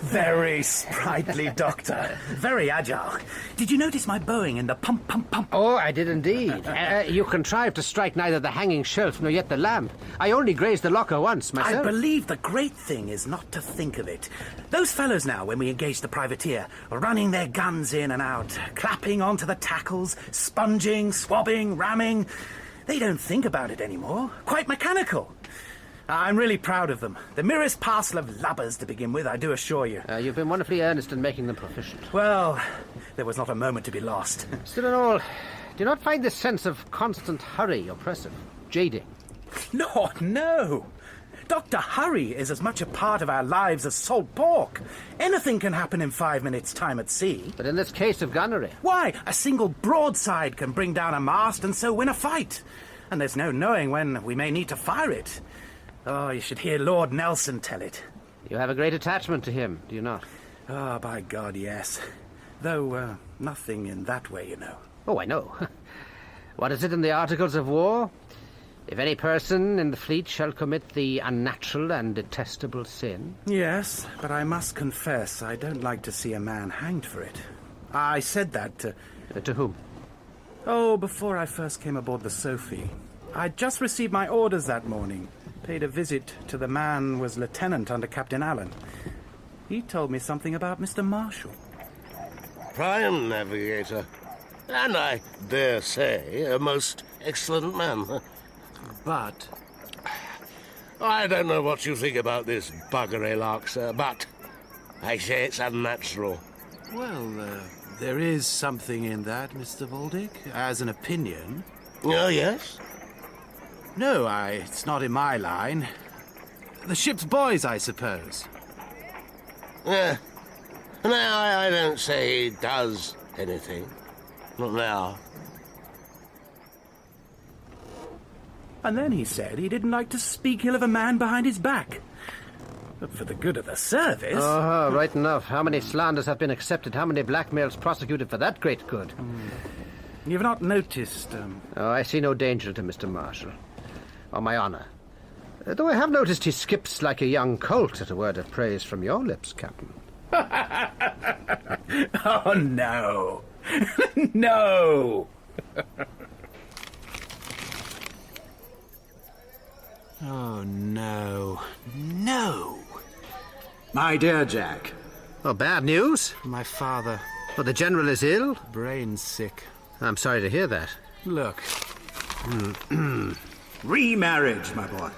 Speaker 20: Very sprightly, Doctor. Very agile. Did you notice my bowing in the pump, pump, pump?
Speaker 2: Oh, I did indeed. You contrived to strike neither the hanging shelf nor yet the lamp. I only grazed the locker once, myself.
Speaker 20: I believe the great thing is not to think of it. Those fellows now, when we engaged the privateer, were running their guns in and out, clapping onto the tackles, sponging, swabbing, ramming. They don't think about it anymore. Quite mechanical. I'm really proud of them. The merest parcel of lubbers to begin with, I do assure you.
Speaker 2: You've been wonderfully earnest in making them proficient.
Speaker 20: Well, there was not a moment to be lost.
Speaker 2: Still in all, do you not find this sense of constant hurry oppressive, jading?
Speaker 20: No. Dr. Hurry is as much a part of our lives as salt pork. Anything can happen in 5 minutes' time at sea.
Speaker 2: But in this case of gunnery...
Speaker 20: Why, a single broadside can bring down a mast and so win a fight. And there's no knowing when we may need to fire it. Oh, you should hear Lord Nelson tell it.
Speaker 2: You have a great attachment to him, do you not?
Speaker 20: Ah, by God, yes. Though, nothing in that way, you know.
Speaker 2: Oh, I know. What is it in the Articles of War? If any person in the fleet shall commit the unnatural and detestable sin...
Speaker 20: Yes, but I must confess I don't like to see a man hanged for it. I said that to...
Speaker 2: To whom?
Speaker 20: Oh, before I first came aboard the Sophie. I'd just received my orders that morning. Paid a visit to the man was lieutenant under Captain Allen. He told me something about Mr. Marshall.
Speaker 5: Prime navigator. And I dare say, a most excellent man.
Speaker 20: But...
Speaker 5: I don't know what you think about this buggery lark, sir, but I say it's unnatural.
Speaker 20: Well, there is something in that, Mr. Voldick, as an opinion.
Speaker 5: Oh, yes?
Speaker 20: No, it's not in my line. The ship's boys, I suppose.
Speaker 5: No, I don't say he does anything. Not now.
Speaker 20: And then he said he didn't like to speak ill of a man behind his back. But for the good of the service...
Speaker 2: Oh, right enough. How many slanders have been accepted? How many blackmails prosecuted for that great good?
Speaker 20: You've not noticed...
Speaker 2: Oh, I see no danger to Mr. Marshall. On my honour. Though I have noticed he skips like a young colt at a word of praise from your lips, Captain.
Speaker 20: Oh, no. No! Oh, no. No!
Speaker 2: My dear Jack.
Speaker 9: Oh, bad news?
Speaker 2: My father.
Speaker 9: Oh, the General is ill?
Speaker 2: Brain sick.
Speaker 9: I'm sorry to hear that.
Speaker 2: Look. Remarriage, my boy.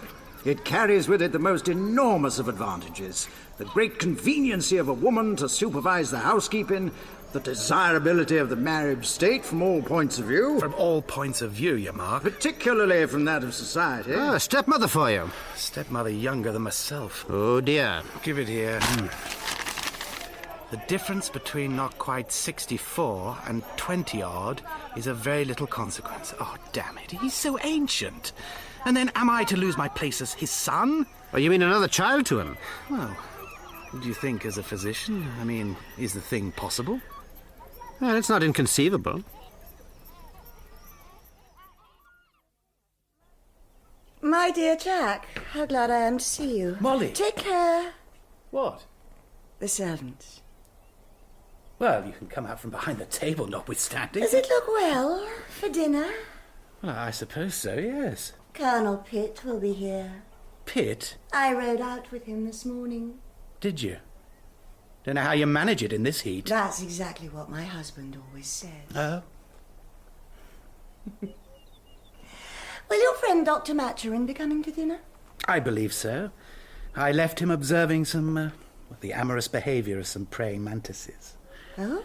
Speaker 2: It carries with it the most enormous of advantages. The great conveniency of a woman to supervise the housekeeping, the desirability of the marriage state from all points of view.
Speaker 10: From all points of view, you mark.
Speaker 2: Particularly from that of society.
Speaker 9: Ah, a stepmother for you.
Speaker 10: Stepmother younger than myself.
Speaker 9: Oh, dear.
Speaker 10: Give it here. The difference between not quite 64 and 20-odd is of very little consequence. Oh, damn it, he's so ancient. And then am I to lose my place as his son?
Speaker 9: Oh, you mean another child to him?
Speaker 10: Well, do you think as a physician, I mean, is the thing possible?
Speaker 9: Well, it's not inconceivable.
Speaker 19: My dear Jack, how glad I am to see you.
Speaker 10: Molly.
Speaker 19: Take care.
Speaker 10: What?
Speaker 19: The servants.
Speaker 10: Well, you can come out from behind the table, notwithstanding.
Speaker 19: Does it look well for dinner?
Speaker 10: Well, I suppose so, yes.
Speaker 19: Colonel Pitt will be here.
Speaker 10: Pitt?
Speaker 19: I rode out with him this morning.
Speaker 10: Did you? Don't know how you manage it in this heat.
Speaker 19: That's exactly what my husband always says.
Speaker 10: Oh?
Speaker 19: Will your friend Dr. Maturin be coming to dinner?
Speaker 10: I believe so. I left him observing some, the amorous behaviour of some praying mantises.
Speaker 19: Oh?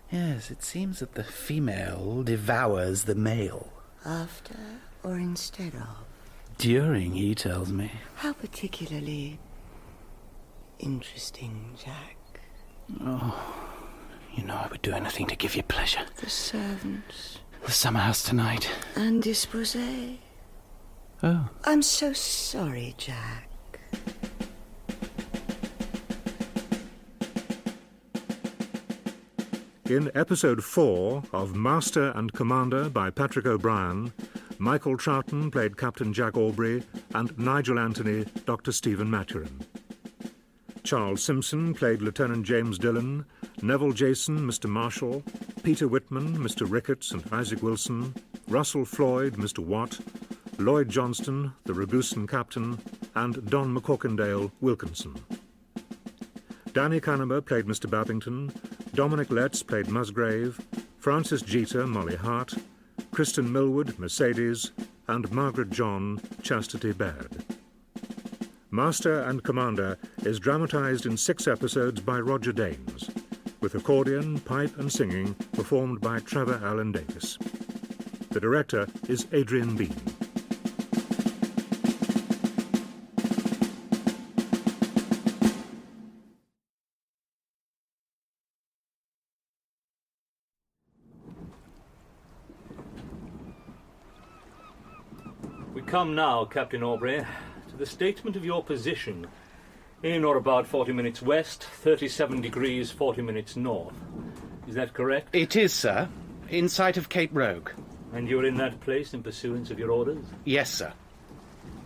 Speaker 10: Yes, it seems that the female devours the male.
Speaker 19: After or instead of?
Speaker 10: During, he tells me.
Speaker 19: How particularly interesting, Jack.
Speaker 10: Oh, you know I would do anything to give you pleasure.
Speaker 19: The servants.
Speaker 10: The summer house tonight.
Speaker 19: And disposé.
Speaker 10: Oh.
Speaker 19: I'm so sorry, Jack.
Speaker 18: In episode 4 of Master and Commander by Patrick O'Brien, Michael Troughton played Captain Jack Aubrey and Nigel Anthony Dr. Stephen Maturin. Charles Simpson played Lieutenant James Dillon, Neville Jason Mr. Marshall, Peter Whitman Mr. Ricketts and Isaac Wilson, Russell Floyd Mr. Watt, Lloyd Johnston the Ragusan Captain, and Don McCorkindale Wilkinson. Danny Canaber played Mr. Babington, Dominic Letts played Musgrave, Francis Jeater Molly Harte, Kristin Millwood Mercedes, and Margaret John Chastity Baird. Master and Commander is dramatised in 6 episodes by Roger Danes, with accordion, pipe and singing performed by Trevor Allen Davis. The director is Adrian Bean.
Speaker 13: We come now, Captain Aubrey, to the statement of your position. In or about 40 minutes west, 37 degrees 40 minutes north. Is that correct?
Speaker 10: It is, sir. In sight of Cape Rogue.
Speaker 13: And you're in that place in pursuance of your orders?
Speaker 10: Yes, sir.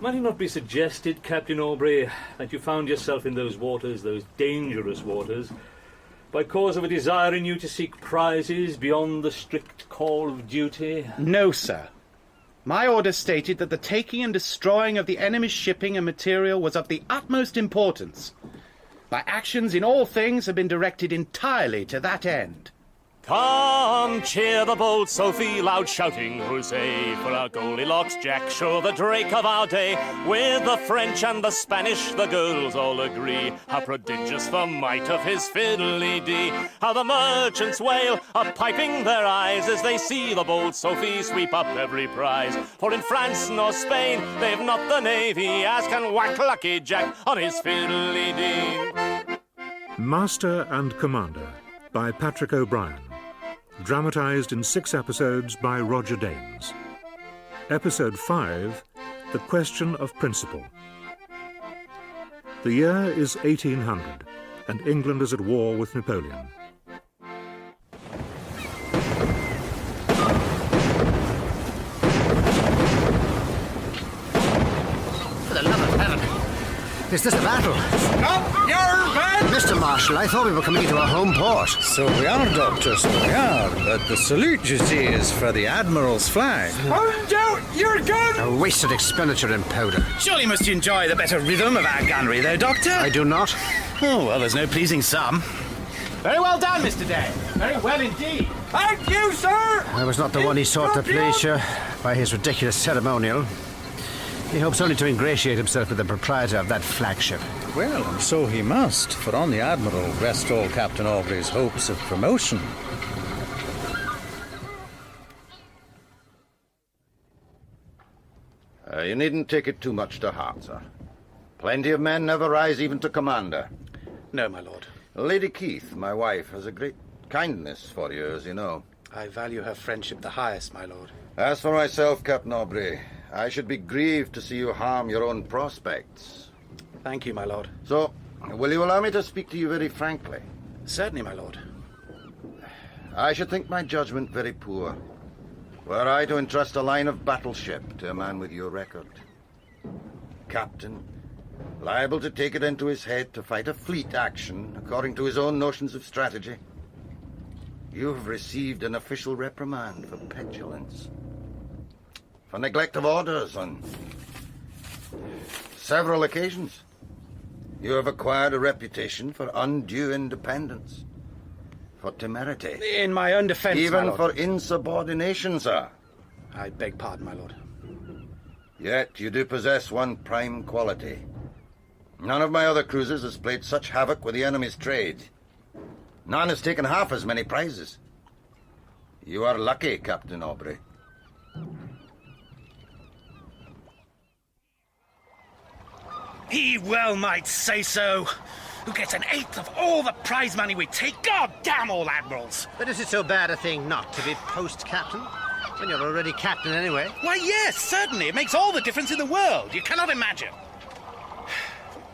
Speaker 13: Might it not be suggested, Captain Aubrey, that you found yourself in those waters, those dangerous waters, by cause of a desire in you to seek prizes beyond the strict call of duty?
Speaker 10: No, sir. My orders stated that the taking and destroying of the enemy's shipping and material was of the utmost importance. My actions in all things have been directed entirely to that end.
Speaker 8: Come, cheer the bold Sophie, loud shouting, hooray, for our Goldilocks Jack, show the Drake of our day. With the French and the Spanish, the girls all agree, how prodigious the might of his fiddly-dee. How the merchants wail, a-piping their eyes, as they see the bold Sophie sweep up every prize. For in France nor Spain, they've not the navy, as can whack Lucky Jack on his fiddly-dee.
Speaker 18: Master and Commander by Patrick O'Brien. Dramatised in 6 episodes by Roger Danes. Episode 5, The Question of Principle. The year is 1800, and England is at war with Napoleon.
Speaker 9: For the love of heaven! Is this a battle?
Speaker 14: Stop your men!
Speaker 9: Mr. Marshal, I thought we were coming into a home port.
Speaker 14: So we are, Doctor, so we are. But the salute, you see, is for the Admiral's flag.
Speaker 20: Hold out your gun!
Speaker 9: A wasted expenditure in powder.
Speaker 10: Surely must you enjoy the better rhythm of our gunnery, though, Doctor?
Speaker 9: I do not.
Speaker 20: Oh, well, there's no pleasing some. Very well done, Mr. Day. Very well indeed.
Speaker 17: Thank you, sir!
Speaker 2: I was not the one he sought to please, sir, by his ridiculous ceremonial. He hopes only to ingratiate himself with the proprietor of that flagship.
Speaker 14: Well, and so he must, for on the Admiral rest all Captain Aubrey's hopes of promotion.
Speaker 11: You needn't take it too much to heart, sir. Plenty of men never rise even to commander.
Speaker 20: No, my lord.
Speaker 11: Lady Keith, my wife, has a great kindness for you, as you know.
Speaker 20: I value her friendship the highest, my lord.
Speaker 11: As for myself, Captain Aubrey, I should be grieved to see you harm your own prospects.
Speaker 20: Thank you, my lord.
Speaker 11: So, will you allow me to speak to you very frankly?
Speaker 20: Certainly, my lord.
Speaker 11: I should think my judgment very poor, were I to entrust a line of battleship to a man with your record. Captain, liable to take it into his head to fight a fleet action according to his own notions of strategy. You have received an official reprimand for petulance, for neglect of orders on several occasions. You have acquired a reputation for undue independence, for temerity.
Speaker 20: In my own defense,
Speaker 11: even
Speaker 20: my lord.
Speaker 11: for insubordination, sir.
Speaker 20: I beg pardon, my lord.
Speaker 11: Yet you do possess one prime quality. None of my other cruisers has played such havoc with the enemy's trade. None has taken half as many prizes. You are lucky, Captain Aubrey.
Speaker 20: He well might say so. Who gets an eighth of all the prize money we take? God damn all admirals!
Speaker 2: But is it so bad a thing not to be post-captain? When you're already captain anyway.
Speaker 20: Why, yes, certainly. It makes all the difference in the world. You cannot imagine.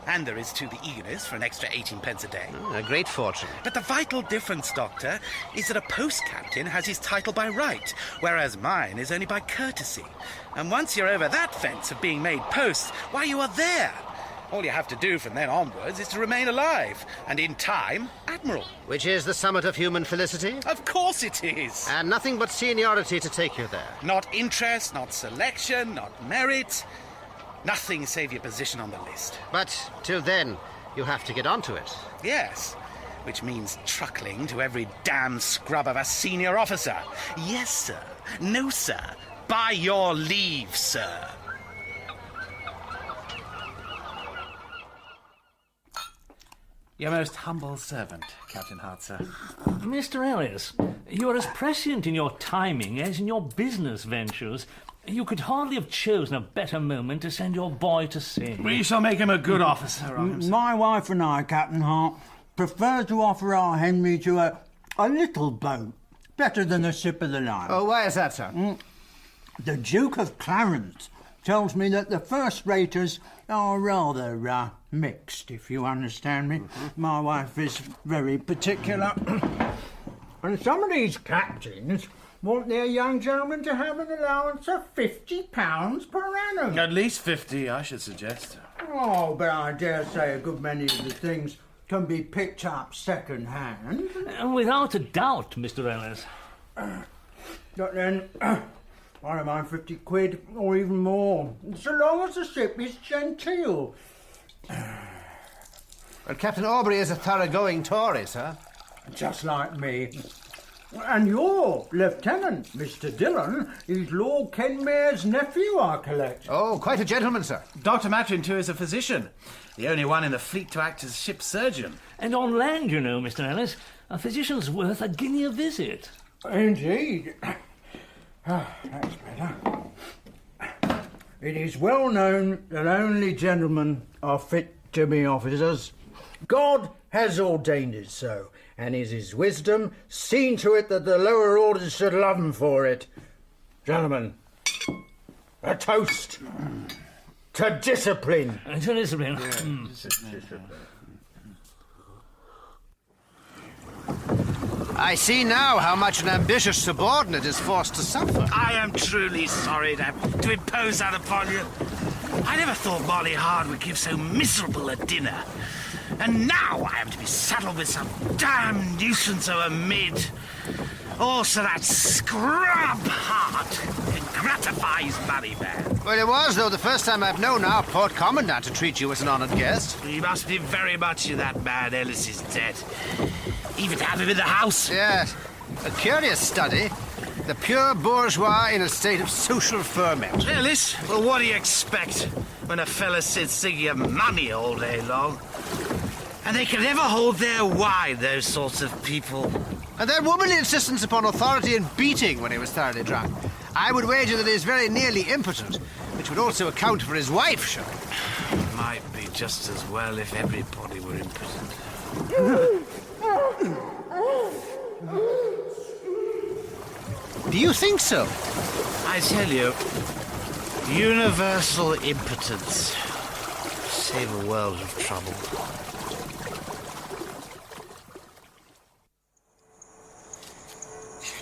Speaker 20: And there is, too, the eagerness for an extra 18 pence a day.
Speaker 2: A great fortune.
Speaker 20: But the vital difference, Doctor, is that a post-captain has his title by right, whereas mine is only by courtesy. And once you're over that fence of being made post, why, you are there. All you have to do from then onwards is to remain alive, and in time, Admiral.
Speaker 2: Which is the summit of human felicity?
Speaker 20: Of course it is.
Speaker 2: And nothing but seniority to take you there.
Speaker 20: Not interest, not selection, not merit. Nothing save your position on the list.
Speaker 2: But till then, you have to get onto it.
Speaker 20: Yes, which means truckling to every damn scrub of a senior officer. Yes, sir. No, sir. By your leave, sir.
Speaker 10: Your most humble servant, Captain Harte, sir.
Speaker 13: Mr. Ellis, you are as prescient in your timing as in your business ventures. You could hardly have chosen a better moment to send your boy to sea.
Speaker 10: We shall make him a good officer.
Speaker 15: My wife and I, Captain Harte, prefer to offer our Henry to a little boat. Better than a ship of the line.
Speaker 2: Oh, why is that, sir?
Speaker 15: The Duke of Clarence tells me that the first-raters are rather mixed, if you understand me. My wife is very particular. And some of these captains want their young gentlemen to have an allowance of £50 per annum.
Speaker 10: At least 50, I should suggest.
Speaker 15: Oh, but I dare say a good many of the things can be picked up second-hand.
Speaker 13: Without a doubt, Mr. Ellis.
Speaker 15: But then, I don't mind 50 quid, or even more, so long as the ship is genteel.
Speaker 2: Well, Captain Aubrey is a thoroughgoing Tory, sir.
Speaker 15: Just like me. And your lieutenant, Mr. Dillon, is Lord Kenmare's nephew, I collect.
Speaker 2: Oh, quite a gentleman, sir.
Speaker 10: Dr. Maturin, too, is a physician. The only one in the fleet to act as ship surgeon.
Speaker 13: And on land, you know, Mr. Ellis, a physician's worth a guinea a visit.
Speaker 15: Indeed. That's better. It is well known that only gentlemen are fit to be officers. God has ordained it so, and is his wisdom seen to it that the lower orders should love him for it. Gentlemen, a toast to discipline.
Speaker 13: To discipline.
Speaker 2: I see now how much an ambitious subordinate is forced to suffer.
Speaker 20: I am truly sorry to impose that upon you. I never thought Molly Hard would give so miserable a dinner. And now I am to be saddled with some damn nuisance of a mid.
Speaker 21: Also that scrub Harte. It gratifies money, man.
Speaker 2: Well, it was, though, the first time I've known our port commandant to treat you as an honoured guest.
Speaker 21: He must be very much in that man Ellis's debt. Even to have him in the house.
Speaker 2: Yes. A curious study. The pure bourgeois in a state of social ferment.
Speaker 21: Ellis? Well, what do you expect when a fella sits thinking of money all day long? And they can never hold their wine, those sorts of people.
Speaker 2: And their womanly insistence upon authority and beating when he was thoroughly drunk. I would wager that he is very nearly impotent, which would also account for his wife, surely.
Speaker 21: Might be just as well if everybody were impotent.
Speaker 2: Do you think so?
Speaker 21: I tell you, universal impotence. Save a world of trouble.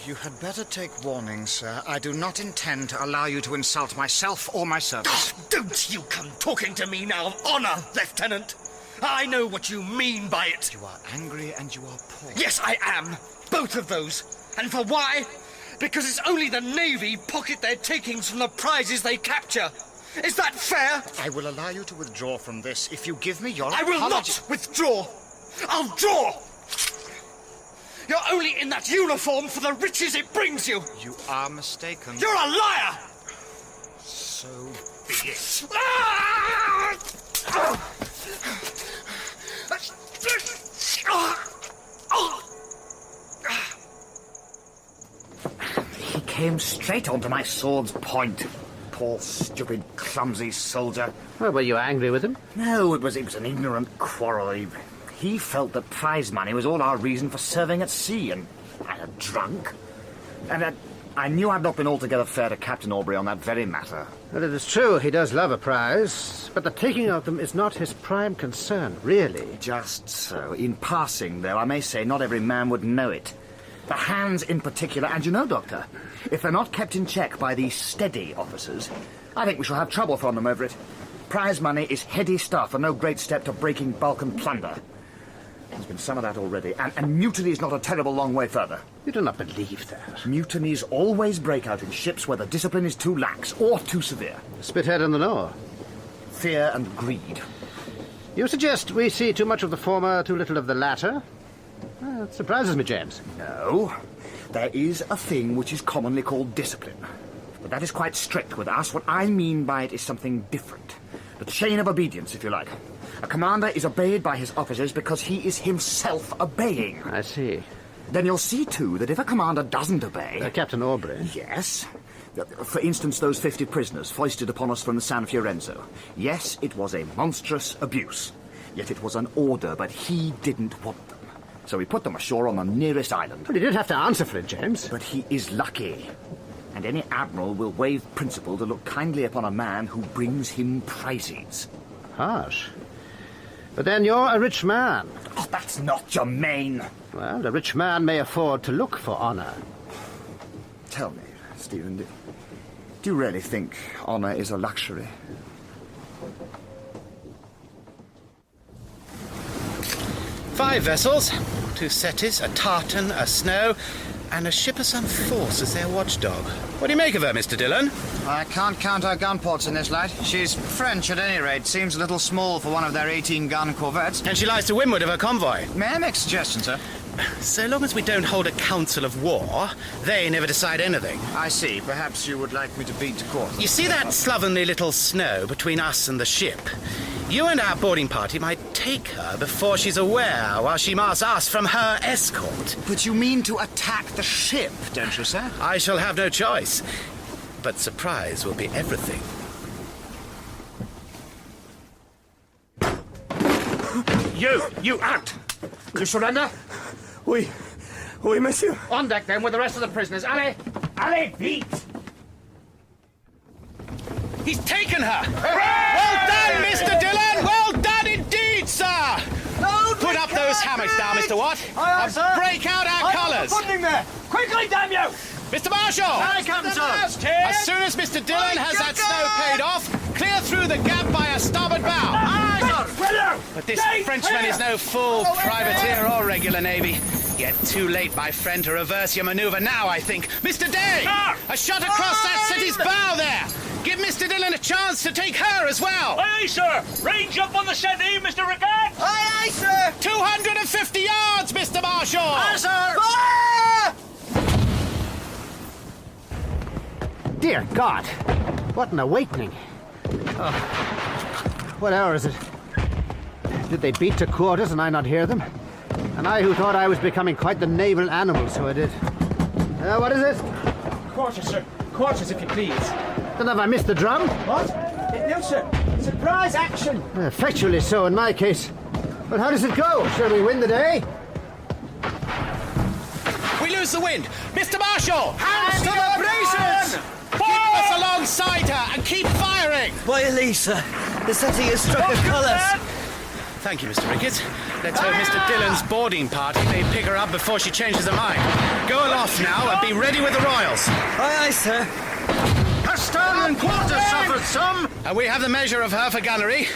Speaker 1: You had better take warning, sir. I do not intend to allow you to insult myself or my servants.
Speaker 7: Oh, don't you come talking to me now of honour, Lieutenant. I know what you mean by it.
Speaker 1: You are angry and you are poor.
Speaker 7: Yes, I am. Both of those. And for why? Because it's only the Navy pocket their takings from the prizes they capture. Is that fair?
Speaker 1: I will allow you to withdraw from this if you give me your
Speaker 7: I will not withdraw. I'll draw. You're only in that uniform for the riches it brings you.
Speaker 1: You are mistaken.
Speaker 7: You're a liar.
Speaker 1: So be it.
Speaker 21: He came straight onto my sword's point. Poor, stupid, clumsy soldier.
Speaker 2: Well, were you angry with him?
Speaker 21: No, it was an ignorant quarrel. He felt that prize money was all our reason for serving at sea, and I had drunk. And I knew I'd not been altogether fair to Captain Aubrey on that very matter.
Speaker 2: Well, it is true he does love a prize, but the taking of them is not his prime concern, really.
Speaker 21: Just so. In passing, though, I may say not every man would know it. The hands in particular, and you know, Doctor, if they're not kept in check by these steady officers, I think we shall have trouble from them over it. Prize money is heady stuff and no great step to breaking bulk and plunder. There's been some of that already, and mutiny is not a terrible long way further.
Speaker 2: You do not believe that.
Speaker 21: Mutinies always break out in ships where the discipline is too lax or too severe.
Speaker 2: Spithead and the Nore.
Speaker 21: Fear and greed.
Speaker 2: You suggest we see too much of the former, too little of the latter? Well, it surprises me, James.
Speaker 21: No. There is a thing which is commonly called discipline. But that is quite strict with us. What I mean by it is something different. The chain of obedience, if you like. A commander is obeyed by his officers because he is himself obeying.
Speaker 2: I see.
Speaker 21: Then you'll see, too, that if a commander doesn't obey...
Speaker 2: Captain Aubrey?
Speaker 21: Yes. For instance, those 50 prisoners foisted upon us from the San Fiorenzo. Yes, it was a monstrous abuse. Yet it was an order, but he didn't want them. So we put them ashore on the nearest island.
Speaker 2: But he didn't have to answer for it, James.
Speaker 21: But he is lucky. And any admiral will waive principle to look kindly upon a man who brings him prizes.
Speaker 2: Harsh. But then you're a rich man.
Speaker 21: Oh, that's not germane.
Speaker 2: Well, a rich man may afford to look for honour.
Speaker 21: Tell me, Stephen, do you really think honour is a luxury?
Speaker 20: Five vessels, 2 setties, a tartan, a snow, and a ship of some force as their watchdog. What do you make of her, Mr. Dillon?
Speaker 1: I can't count her gun ports in this light. She's French at any rate. Seems a little small for one of their 18-gun corvettes.
Speaker 20: And she lies to windward of her convoy.
Speaker 1: May I make a suggestion, sir?
Speaker 20: So long as we don't hold a council of war, they never decide anything.
Speaker 1: I see. Perhaps you would like me to beat to court.
Speaker 20: You see that slovenly little snow between us and the ship? You and our boarding party might take her before she's aware, while she marks us from her escort.
Speaker 1: But you mean to attack the ship, don't you, sir?
Speaker 20: I shall have no choice. But surprise will be everything.
Speaker 21: You out! You surrender?
Speaker 3: Oui, monsieur.
Speaker 21: On deck, then, with the rest of the prisoners. Allez! Allez, vite!
Speaker 20: He's taken her! Well done, Mr. Dillon! Well done indeed, sir! Put up those hammocks now, Mr. Watt. And break out our colours.
Speaker 3: There. Quickly, damn you!
Speaker 20: Mr. Marshall!
Speaker 3: Aye, Captain, sir.
Speaker 20: As soon as Mr. Dillon has that snow paid off, clear through the gap by a starboard bow.
Speaker 3: Aye, sir.
Speaker 20: But this Frenchman is no fool, privateer or regular navy. Yet too late, my friend, to reverse your maneuver now, I think. Mr. Day! A shot across that setty's bow there! Give Mr. Dillon a chance to take her as well!
Speaker 8: Aye, aye, sir! Range up on the settee, Mr. Rickard!
Speaker 17: Aye, aye, sir!
Speaker 20: 250 yards, Mr. Marshall!
Speaker 17: Aye, sir! Fire!
Speaker 2: Dear God! What an awakening. Oh. What hour is it? Did they beat to quarters and I not hear them? And I who thought I was becoming quite the naval animal, so I did. What is it?
Speaker 3: Quarters, sir. Quarters, if you please.
Speaker 2: Then have I missed the drum?
Speaker 3: What? No, sir. Surprise action!
Speaker 2: Effectually so in my case. But how does it go? Shall we win the day?
Speaker 20: We lose the wind! Mr. Marshall!
Speaker 17: Hands to the braces!
Speaker 20: Keep us alongside her and keep firing!
Speaker 17: Why, Elisa, the setting has struck her colours.
Speaker 20: Thank you, Mr. Ricketts. Let's hope Mr. Dillon's boarding party may pick her up before she changes her mind. Go aloft now and be ready with the royals.
Speaker 17: Aye, aye, sir.
Speaker 11: Her stern and quarters suffered some.
Speaker 20: And we have the measure of her for gunnery,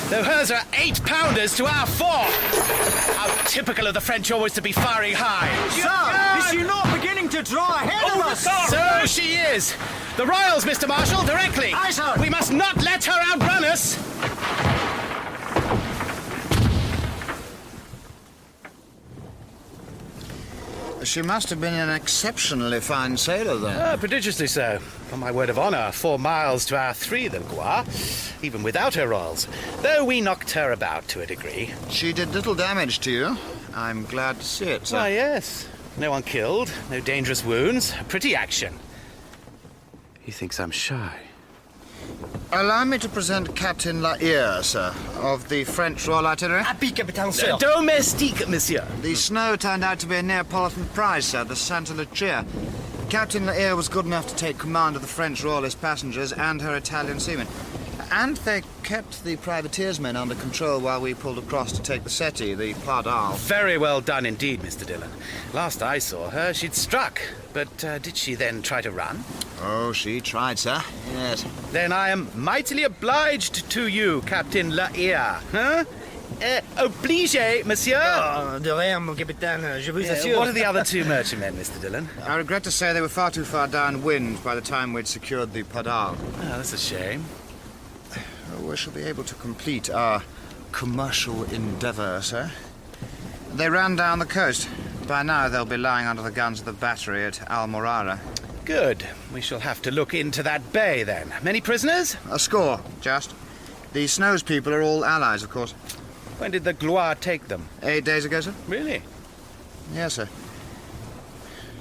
Speaker 20: though hers are 8-pounders to our 4. How typical of the French always to be firing high.
Speaker 17: Sir, is she not beginning to draw ahead of us?
Speaker 20: So she is. The royals, Mr. Marshall, directly.
Speaker 17: Aye, sir.
Speaker 20: We must not let her outrun us.
Speaker 1: She must have been an exceptionally fine sailor, then.
Speaker 20: Prodigiously so. On my word of honour, 4 miles to our 3, the Loire, even without her royals. Though we knocked her about to a degree.
Speaker 1: She did little damage to you. I'm glad to see it, sir.
Speaker 20: Why, yes. No one killed, no dangerous wounds. A pretty action. He thinks I'm shy.
Speaker 1: Allow me to present Captain Laire, sir, of the French Royal Artillery.
Speaker 17: Happy, Capitaine, sir.
Speaker 20: Domestique, monsieur.
Speaker 1: The Snow turned out to be a Neapolitan prize, sir, the Santa Lucia. Captain Laire was good enough to take command of the French Royalist passengers and her Italian seamen. And they kept the privateersmen under control while we pulled across to take the settee, the Pardal.
Speaker 20: Very well done indeed, Mr. Dillon. Last I saw her, she'd struck. But did she then try to run?
Speaker 1: Oh, she tried, sir. Yes.
Speaker 20: Then I am mightily obliged to you, Captain Laire. Huh? Obligé, monsieur?
Speaker 17: Oh, de rien, mon capitaine. Je vous assure.
Speaker 20: What are the other 2 merchantmen, Mr. Dillon?
Speaker 1: I regret to say they were far too far downwind by the time we'd secured the Pardal.
Speaker 20: Oh, that's a shame.
Speaker 1: We shall be able to complete our commercial endeavour, sir. They ran down the coast. By now they'll be lying under the guns of the battery at Almorara.
Speaker 20: Good. We shall have to look into that bay, then. Many prisoners?
Speaker 1: A score, just. The Snow's people are all allies, of course.
Speaker 20: When did the Gloire take them?
Speaker 1: 8 days ago, sir.
Speaker 20: Really?
Speaker 1: Yes, sir.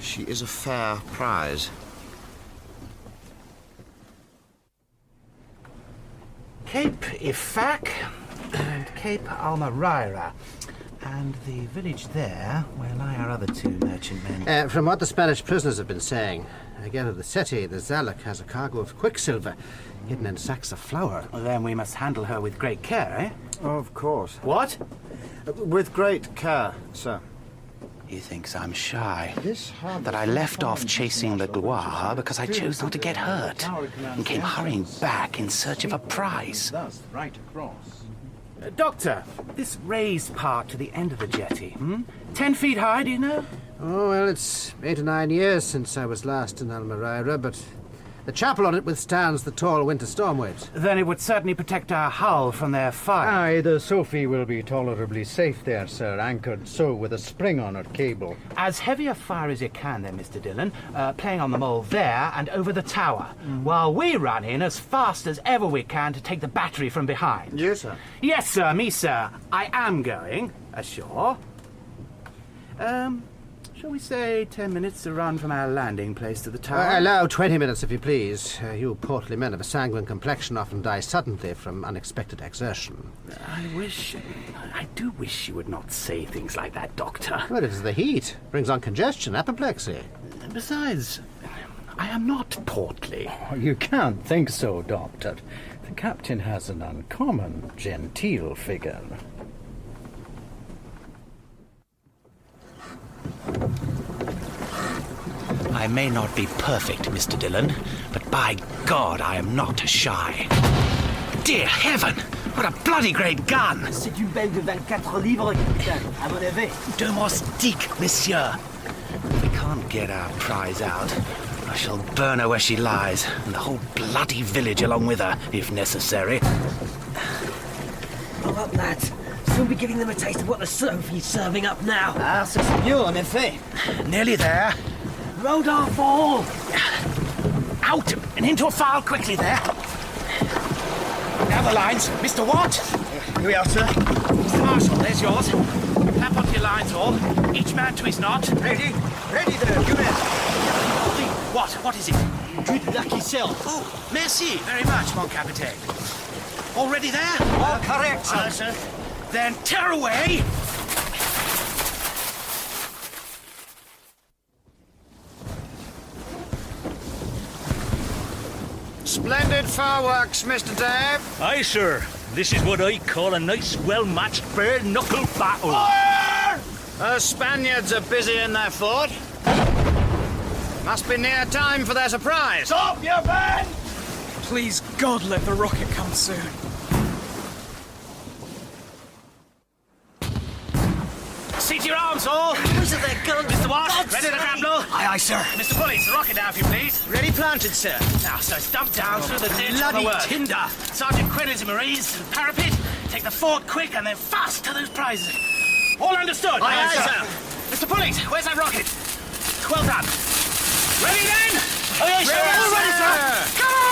Speaker 1: She is a fair prize.
Speaker 10: Cape Ifac and Cape Almorara. And the village there, where lie our other 2 merchantmen.
Speaker 2: From what the Spanish prisoners have been saying, again at the settee, the Zalak has a cargo of quicksilver hidden in sacks of flour.
Speaker 10: Well, then we must handle her with great care, eh?
Speaker 2: Of course.
Speaker 10: What?
Speaker 2: With great care, sir.
Speaker 20: He thinks I'm shy. That I left off chasing the Gloire because I chose not to get hurt and came hurrying back in search of a prize.
Speaker 10: Thus, right across. Doctor, this raised part to the end of the jetty, 10 feet high, do you know?
Speaker 2: Oh, well, it's 8 or 9 years since I was last in Almorara, but the chapel on it withstands the tall winter storm waves.
Speaker 10: Then it would certainly protect our hull from their fire.
Speaker 15: Aye, the Sophie will be tolerably safe there, sir, anchored so with a spring on her cable.
Speaker 10: As heavy a fire as you can then, Mr. Dillon, playing on the mole there and over the tower, while we run in as fast as ever we can to take the battery from behind.
Speaker 2: Yes, sir.
Speaker 10: Yes, sir, me, sir. I am going ashore. Shall we say 10 minutes to run from our landing place to the tower?
Speaker 2: Allow 20 minutes, if you please. You portly men of a sanguine complexion often die suddenly from unexpected exertion.
Speaker 10: I do wish you would not say things like that, Doctor.
Speaker 2: Well, it is the heat. Brings on congestion, apoplexy.
Speaker 10: Besides, I am not portly.
Speaker 15: Oh, you can't think so, Doctor. The captain has an uncommon genteel figure.
Speaker 20: I may not be perfect, Mr. Dillon, but by God, I am not shy. Dear heaven! What a bloody great gun!
Speaker 12: C'est une belle de 24 livres, capitaine, à mon avis.
Speaker 20: Domestique, monsieur. If we can't get our prize out, I shall burn her where she lies, and the whole bloody village along with her, if necessary.
Speaker 12: Roll up, lads. Soon be giving them a taste of what the Sophie's serving up now.
Speaker 2: Ah, c'est mieux, en effet.
Speaker 20: Nearly there.
Speaker 12: Rodolphe all!
Speaker 20: Out and into a file quickly there. Now the lines. Mr. Watt?
Speaker 2: Here we are, sir.
Speaker 20: Mr. Marshall, there's yours. Clap onto your lines all. Each man to his knot.
Speaker 2: Ready? Ready there, you men.
Speaker 20: What is it?
Speaker 12: Good lucky self.
Speaker 20: Oh, merci very much, mon capitaine. All ready there?
Speaker 12: All correct, sir.
Speaker 20: Sir. Then tear away.
Speaker 1: Splendid fireworks, Mr. Dave.
Speaker 13: Aye, sir. This is what I call a nice, well-matched, bare-knuckle battle.
Speaker 1: Fire! The Spaniards are busy in their fort. Must be near time for their surprise.
Speaker 3: Stop, you man!
Speaker 16: Please, God, let the rocket come soon.
Speaker 20: See to your arms, all.
Speaker 12: Who's at their guns?
Speaker 20: Mr. Watt, ready to grapple?
Speaker 10: Aye, aye, sir.
Speaker 20: Mr. Pulley, the rocket now, if you please.
Speaker 3: Ready planted, sir.
Speaker 20: Now, so stuff down through the ditch
Speaker 3: bloody
Speaker 20: on the word.
Speaker 3: tinder.
Speaker 20: Sergeant Queeney's and Marie's to the parapet. Take the fort quick and then fast to those prizes. All understood?
Speaker 3: Aye, aye,
Speaker 20: sir. Mr. Pulley, where's that rocket? Well done. Ready then?
Speaker 3: Aye, aye, sir.
Speaker 20: All ready, sir. Come on!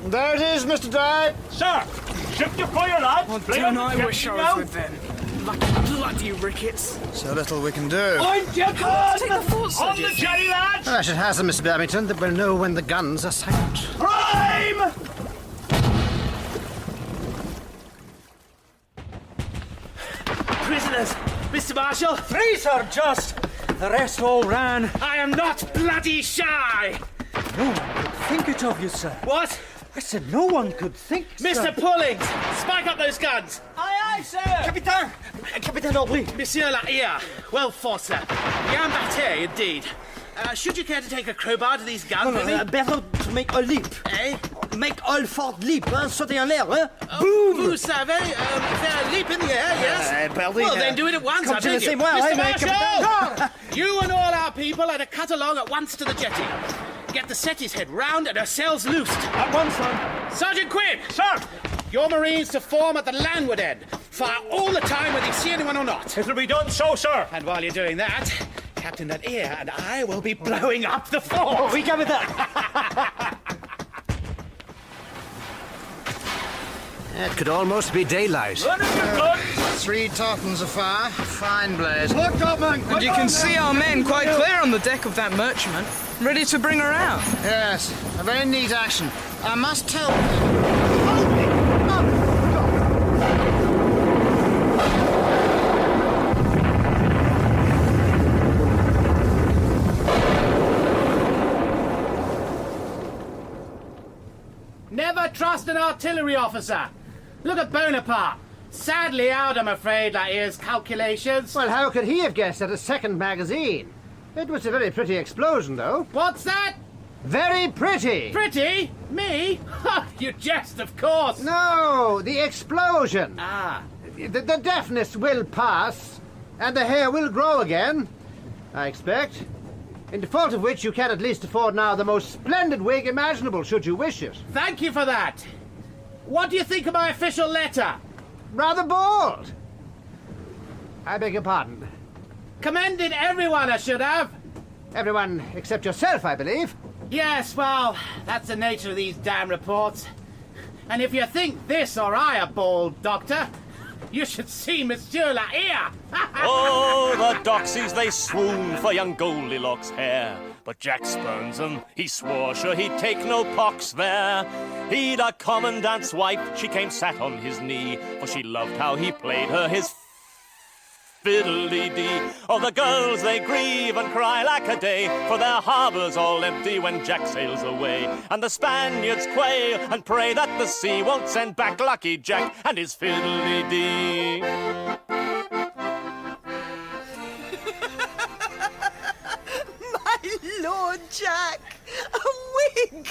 Speaker 1: There it is, Mr. Dave.
Speaker 13: Sir, shift your fire, lads.
Speaker 16: Oh,
Speaker 13: Play
Speaker 16: don't
Speaker 13: on
Speaker 16: I
Speaker 13: the
Speaker 16: wish I
Speaker 13: captain
Speaker 16: was
Speaker 13: now.
Speaker 16: with them. Lucky bloody rickets.
Speaker 1: So little we can do.
Speaker 3: I'm gentlemen!
Speaker 16: Take the fort,
Speaker 13: On the jetty, lads.
Speaker 2: I should hasten, Mr. Babington, that we'll know when the guns are silent.
Speaker 3: Prime!
Speaker 20: Prisoners, Mr. Marshall.
Speaker 15: 3, sir, just. The rest all ran.
Speaker 20: I am not bloody shy.
Speaker 15: No one could think it of you, sir.
Speaker 20: What?
Speaker 15: I said no one could think, sir.
Speaker 20: Mr. Pullings, spike up those guns.
Speaker 3: Aye, aye, sir!
Speaker 15: Capitaine! Capitaine Aubrey!
Speaker 20: Monsieur Lahire, well fought, sir. Bien batté, indeed. Should you care to take a crowbar to these guns?
Speaker 15: Better to make a leap.
Speaker 20: Eh?
Speaker 15: Make all fort leap, hein? Sauter en l'air, hein?
Speaker 20: Boom! Vous savez, faire a leap in the air, yes? Well, then do it at once, I beg you. Mr. Marshall! You and all our people are to cut along at once to the jetty. Get the setties head round and her sails loosed.
Speaker 15: At once, sir.
Speaker 20: Sergeant Quinn! Sir! Your Marines to form at the landward end. Fire all the time whether you see anyone or not.
Speaker 13: It'll be done so, sir.
Speaker 20: And while you're doing that, Captain Lahire and I will be blowing up the fort.
Speaker 15: Oh, we got with that.
Speaker 2: It could almost be daylight.
Speaker 1: 3 tartans afire. Fine blaze.
Speaker 3: Look up, man!
Speaker 16: And you can see our men quite clear on the deck of that merchantman, ready to bring her out.
Speaker 1: Yes, a very neat action. I must tell...
Speaker 20: Never trust an artillery officer. Look at Bonaparte. Sadly out, I'm afraid, Lahire's calculations.
Speaker 2: Well, how could he have guessed at a second magazine? It was a very pretty explosion, though.
Speaker 20: What's that?
Speaker 2: Very pretty!
Speaker 20: Pretty? Me? Ha! You jest, of course.
Speaker 2: No, the explosion.
Speaker 20: Ah.
Speaker 2: The deafness will pass, and the hair will grow again, I expect. In default of which you can at least afford now the most splendid wig imaginable, should you wish it.
Speaker 20: Thank you for that. What do you think of my official letter?
Speaker 2: Rather bold. I beg your pardon.
Speaker 20: Commended everyone, I should have.
Speaker 2: Everyone except yourself, I believe.
Speaker 20: Yes, well, that's the nature of these damn reports. And if you think this or I are bold, Doctor, you should see Monsieur Lahire.
Speaker 8: Oh, the doxies, they swoon for young Goldilocks' hair. But Jack spurns 'em, he swore sure he'd take no pox there. He'd a commandant's wife, she came sat on his knee, for she loved how he played her his fiddly-dee. Oh, the girls, they grieve and cry like a day, for their harbour's all empty when Jack sails away. And the Spaniards quail and pray that the sea won't send back Lucky Jack and his fiddly-dee.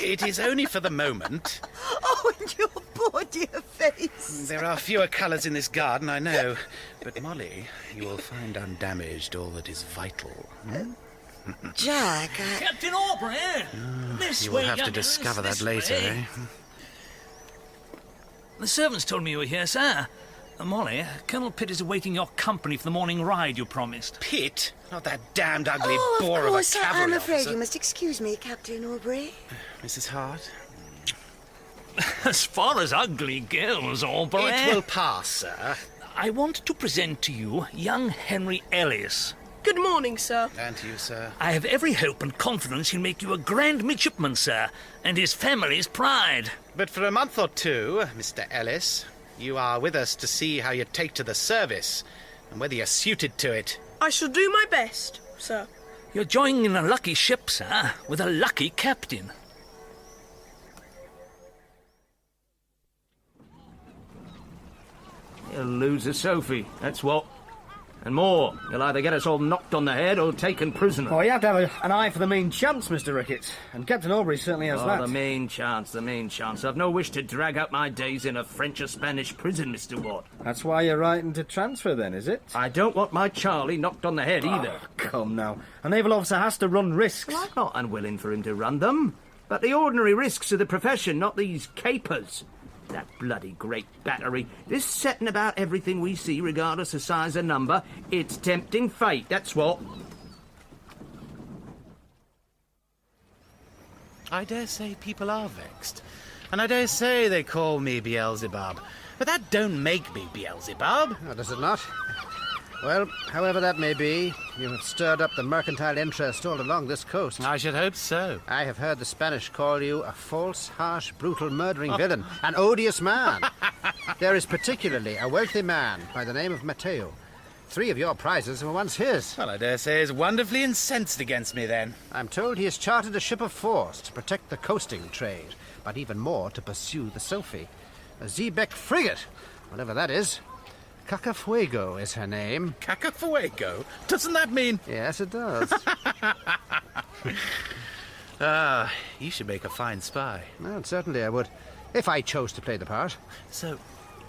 Speaker 20: It is only for the moment.
Speaker 19: Oh, and your poor dear face.
Speaker 20: There are fewer colours in this garden, I know. But, Molly, you will find undamaged all that is vital.
Speaker 19: Jack,
Speaker 7: Captain Aubrey! This
Speaker 20: You will
Speaker 7: way,
Speaker 20: have to
Speaker 7: youngers,
Speaker 20: discover that
Speaker 7: this
Speaker 20: later,
Speaker 7: way.
Speaker 20: eh?
Speaker 7: The servants told me you were here, sir. Molly, Colonel Pitt is awaiting your company for the morning ride you promised.
Speaker 20: Pitt? Not that damned ugly
Speaker 19: oh,
Speaker 20: bore
Speaker 19: of
Speaker 20: of a
Speaker 19: course,
Speaker 20: cavalry
Speaker 19: I'm afraid
Speaker 20: officer.
Speaker 19: you must excuse me, Captain Aubrey.
Speaker 20: Mrs. Harte?
Speaker 7: As far as ugly goes, Aubrey...
Speaker 20: It will pass, sir.
Speaker 7: I want to present to you young Henry Ellis.
Speaker 16: Good morning, sir.
Speaker 20: And to you, sir.
Speaker 7: I have every hope and confidence he'll make you a grand midshipman, sir, and his family's pride.
Speaker 20: But for a month or two, Mr. Ellis, you are with us to see how you take to the service, and whether you're suited to it.
Speaker 16: I shall do my best, sir.
Speaker 7: You're joining a lucky ship, sir, with a lucky captain.
Speaker 6: You'll lose a Sophie, that's what. And more, you'll either get us all knocked on the head or taken prisoner.
Speaker 2: Oh, you have to have an eye for the main chance, Mr. Ricketts. And Captain Aubrey certainly has that.
Speaker 6: The main chance. I've no wish to drag out my days in a French or Spanish prison, Mr. Watt.
Speaker 2: That's why you're writing to transfer, then, is it?
Speaker 6: I don't want my Charlie knocked on the head either.
Speaker 2: Come now. A naval officer has to run risks.
Speaker 6: Well, I'm not unwilling for him to run them. But the ordinary risks of the profession, not these capers. That bloody great battery. This setting about everything we see, regardless of size or number, it's tempting fate, that's what.
Speaker 20: I dare say people are vexed. And I dare say they call me Beelzebub. But that don't make me Beelzebub.
Speaker 2: Oh, does it not? Well, however that may be, you have stirred up the mercantile interest all along this coast.
Speaker 20: I should hope so.
Speaker 2: I have heard the Spanish call you a false, harsh, brutal, murdering villain, an odious man. There is particularly a wealthy man by the name of Mateo. 3 of your prizes were once his.
Speaker 20: Well, I dare say he's wonderfully incensed against me, then.
Speaker 2: I'm told he has chartered a ship of force to protect the coasting trade, but even more to pursue the Sophie. A Xebec frigate, whatever that is. Cacafuego is her name.
Speaker 20: Cacafuego? Doesn't that mean...
Speaker 2: Yes, it does.
Speaker 20: You should make a fine spy.
Speaker 2: Well, certainly I would, if I chose to play the part.
Speaker 20: So,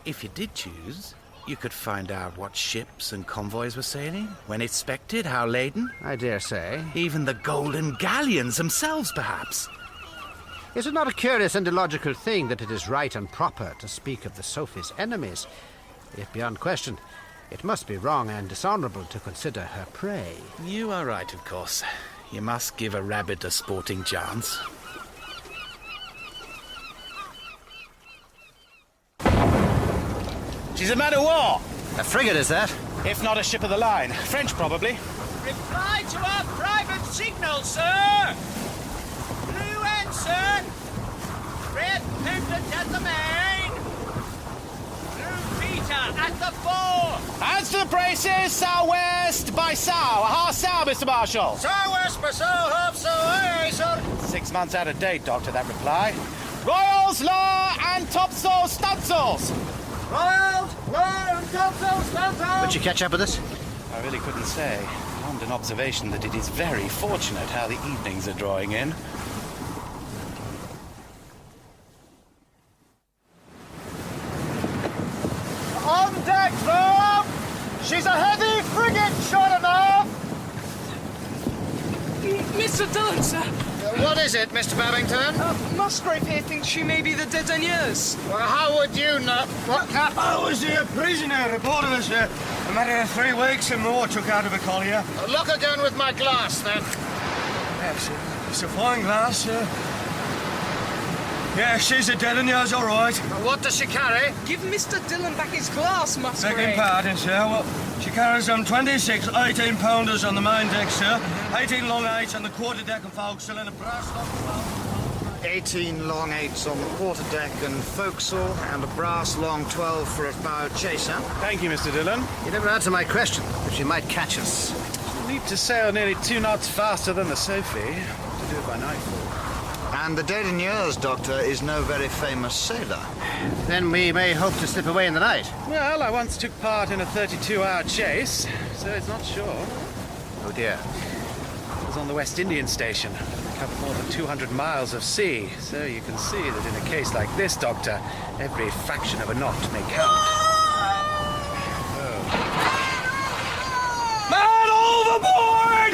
Speaker 20: if you did choose, you could find out what ships and convoys were sailing, when expected, how laden.
Speaker 2: I dare say.
Speaker 20: Even the golden galleons themselves, perhaps.
Speaker 2: Is it not a curious and illogical thing that it is right and proper to speak of the Sophie's enemies? If beyond question, it must be wrong and dishonourable to consider her prey.
Speaker 20: You are right, of course. You must give a rabbit a sporting chance. She's a man of war.
Speaker 2: A frigate, is that?
Speaker 20: If not a ship of the line. French, probably.
Speaker 17: Reply to our private signal, sir! Blue ensign! Red pendant at the main! Blue Peter at the fore!
Speaker 20: Hands to the braces, southwest by sow. Half sow, Mr. Marshal.
Speaker 17: Southwest by sow, half sow, aye, aye, sir!
Speaker 20: 6 months out of date, Doctor, that reply. Royals, law, and topsails, stunsails.
Speaker 17: Royals, law, and topsails, stunsails!
Speaker 2: Would you catch up with us?
Speaker 20: I really couldn't say. Beyond an observation that it is very fortunate how the evenings are drawing in.
Speaker 17: On deck, Rob! She's a heavy frigate, sure enough!
Speaker 16: Mr. Dillon, sir.
Speaker 1: What is it, Mr. Babington?
Speaker 16: Musgrave here thinks she may be the Dédaigneuse.
Speaker 1: Well, how would you know? What, Cap?
Speaker 3: I was here prisoner aboard of us, sir. A matter of 3 weeks and more took out of a collier.
Speaker 1: Look again with my glass, then.
Speaker 3: Yes, it's a fine glass, sir. Yeah, she's a Dédaigneuse, all right.
Speaker 1: What does she carry?
Speaker 16: Give Mr. Dillon back his glass, Musgrave.
Speaker 3: Begging pardon, sir. Well, she carries 26 18-pounders on the main deck, sir. 18 long 8s on the quarter deck and forecastle and a brass long
Speaker 1: 18 long 8s on the quarter deck and forecastle, and a brass long 12 for a bow chaser.
Speaker 20: Thank you, Mr. Dillon.
Speaker 2: You never answer my question, but you might catch us.
Speaker 20: We'll need to sail nearly 2 knots faster than the Sophie to do it by nightfall.
Speaker 1: And the Dédaigneuse, Doctor, is no very famous sailor.
Speaker 2: Then we may hope to slip away in the night.
Speaker 20: Well, I once took part in a 32-hour chase, so it's not sure.
Speaker 2: Oh, dear.
Speaker 20: I was on the West Indian station. covered more than 200 miles of sea, so you can see that in a case like this, Doctor, every fraction of a knot may count.
Speaker 3: Man overboard!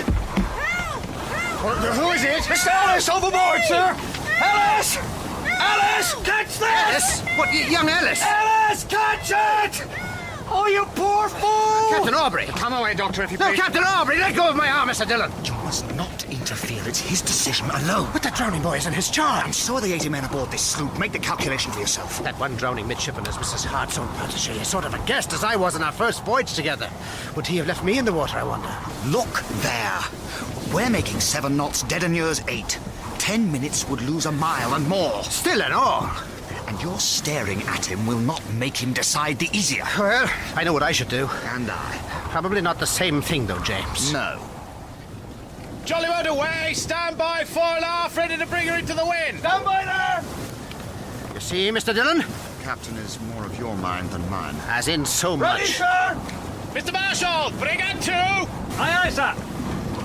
Speaker 3: Who is it? It's Alice overboard, sir! Alice! Alice, catch this!
Speaker 2: Alice? What, young Alice?
Speaker 3: Alice, catch it! Oh, you poor fool!
Speaker 2: Captain Aubrey!
Speaker 9: Come away, Doctor, if you
Speaker 2: No,
Speaker 9: please.
Speaker 2: Captain Aubrey, let go of my arm, Mr. Dillon!
Speaker 9: You must not interfere. It's his decision alone. But the drowning boy is in his charge. And so are the 80 men aboard this sloop. Make the calculation for yourself.
Speaker 2: That one drowning midshipman is Mrs. Harte's own protege, a sort of a guest, as I was on our first voyage together. Would he have left me in the water, I wonder?
Speaker 9: Look there. We're making 7 knots, dead and yours 8. 10 minutes would lose a mile and more.
Speaker 2: Still and all.
Speaker 9: And your staring at him will not make him decide the easier.
Speaker 2: Well, I know what I should do.
Speaker 9: And I.
Speaker 2: Probably not the same thing, though, James.
Speaker 9: No.
Speaker 20: Jolly boat away! Stand by, fore aft, ready to bring her into the wind!
Speaker 3: Stand by there!
Speaker 2: You see, Mr. Dillon?
Speaker 9: Captain is more of your mind than mine.
Speaker 2: As in so
Speaker 3: Ready,
Speaker 2: much.
Speaker 3: sir!
Speaker 20: Mr. Marshall, bring it to!
Speaker 13: Aye, aye, sir.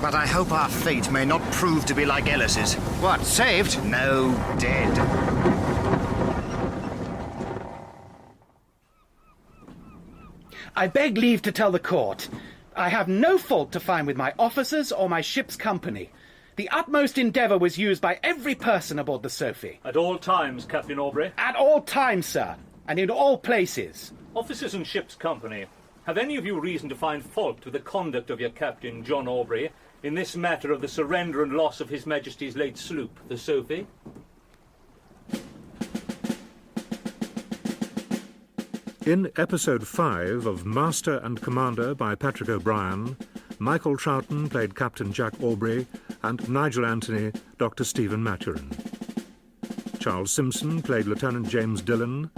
Speaker 9: But I hope our fate may not prove to be like Ellis's.
Speaker 2: What, saved?
Speaker 9: No, dead.
Speaker 20: I beg leave to tell the court, I have no fault to find with my officers or my ship's company. The utmost endeavour was used by every person aboard the Sophie.
Speaker 13: At all times, Captain Aubrey.
Speaker 20: At all times, sir, and in all places.
Speaker 13: Officers and ship's company, have any of you reason to find fault with the conduct of your captain, John Aubrey, in this matter of the surrender and loss of His Majesty's late sloop, the Sophie?
Speaker 18: In episode 5 of Master and Commander by Patrick O'Brien, Michael Troughton played Captain Jack Aubrey and Nigel Anthony, Dr. Stephen Maturin. Charles Simpson played Lieutenant James Dillon,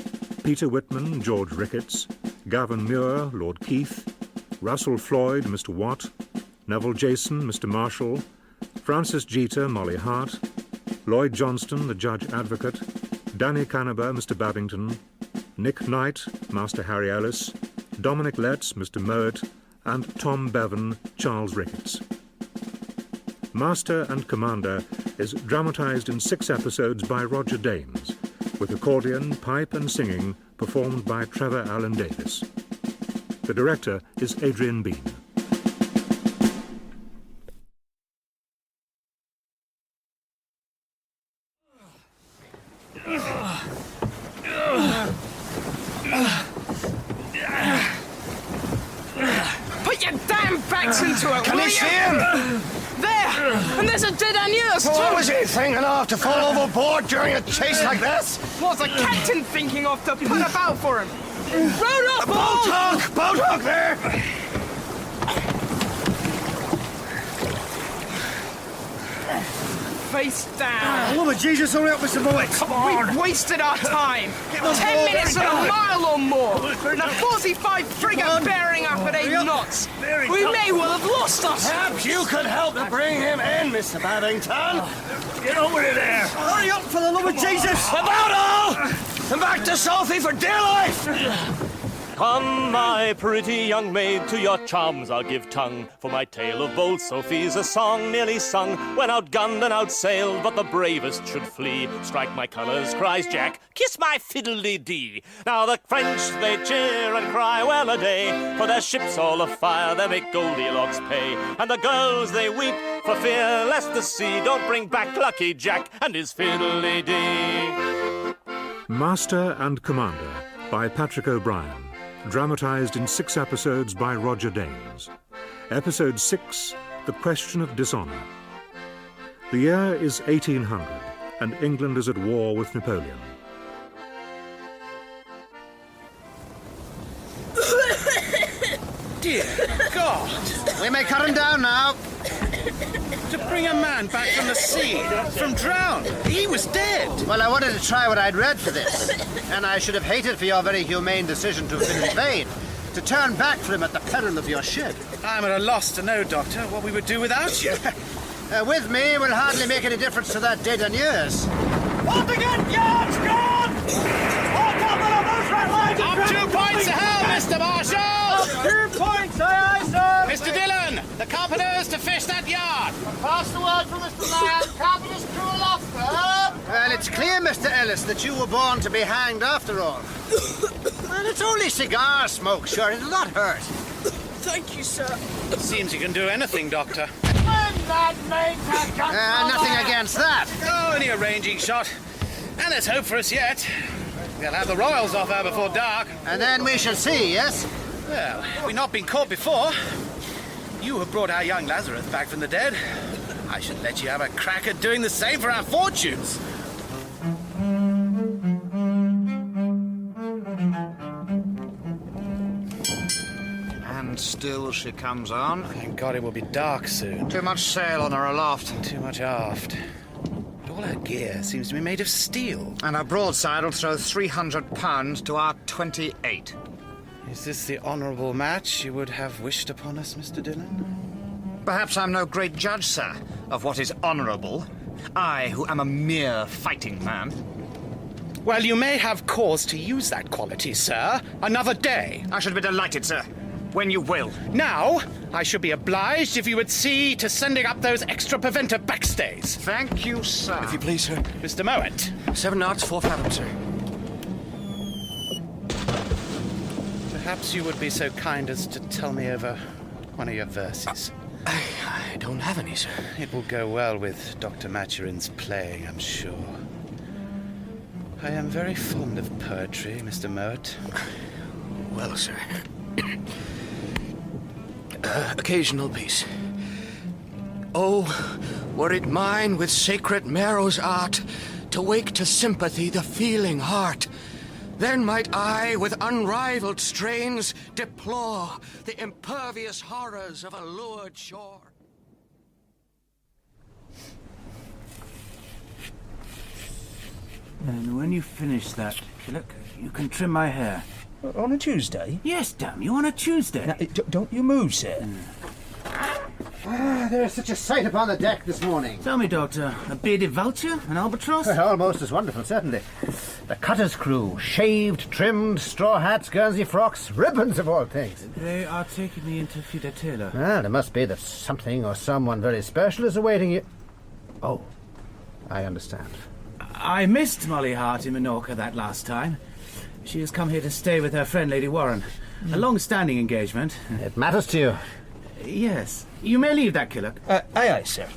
Speaker 18: Peter Whitman, George Ricketts, Gavin Muir, Lord Keith, Russell Floyd, Mr. Watt, Neville Jason, Mr. Marshall, Francis Jeater, Molly Harte, Lloyd Johnston, the Judge Advocate, Danny Canaber, Mr. Babington, Nick Knight, Master Harry Ellis, Dominic Letts, Mr. Mowat, and Tom Bevan, Charles Ricketts. Master and Commander is dramatised in 6 episodes by Roger Danes, with accordion, pipe and singing performed by Trevor Allen Davis. The director is Adrian Bean.
Speaker 16: Put your damn backs into it,
Speaker 3: Can
Speaker 16: will
Speaker 3: you
Speaker 16: you?
Speaker 3: see him?
Speaker 16: There! And there's a dead Anniers, too!
Speaker 3: What was he thinking of to fall overboard during a chase like this?
Speaker 16: What's the captain thinking of to put about for him? Row up,
Speaker 3: Boat hook! Boat hook there!
Speaker 16: Face down!
Speaker 3: Oh, but Jesus, hurry up, Mr. Mowat! Come on!
Speaker 16: We've wasted our time!
Speaker 3: Get on
Speaker 16: 10
Speaker 3: board,
Speaker 16: minutes and
Speaker 3: very
Speaker 16: a
Speaker 3: good.
Speaker 16: mile or more! And a 45 frigate bearing up at 8 knots! We may well have lost us!
Speaker 3: Perhaps you could help to bring him in, Mr. Babington! Get over there! Hurry up, for the love of Jesus! About all! And back to Sophie for dear life!
Speaker 8: Come, my pretty young maid, to your charms I'll give tongue. For my tale of bold Sophie's a song nearly sung, when outgunned and outsailed, but the bravest should flee. Strike my colours, cries Jack, kiss my fiddle-dee-dee. Now the French, they cheer and cry, well a day, for their ships all afire, they make Goldilocks pay. And the girls, they weep for fear lest the sea don't bring back Lucky Jack and his fiddle-dee-dee.
Speaker 18: Master and Commander by Patrick O'Brien. Dramatised in 6 episodes by Roger Danes. Episode 6, The Question of Dishonour. The year is 1800, and England is at war with Napoleon.
Speaker 20: Dear God!
Speaker 2: We may cut him down now.
Speaker 20: To bring a man back from the sea, from drown, he was dead!
Speaker 2: Well, I wanted to try what I'd read for this, and I should have hated for your very humane decision to have been in vain, to turn back for him at the peril of your ship.
Speaker 20: I'm at a loss to know, Doctor, what we would do without you.
Speaker 2: With me, will hardly make any difference to that dead Anniers.
Speaker 3: Up again, yards, gone! Walk up on those red lines!
Speaker 20: Up 2 points ahead, Mr. Marshall!
Speaker 3: 2 points, aye, aye, sir!
Speaker 20: Mr. Dillon, the carpenter's to fish that yard.
Speaker 3: Pass the word from Mr. Land, carpenter
Speaker 2: it's clear, Mr. Ellis, that you were born to be hanged after all. Well, it's only cigar smoke, sure. It'll not hurt.
Speaker 16: Thank you, sir.
Speaker 20: Seems you can do anything, Doctor.
Speaker 2: Nothing against that.
Speaker 20: Oh, only a ranging shot. And there's hope for us yet. We'll have the royals off her before dark.
Speaker 2: And then we shall see, yes?
Speaker 20: Well, we've not been caught before. You have brought our young Lazarus back from the dead. I should let you have a crack at doing the same for our fortunes.
Speaker 1: And still she comes on.
Speaker 20: Thank God it will be dark soon.
Speaker 1: Too much sail on her aloft.
Speaker 20: And too much aft. But all her gear seems to be made of steel.
Speaker 1: And her broadside will throw 300 pounds to our 28.
Speaker 20: Is this the honourable match you would have wished upon us, Mr. Dillon?
Speaker 1: Perhaps I'm no great judge, sir, of what is honourable. I, who am a mere fighting man.
Speaker 20: Well, you may have cause to use that quality, sir. Another day.
Speaker 1: I should be delighted, sir. When you will.
Speaker 20: Now, I should be obliged if you would see to sending up those extra preventive backstays.
Speaker 1: Thank you, sir.
Speaker 7: If you please, sir.
Speaker 20: Mr. Mowat.
Speaker 7: 7 knots, 4 fathoms, sir.
Speaker 20: Perhaps you would be so kind as to tell me over one of your verses.
Speaker 7: I don't have any, sir.
Speaker 20: It will go well with Dr. Maturin's playing, I'm sure. I am very fond of poetry, Mr. Mowat.
Speaker 7: Well, sir. Occasional piece. Oh, were it mine with sacred marrow's art to wake to sympathy the feeling heart, then might I, with unrivaled strains, deplore the impervious horrors of a lured shore.
Speaker 2: And when you finish that, Killick, you can trim my hair.
Speaker 12: On a Tuesday?
Speaker 2: Yes, damn you, on a Tuesday.
Speaker 12: Now, don't you move, sir.
Speaker 2: There's such a sight upon the deck this morning. Tell me, Doctor, a bearded vulture? An albatross? Almost as wonderful, certainly. The cutter's crew, shaved, trimmed, straw hats, Guernsey frocks, ribbons of all things. They are taking me into Fidatella. Well, it must be that something or someone very special is awaiting you. Oh, I understand. I missed Molly Harte in Minorca that last time. She has come here to stay with her friend, Lady Warren. A long-standing engagement. It matters to you. Yes. You may leave that, Killick.
Speaker 12: Aye, sir.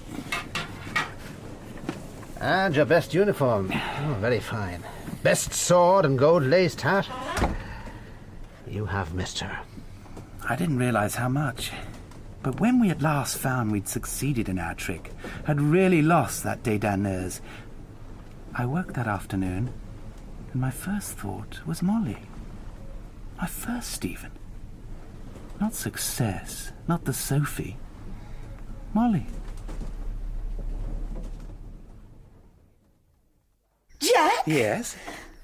Speaker 2: And your best uniform. Oh, very fine. Best sword and gold-laced hat. You have missed her. I didn't realize how much. But when we at last found we'd succeeded in our trick, had really lost that dédaneuse, I worked that afternoon, and my first thought was Molly. My first, Stephen. Not success, not the Sophie. Molly.
Speaker 19: Jack?
Speaker 20: Yes?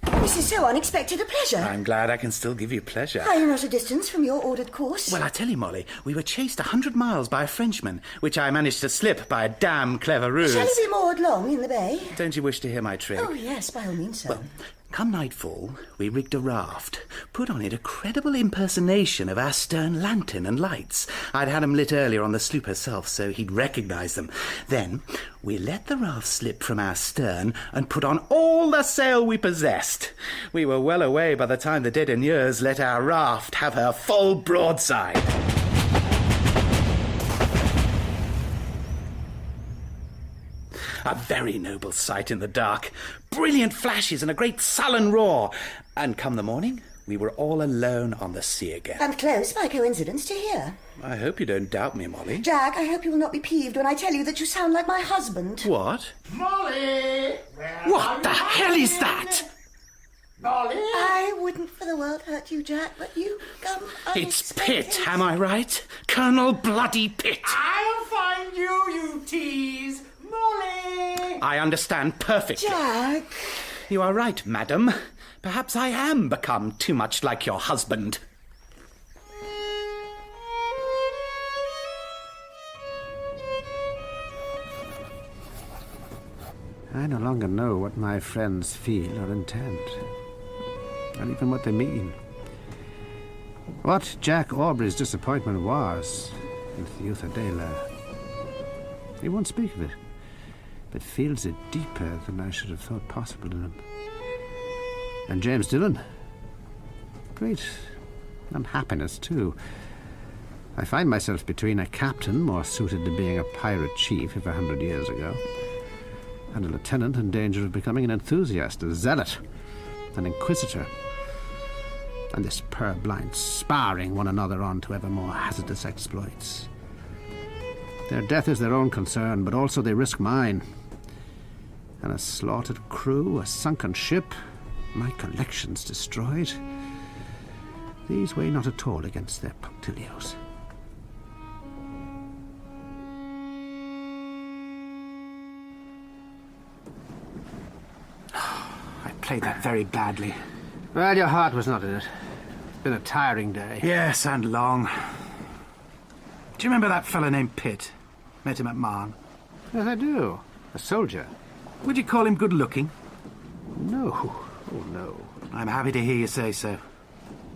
Speaker 19: This is so unexpected a pleasure.
Speaker 20: I'm glad I can still give you pleasure.
Speaker 19: Are you not a distance from your ordered course?
Speaker 2: Well, I tell you, Molly, we were chased 100 miles by a Frenchman, which I managed to slip by a damn clever ruse.
Speaker 19: Shall he be moored long in the bay?
Speaker 2: Don't you wish to hear my trick?
Speaker 19: Oh, yes, by all means, sir.
Speaker 2: Well, come nightfall, we rigged a raft, put on it a credible impersonation of our stern lantern and lights. I'd had 'em lit earlier on the sloop herself, so he'd recognise them. Then we let the raft slip from our stern and put on all the sail we possessed. We were well away by the time the dédaneuse let our raft have her full broadside. A very noble sight in the dark. Brilliant flashes and a great sullen roar. And come the morning, we were all alone on the sea again.
Speaker 19: And close, by coincidence, to here.
Speaker 2: I hope you don't doubt me, Molly.
Speaker 19: Jack, I hope you will not be peeved when I tell you that you sound like my husband.
Speaker 2: What?
Speaker 3: Molly!
Speaker 2: What the hell is that?
Speaker 3: Molly?
Speaker 19: I wouldn't for the world hurt you, Jack, but you come
Speaker 2: It's Pitt, am I right? Colonel Bloody Pitt.
Speaker 3: I'll find you, you tease! Molly!
Speaker 2: I understand perfectly.
Speaker 19: Jack!
Speaker 2: You are right, madam. Perhaps I am become too much like your husband. I no longer know what my friends feel or intend, or even what they mean. What Jack Aubrey's disappointment was in Theutha Dela, he won't speak of it. but feels it deeper than I should have thought possible in him. And James Dillon. Great unhappiness, too. I find myself between a captain more suited to being a pirate chief of 100 years ago, and a lieutenant in danger of becoming an enthusiast, a zealot, an inquisitor. And this purblind sparring one another on to ever more hazardous exploits. Their death is their own concern, but also they risk mine. And a slaughtered crew, a sunken ship, my collections destroyed. These weigh not at all against their punctilios.
Speaker 10: I played that very badly.
Speaker 2: Well, your heart was not in it. It's been a tiring day.
Speaker 10: Yes, and long. Do you remember that fellow named Pitt? Met him at Marne.
Speaker 2: Yes, I do. A soldier.
Speaker 10: Would you call him good-looking?
Speaker 2: No. Oh, no.
Speaker 10: I'm happy to hear you say so.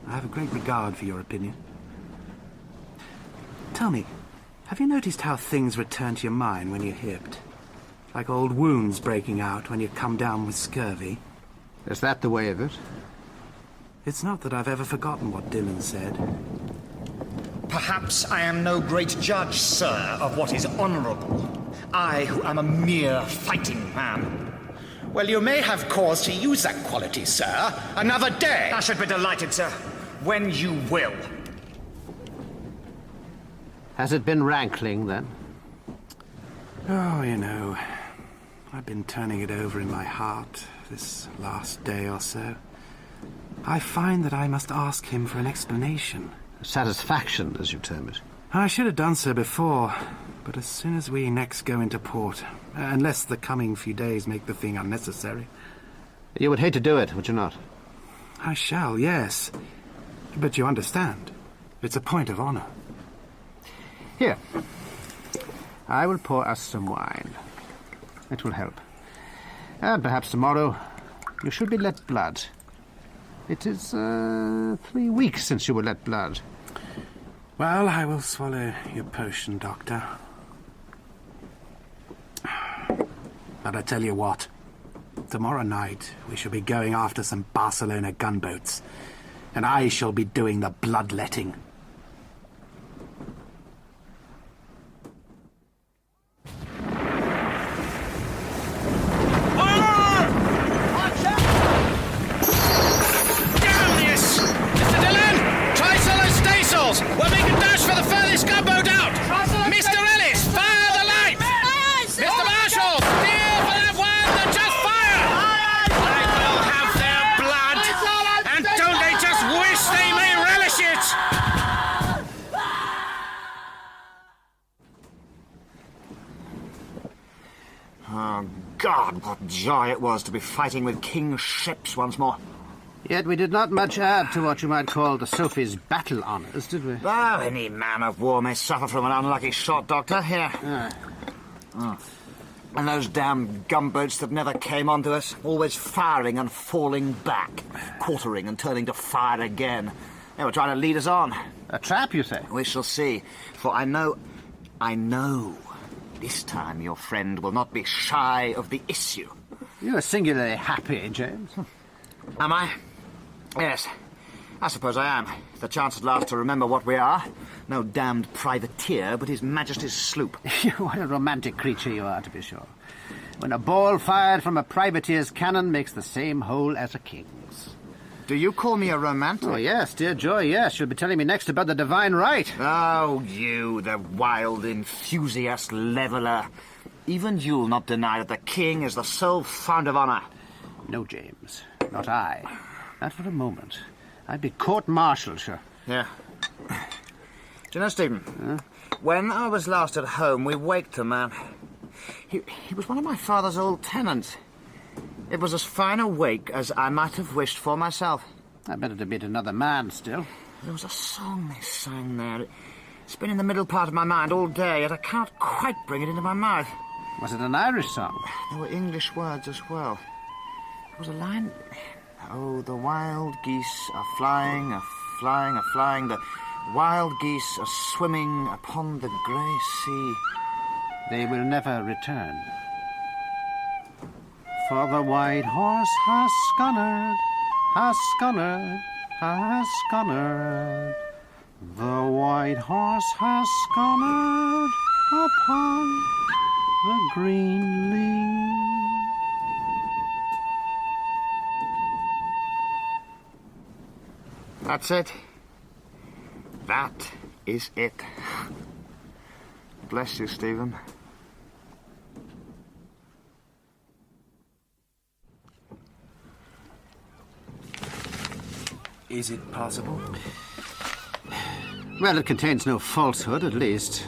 Speaker 10: I have a great regard for your opinion. Tell me, have you noticed how things return to your mind when you're hipped? Like old wounds breaking out when you come down with scurvy?
Speaker 2: Is that the way of it?
Speaker 10: It's not that I've ever forgotten what Dillon said.
Speaker 9: Perhaps I am no great judge, sir, of what is honourable. I, who am a mere fighting man.
Speaker 17: Well, you may have cause to use that quality, sir. Another day.
Speaker 9: I should be delighted, sir. When you will.
Speaker 2: Has it been rankling, then?
Speaker 10: Oh, you know, I've been turning it over in my heart this last day or so. I find that I must ask him for an explanation.
Speaker 2: Satisfaction, as you term it.
Speaker 10: I should have done so before, but as soon as we next go into port, unless the coming few days make the thing unnecessary.
Speaker 2: You would hate to do it, would you not?
Speaker 10: I shall, yes. But you understand, it's a point of honour.
Speaker 2: Here. I will pour us some wine. It will help. And perhaps tomorrow you should be let blood. It is 3 weeks since you were let blood.
Speaker 10: Well, I will swallow your potion, Doctor. But I tell you what, tomorrow night we shall be going after some Barcelona gunboats, and I shall be doing the bloodletting.
Speaker 17: We'll make a dash for the furthest gunboat out! Mr. Ellis, fire the light! Mr. Marshall, steer for that one that just fired! I will have their blood! And don't they just wish they may relish it!
Speaker 9: Oh, God, what joy it was to be fighting with King's ships once more.
Speaker 2: Yet we did not much add to what you might call the Sophie's battle honours, did we?
Speaker 9: Oh, any man of war may suffer from an unlucky shot, Doctor. Here. And those damn gunboats that never came onto us, always firing and falling back, quartering and turning to fire again. They were trying to lead us on.
Speaker 2: A trap, you say?
Speaker 9: We shall see. For I know, this time your friend will not be shy of the issue.
Speaker 2: You are singularly happy, James.
Speaker 9: Am I? Yes, I suppose I am. The chance at last to remember what we are. No damned privateer, but His Majesty's sloop.
Speaker 2: What a romantic creature you are, to be sure. When a ball fired from a privateer's cannon makes the same hole as a king's.
Speaker 9: Do you call me a romantic?
Speaker 2: Oh, yes, dear Joy, yes. You'll be telling me next about the divine right.
Speaker 9: Oh, you, the wild enthusiast leveller. Even you'll not deny that the king is the sole fount of honour.
Speaker 2: No, James, not I. Not for a moment. I'd be court-martialed, sure.
Speaker 9: Yeah. Do you know, Stephen, when I was last at home, we waked a man. He was one of my father's old tenants. It was as fine a wake as I might have wished for myself.
Speaker 2: I bet it'd be another man still.
Speaker 9: There was a song they sang there. It's been in the middle part of my mind all day, yet I can't quite bring it into my mouth.
Speaker 2: Was it an Irish song?
Speaker 9: There were English words as well. There was a line... Oh, the wild geese are flying, are flying, are flying. The wild geese are swimming upon the grey sea.
Speaker 2: They will never return. For the white horse has scunnered, has scunnered, has scunnered. The white horse has scunnered upon the green lea.
Speaker 9: That's it. That is it. Bless you, Stephen.
Speaker 10: Is it possible?
Speaker 2: Well, it contains no falsehood, at least.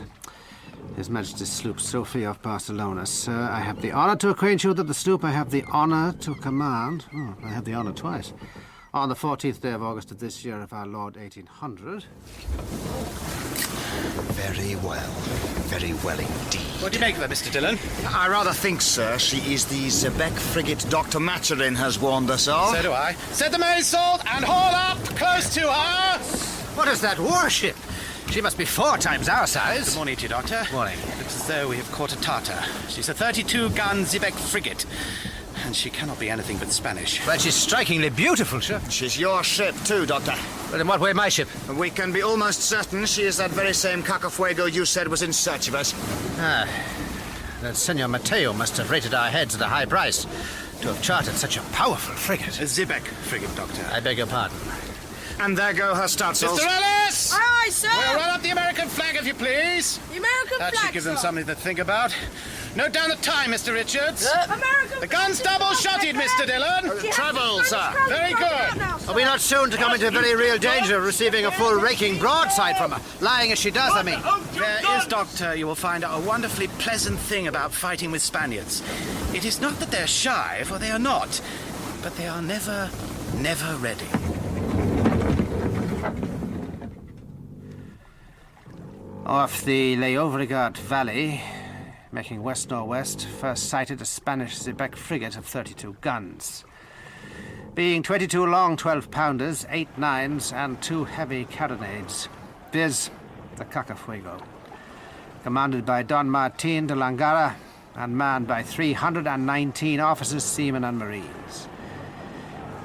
Speaker 2: His Majesty's sloop Sophie of Barcelona. Sir, I have the honour to acquaint you that the sloop I have the honour to command... Oh, I have the honour twice. On the 14th day of August of this year of our Lord 1800...
Speaker 14: Very well indeed.
Speaker 20: What do you make of her, Mr. Dillon?
Speaker 1: I rather think, sir, she is the Zebec frigate Dr. Maturin has warned us of.
Speaker 20: So do I. Set the mainsail and haul up close to her!
Speaker 2: What is that warship? She must be 4 times our size.
Speaker 20: Good morning to you, Doctor.
Speaker 2: Morning.
Speaker 20: Looks as though we have caught a Tartar. She's a 32-gun Zebec frigate. And she cannot be anything but Spanish.
Speaker 2: But she's strikingly beautiful, sir.
Speaker 1: She's your ship, too, Doctor.
Speaker 2: But in what way my ship?
Speaker 1: We can be almost certain she is that very same Cacafuego you said was in search of us.
Speaker 2: Ah, that Senor Mateo must have rated our heads at a high price to have chartered such a powerful frigate.
Speaker 20: A Zebec frigate, Doctor.
Speaker 2: I beg your pardon.
Speaker 1: And there go her start-sails.
Speaker 20: Mr. Ellis!
Speaker 16: Aye, aye, sir!
Speaker 20: We'll run up the American flag, if you please.
Speaker 16: The American
Speaker 20: That
Speaker 16: flag,
Speaker 20: should give them
Speaker 16: sir.
Speaker 20: something to think about. Note down the time, Mr. Richards.
Speaker 16: American
Speaker 20: The gun's double-shotted, Mr. Dillon.
Speaker 1: Treble, sir.
Speaker 20: Very good.
Speaker 2: Are we not soon to come into very real danger of receiving a full raking broadside from her? Lying as she does, I mean.
Speaker 20: There is, Doctor, you will find out a wonderfully pleasant thing about fighting with Spaniards. It is not that they're shy, for they are not, but they are never ready.
Speaker 2: Off the Llobregat Valley, making west-northwest, first sighted a Spanish Zebec frigate of 32 guns. Being 22 long 12-pounders, 8 9s, and 2 heavy carronades, viz. the Cacafuego. Commanded by Don Martin de Langara and manned by 319 officers, seamen, and marines.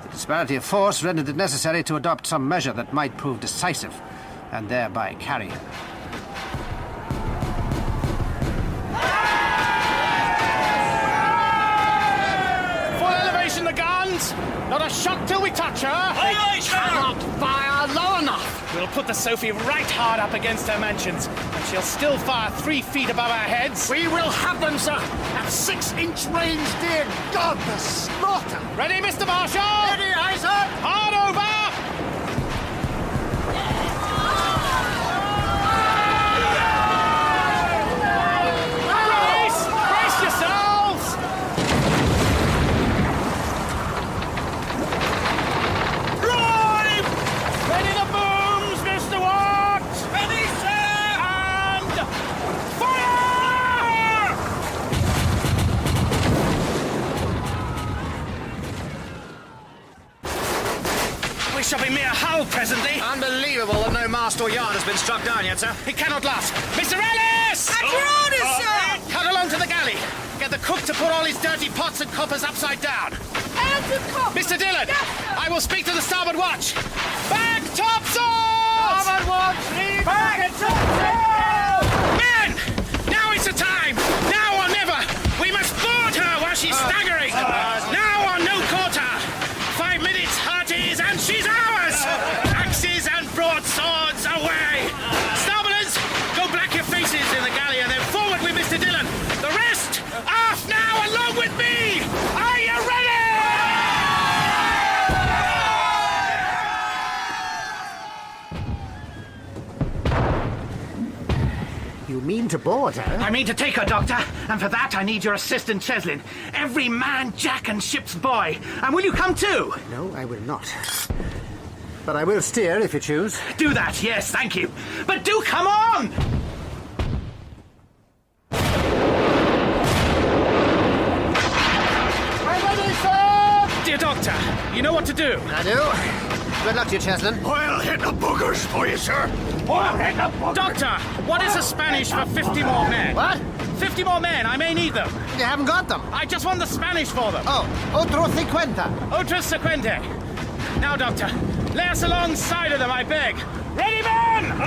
Speaker 2: The disparity of force rendered it necessary to adopt some measure that might prove decisive and thereby carry him.
Speaker 20: The guns! Not a shot till we touch her!
Speaker 3: They cannot
Speaker 20: fire low enough! We'll put the Sophie right hard up against her mansions, and she'll still fire 3 feet above our heads.
Speaker 3: We will have them, sir, at 6-inch range, dear God, the slaughter!
Speaker 20: Ready, Mr. Marshal?
Speaker 3: Ready, aye, sir!
Speaker 20: Hard over! Brace yourselves! Ready the booms, Mr. Watt! Ready, sir! And fire! We shall be mere hull presently.
Speaker 1: Unbelievable that no mast or yard has been struck down yet, sir.
Speaker 20: It cannot last. Mr. Ellis!
Speaker 16: At your orders, sir!
Speaker 20: Cut along to the galley. Get the cook to put all his dirty pots and coppers upside down. Mr. Dillon, I will speak to the starboard watch. Back topsails!
Speaker 3: Starboard watch, leave back topsails!
Speaker 20: Men! Now is the time! Now or never! We must board her while she's staggering! Now or no quarter! 5 minutes, Hartes, and she's ours! Axes and broadswords away! Starboarders, go black your faces in the galley and then forward with Mr. Dillon! The rest, aft now along with me! Are you ready?
Speaker 2: You mean to board her?
Speaker 20: I mean to take her, Doctor, and for that I need your assistant, Cheslin. Every man, jack, and ship's boy. And will you come too?
Speaker 2: No, I will not. But I will steer if you choose.
Speaker 20: Do that, yes, thank you. But do come on!
Speaker 3: I'm ready, sir!
Speaker 20: Dear Doctor, you know what to do.
Speaker 2: I do. Good luck to you, Cheslin.
Speaker 5: I'll hit the boogers for you, sir. I'll hit the boogers.
Speaker 20: Doctor, what is the Spanish for 50 more men?
Speaker 2: What?
Speaker 20: 50 more men, I may need them.
Speaker 2: You haven't got them.
Speaker 20: I just want the Spanish for them.
Speaker 2: Oh, otro 50.
Speaker 20: Otro 50. Now, Doctor, lay us alongside of them, I beg. Ready, men!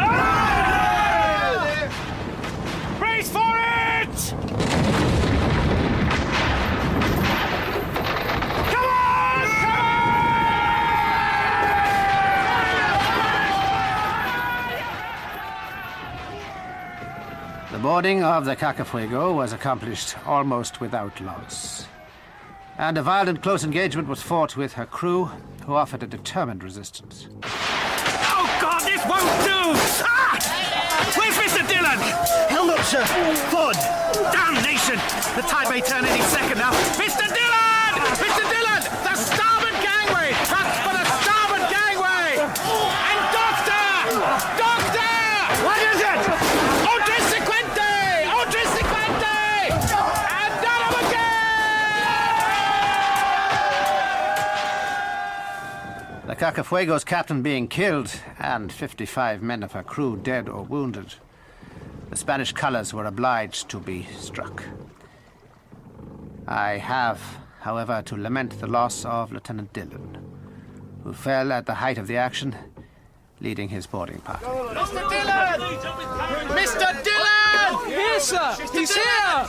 Speaker 20: Brace for it! Come on!
Speaker 2: The boarding of the Cacafuego was accomplished almost without loss, and a violent close engagement was fought with her crew, who offered a determined resistance.
Speaker 20: Oh, God, this won't do! Ah! Where's Mr. Dillon?
Speaker 12: Helm up, sir. Forward.
Speaker 20: Damnation! The tide may turn any second now. Mr. Dillon! Mr. Dillon! The starboard gangway! That's for the starboard gangway! And Doctor! Doctor!
Speaker 12: What is it?
Speaker 20: Otro 50! Otro 50! And down again!
Speaker 2: The Cacafuego's captain being killed, and 55 men of her crew dead or wounded, the Spanish colours were obliged to be struck. I have, however, to lament the loss of Lieutenant Dillon, who fell at the height of the action, leading his boarding party.
Speaker 20: Mr. Dillon! Mr. Dillon!
Speaker 16: Here, sir! He's here!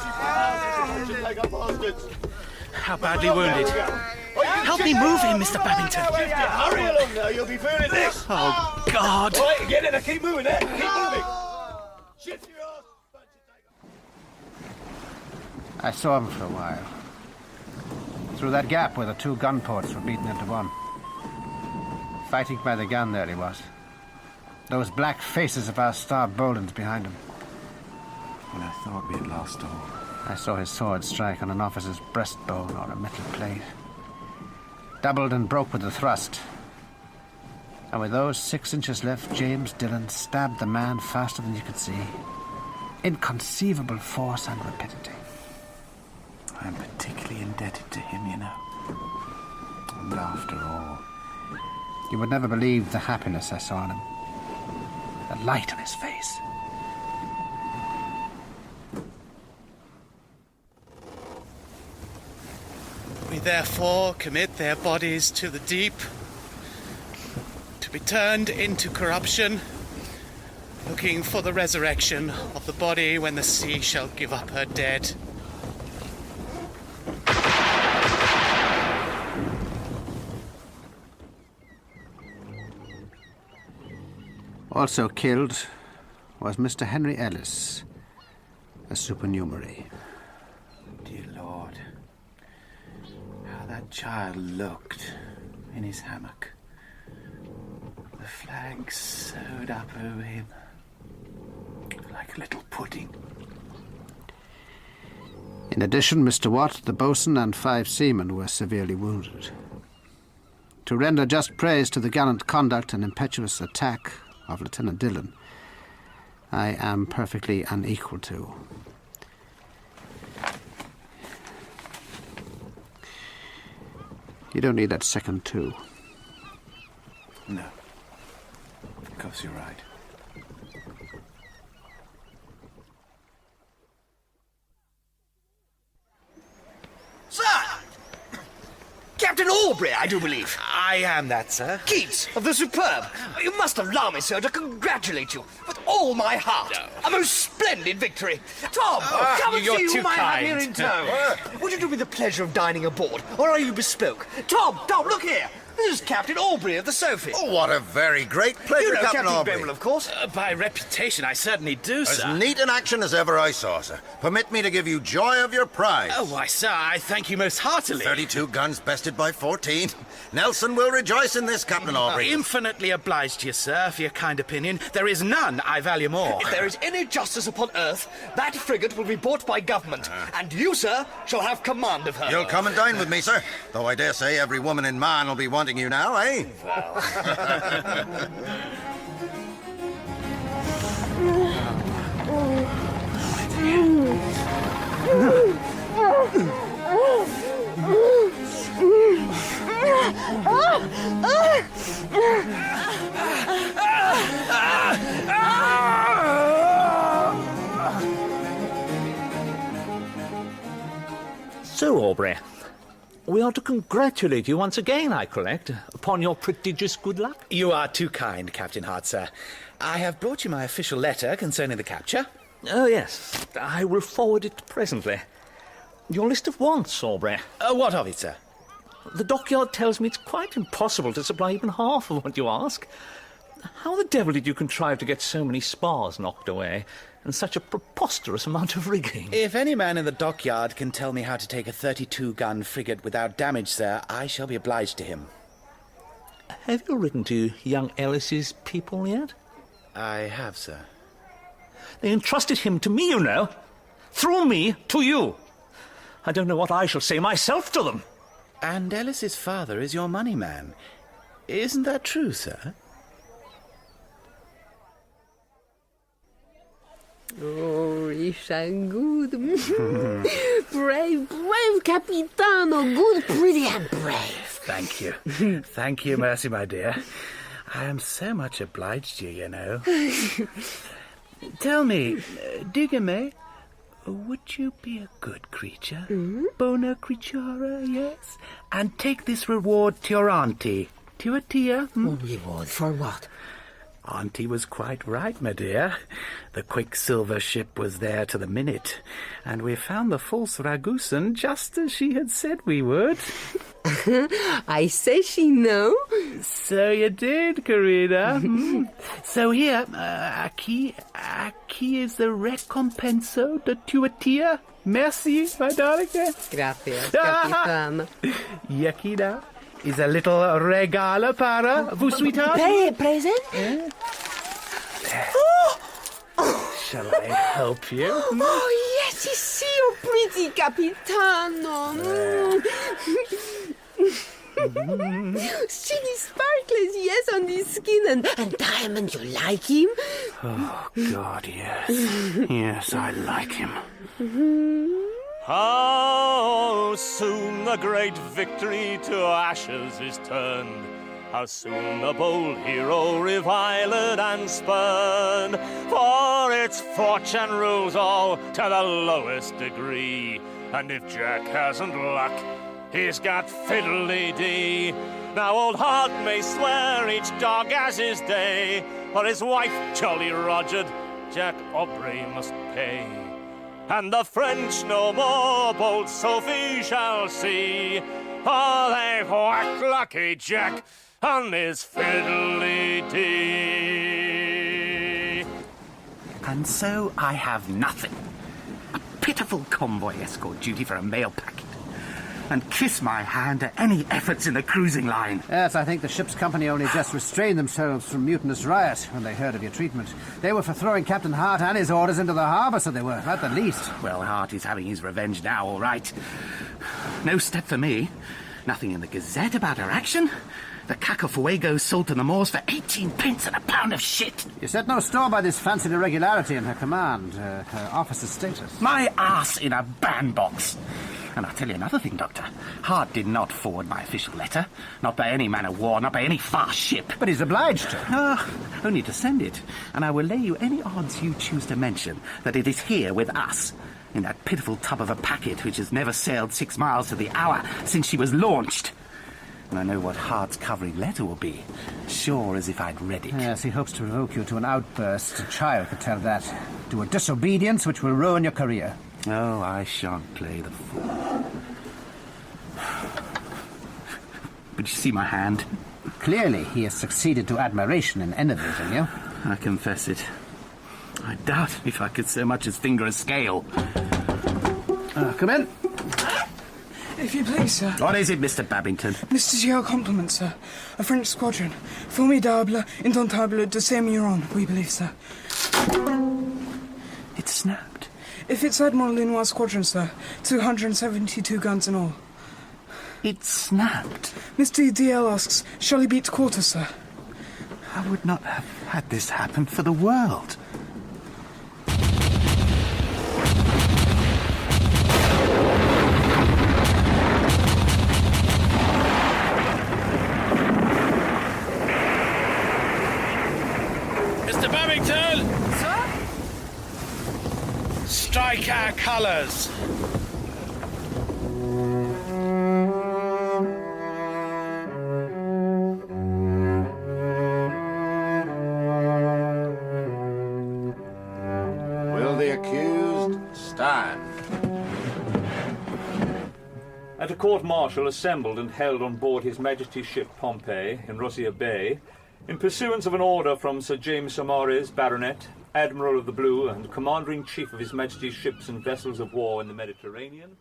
Speaker 20: How badly wounded?
Speaker 16: Help me move him, Mr. Babington.
Speaker 3: Hurry along now, you'll be feeling this.
Speaker 20: Oh, God!
Speaker 3: All right, get in there, keep moving there, keep moving. Shift your ass.
Speaker 2: I saw him for a while. Through that gap where the two gun ports were beaten into one. Fighting by the gun, there he was. Those black faces of our star Bolins behind him.
Speaker 10: Well, I thought we had lost all.
Speaker 2: I saw his sword strike on an officer's breastbone or a metal plate. Doubled and broke with the thrust. And with those 6 inches left, James Dillon stabbed the man faster than you could see. Inconceivable force and rapidity.
Speaker 10: I'm particularly indebted to him, you know. And after all...
Speaker 2: You would never believe the happiness I saw in him. The light on his face.
Speaker 20: We therefore commit their bodies to the deep, to be turned into corruption, looking for the resurrection of the body when the sea shall give up her dead.
Speaker 2: Also killed was Mr. Henry Ellis, a supernumerary.
Speaker 10: Dear Lord, how that child looked in his hammock. The flag sewed up over him like a little pudding.
Speaker 2: In addition, Mr. Watt, the boatswain, and 5 seamen were severely wounded. To render just praise to the gallant conduct and impetuous attack of Lieutenant Dillon, I am perfectly unequal to. You don't need that second two.
Speaker 10: No. Of course you're right.
Speaker 12: Sir! Captain Aubrey, I do believe.
Speaker 20: I am that, sir.
Speaker 12: Keats of the Superb. You must allow me, sir, to congratulate you with all my heart. A most splendid victory. Tom, come and
Speaker 20: you're
Speaker 12: see
Speaker 20: too
Speaker 12: whom I have
Speaker 20: kind.
Speaker 12: here in tow. Would you do me the pleasure of dining aboard, or are you bespoke? Tom, look here. This is Captain Aubrey of the Sophie.
Speaker 11: Oh, what a very great pleasure,
Speaker 12: You know
Speaker 11: Captain Aubrey.
Speaker 12: Gavin, of course.
Speaker 20: By reputation, I certainly do,
Speaker 11: As
Speaker 20: sir.
Speaker 11: neat an action as ever I saw, sir. Permit me to give you joy of your prize.
Speaker 20: Oh, why, sir, I thank you most heartily.
Speaker 11: 32 guns bested by 14. Nelson will rejoice in this, Captain Aubrey.
Speaker 20: Infinitely obliged to you, sir, for your kind opinion. There is none I value more.
Speaker 12: If there is any justice upon earth, that frigate will be bought by government, and you, sir, shall have command of her.
Speaker 11: You'll come and dine with me, sir. Though I dare say every woman in Man will be wanting you now, eh?
Speaker 13: So, Aubrey, we are to congratulate you once again, I collect, upon your prodigious good luck.
Speaker 20: You are too kind, Captain Harte, sir. I have brought you my official letter concerning the capture.
Speaker 13: Oh, yes. I will forward it presently. Your list of wants, Aubrey.
Speaker 20: What of it, sir?
Speaker 13: The dockyard tells me it's quite impossible to supply even half of what you ask. How the devil did you contrive to get so many spars knocked away and such a preposterous amount of rigging?
Speaker 20: If any man in the dockyard can tell me how to take a 32-gun frigate without damage, sir, I shall be obliged to him.
Speaker 13: Have you written to young Ellis's people yet?
Speaker 20: I have, sir.
Speaker 13: They entrusted him to me, you know. Through me to you. I don't know what I shall say myself to them.
Speaker 20: And Ellis's father is your money man. Isn't that true, sir?
Speaker 4: Oh, it's a good. Brave, brave Capitano. Good, pretty, and brave.
Speaker 20: Thank you. Thank you, Mercy, my dear. I am so much obliged to you, you know. Tell me, dígame, would you be a good creature? Bona creatura, yes? And take this reward to your auntie. To your tia?
Speaker 4: Reward for what?
Speaker 20: Auntie was quite right, my dear. The Quicksilver ship was there to the minute, and we found the false Ragusan just as she had said we would.
Speaker 4: I say she know.
Speaker 20: So you did, Karina. So here, aquí is the recompenso de tua tia. Merci, my darling.
Speaker 4: Gracias, Capitano.
Speaker 20: Y aquí now is a little regalo para vous, sweetheart.
Speaker 4: Present?
Speaker 20: Shall I help you?
Speaker 4: Oh, yes, you see your pretty Capitano. Silly sparklers, yes, on the skin, and diamond, you like him?
Speaker 20: Oh, God, yes. Yes, I like him.
Speaker 8: How soon the great victory to ashes is turned. How soon the bold hero reviled and spurned. For its fortune rules all to the lowest degree. And if Jack hasn't luck, he's got fiddly-dee. Now old Harte may swear each dog has his day, for his wife jolly Rogered, Jack Aubrey must pay. And the French no more bold Sophie shall see, for they've whacked lucky Jack on his fiddly-dee.
Speaker 20: And so I have nothing. A pitiful convoy escort duty for a mail packet. And kiss my hand to any efforts in the cruising line.
Speaker 2: Yes, I think the ship's company only just restrained themselves from mutinous riot when they heard of your treatment. They were for throwing Captain Harte and his orders into the harbour, so they were, at the least.
Speaker 20: Well, Harte is having his revenge now, all right. No step for me. Nothing in the Gazette about her action. The Cacafuego sold to the Moors for 18 pence and a pound of shit.
Speaker 2: You set no store by this fancied irregularity in her command, her officer's status.
Speaker 20: My ass in a bandbox. And I'll tell you another thing, Doctor. Harte did not forward my official letter. Not by any man of war, not by any fast ship.
Speaker 2: But he's obliged to.
Speaker 20: Only to send it. And I will lay you any odds you choose to mention that it is here with us, in that pitiful tub of a packet which has never sailed 6 miles to the hour since she was launched. And I know what Harte's covering letter will be. Sure as if I'd read it.
Speaker 2: Yes, he hopes to provoke you to an outburst. A child could tell that. To a disobedience which will ruin your career.
Speaker 20: Oh, I shan't play the fool. But you see my hand?
Speaker 2: Clearly, he has succeeded to admiration in enervating you.
Speaker 20: I confess it. I doubt if I could so much as finger a scale.
Speaker 2: Come in.
Speaker 22: If you please, sir.
Speaker 20: What is it, Mr. Babington?
Speaker 22: Mr. Gill compliments, sir. A French squadron. Formidable, indomptable de Saint-Muron, we believe, sir.
Speaker 20: It snapped.
Speaker 22: If it's Admiral Lenoir's squadron, sir. 272 guns in all.
Speaker 20: It snapped.
Speaker 22: Mr. DL asks, shall he beat quarter, sir?
Speaker 20: I would not have had this happen for the world. Captain! Sir? Strike our colours!
Speaker 11: Will the accused stand?
Speaker 13: At a court-martial assembled and held on board His Majesty's ship Pompey in Rosia Bay, in pursuance of an order from Sir James Saumarez, Baronet, Admiral of the Blue and Commander-in-Chief of His Majesty's ships and vessels of war in the Mediterranean,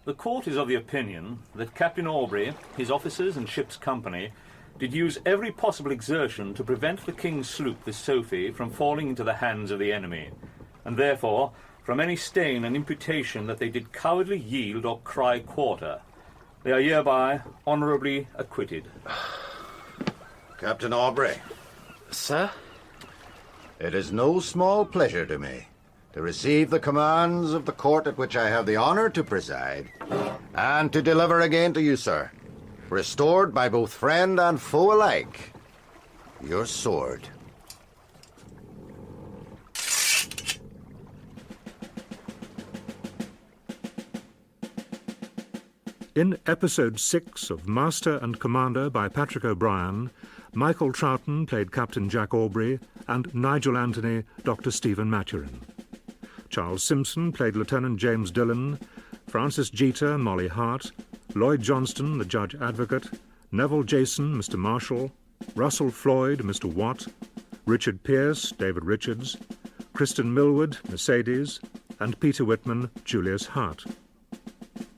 Speaker 13: the court is of the opinion that Captain Aubrey, his officers and ship's company did use every possible exertion to prevent the King's sloop, the Sophie, from falling into the hands of the enemy, and therefore from any stain and imputation that they did cowardly yield or cry quarter. They are hereby honourably acquitted.
Speaker 11: Captain Aubrey.
Speaker 2: Sir?
Speaker 11: It is no small pleasure to me to receive the commands of the court at which I have the honour to preside, and to deliver again to you, sir, restored by both friend and foe alike, your sword.
Speaker 18: In Episode 6 of Master and Commander by Patrick O'Brien, Michael Troughton played Captain Jack Aubrey and Nigel Anthony Dr. Stephen Maturin. Charles Simpson played Lieutenant James Dillon, Francis Jeater Molly Harte, Lloyd Johnston the Judge Advocate, Neville Jason Mr. Marshall, Russell Floyd Mr. Watt, Richard Pearce David Richards, Kristin Millward Mercedes, and Peter Whitman Julius Hart.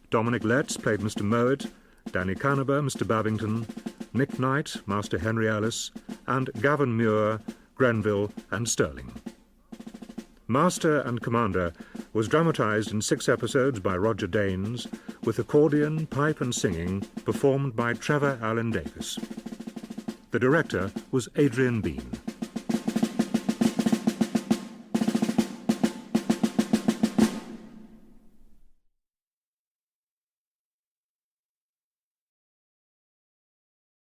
Speaker 18: Dominic Letts played Mr. Mowat, Danny Canaber Mr. Babington, Nick Knight Master Henry Ellis, and Gavin Muir, Grenville and Stirling. Master and Commander was dramatised in 6 episodes by Roger Danes, with accordion, pipe and singing performed by Trevor Allen Davis. The director was Adrian Bean.